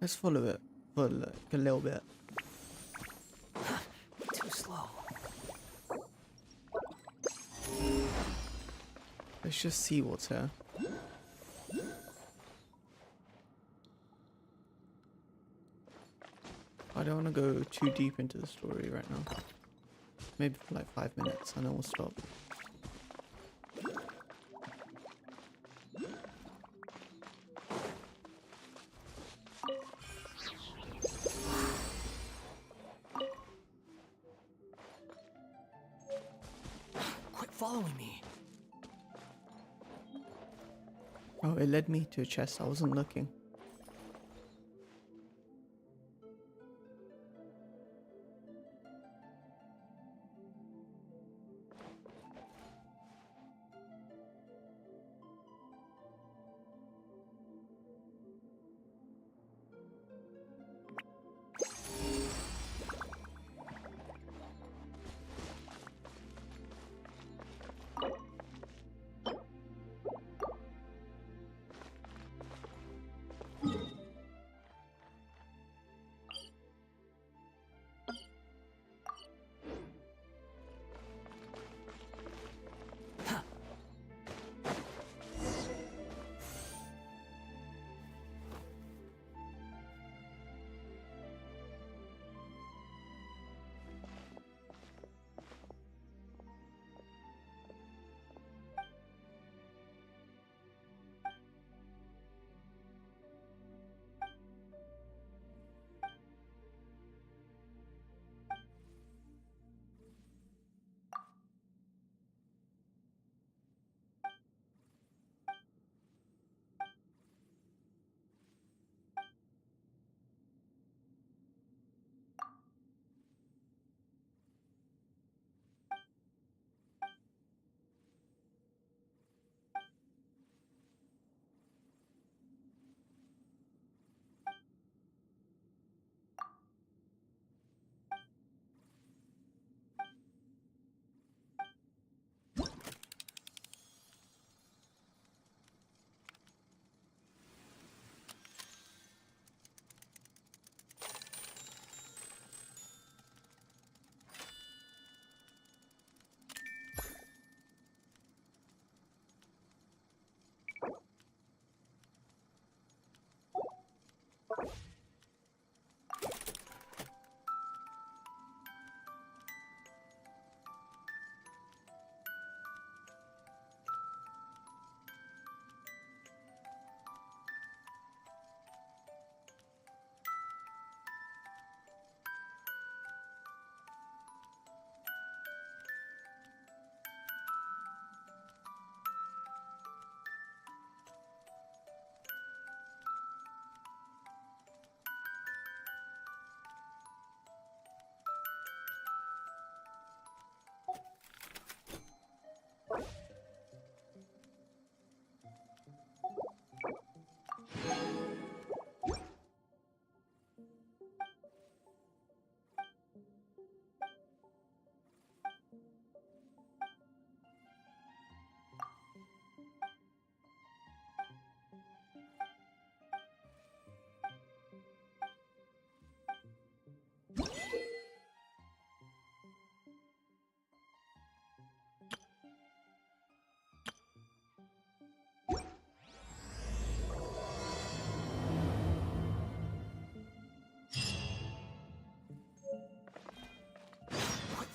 Speaker 1: Let's follow it for like a little bit.
Speaker 2: Too slow.
Speaker 1: Let's just see what's here. I don't want to go too deep into the story right now. Maybe for like 5 minutes and then we'll stop.
Speaker 2: Quit following me.
Speaker 1: Oh, it led me to a chest. I wasn't looking.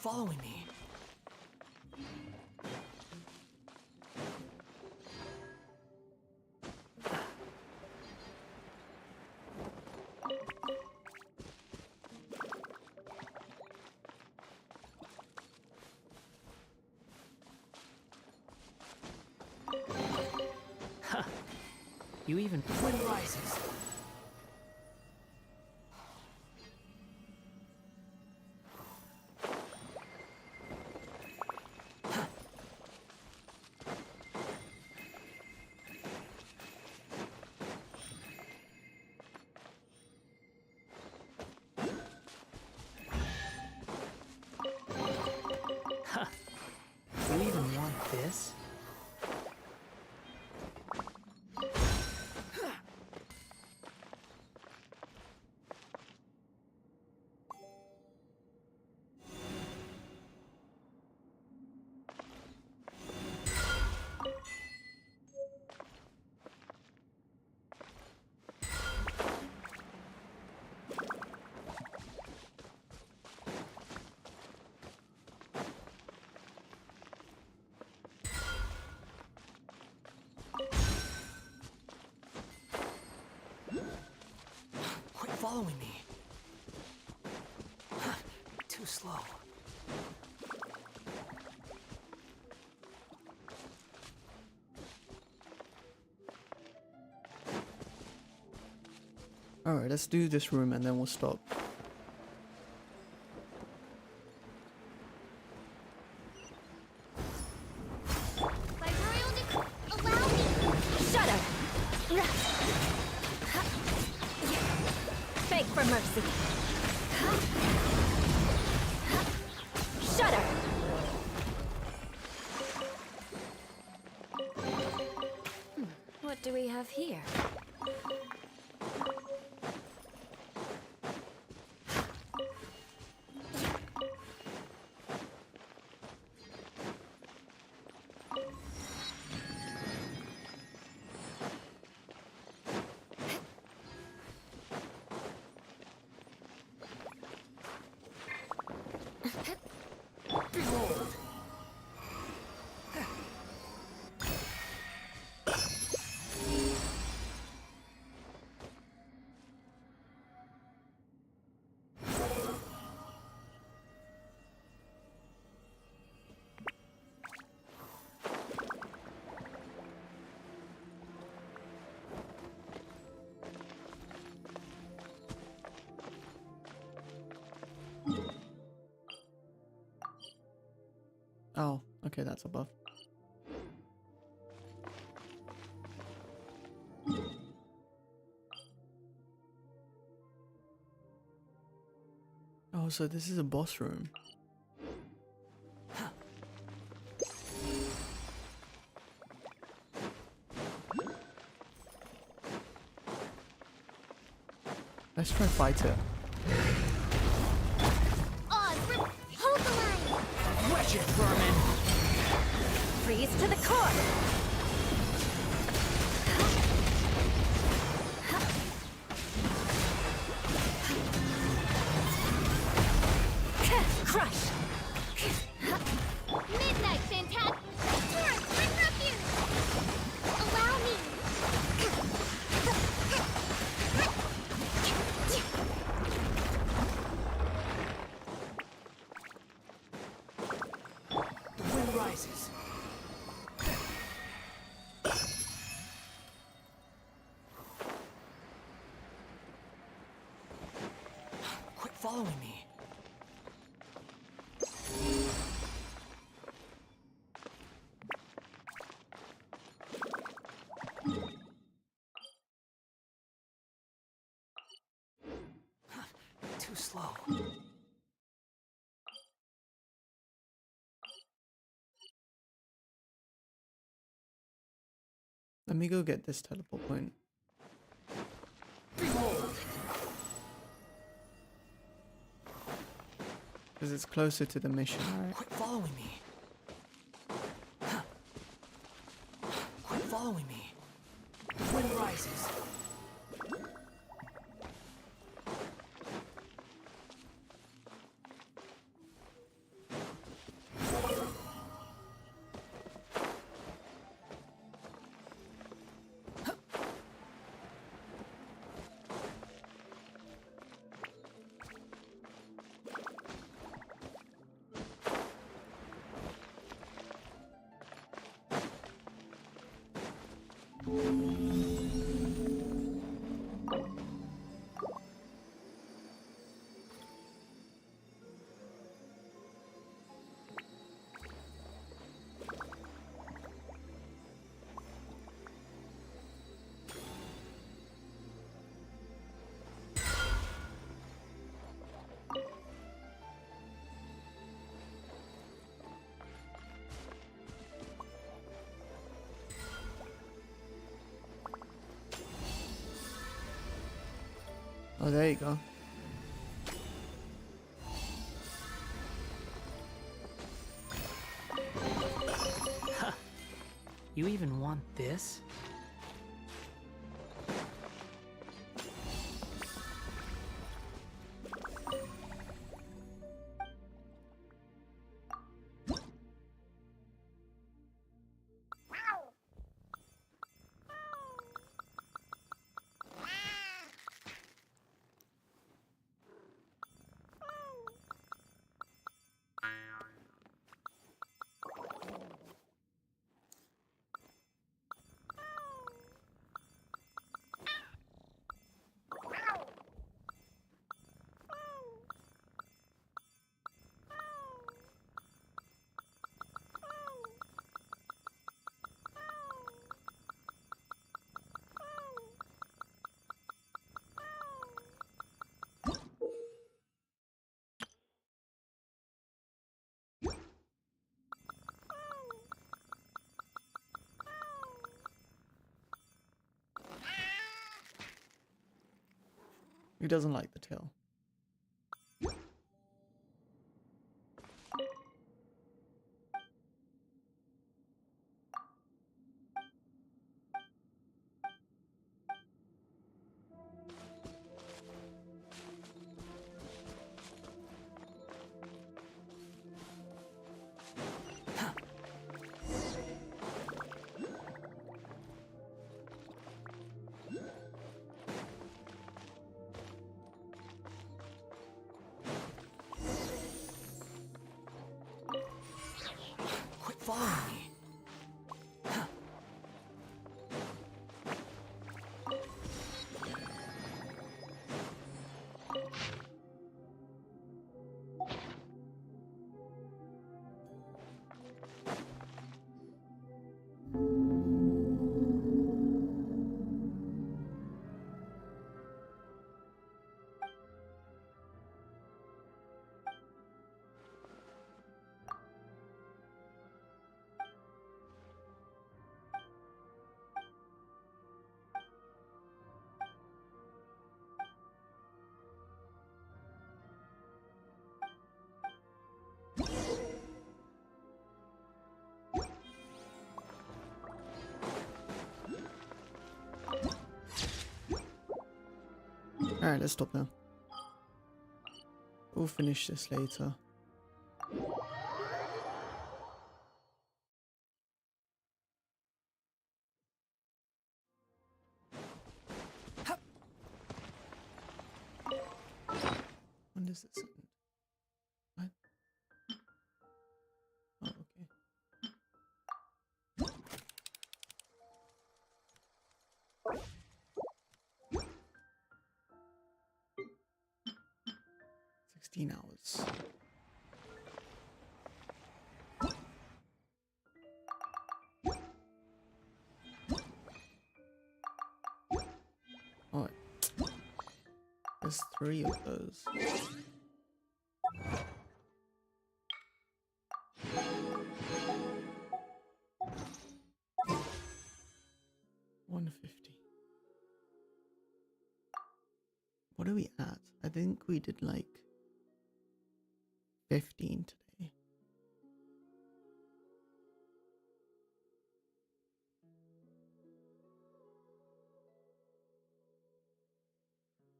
Speaker 2: following me. You even wind rises. You even want this? Quit following me. Too slow.
Speaker 1: Alright, let's do this room and then we'll stop.
Speaker 4: By royal decree, allow me.
Speaker 5: Shut up! Beg for mercy. Shut up! What do we have here?
Speaker 1: Oh, okay, that's above. Oh, so this is a boss room. Let's try fight it.
Speaker 4: Hold the line.
Speaker 2: Wretched vermin!
Speaker 5: Freeze to the core! Crush!
Speaker 4: Midnight, Fantastic. Torrent, bring refuge. Allow me.
Speaker 2: The wind rises. Quit following me. Too slow.
Speaker 1: Let me go get this teleport point. Because it's closer to the mission, right?
Speaker 2: Quit following me. Quit following me. The wind rises.
Speaker 1: Oh, there you go.
Speaker 2: You even want this?
Speaker 1: He doesn't like the tail.
Speaker 2: Quit following me.
Speaker 1: Alright, let's stop now. We'll finish this later. When does this end? What? Oh, okay. Hours. Oh, there's 3 of those. $150. What are we at? I think we did like 15 today.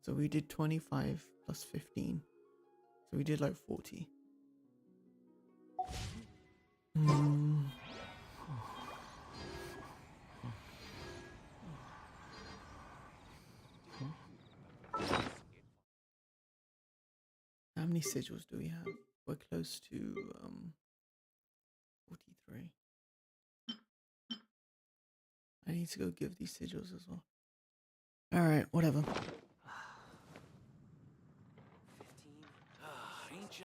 Speaker 1: So we did 25 plus 15. So we did like 40. How many sigils do we have? We're close to 43. I need to go give these sigils as well. Alright, whatever.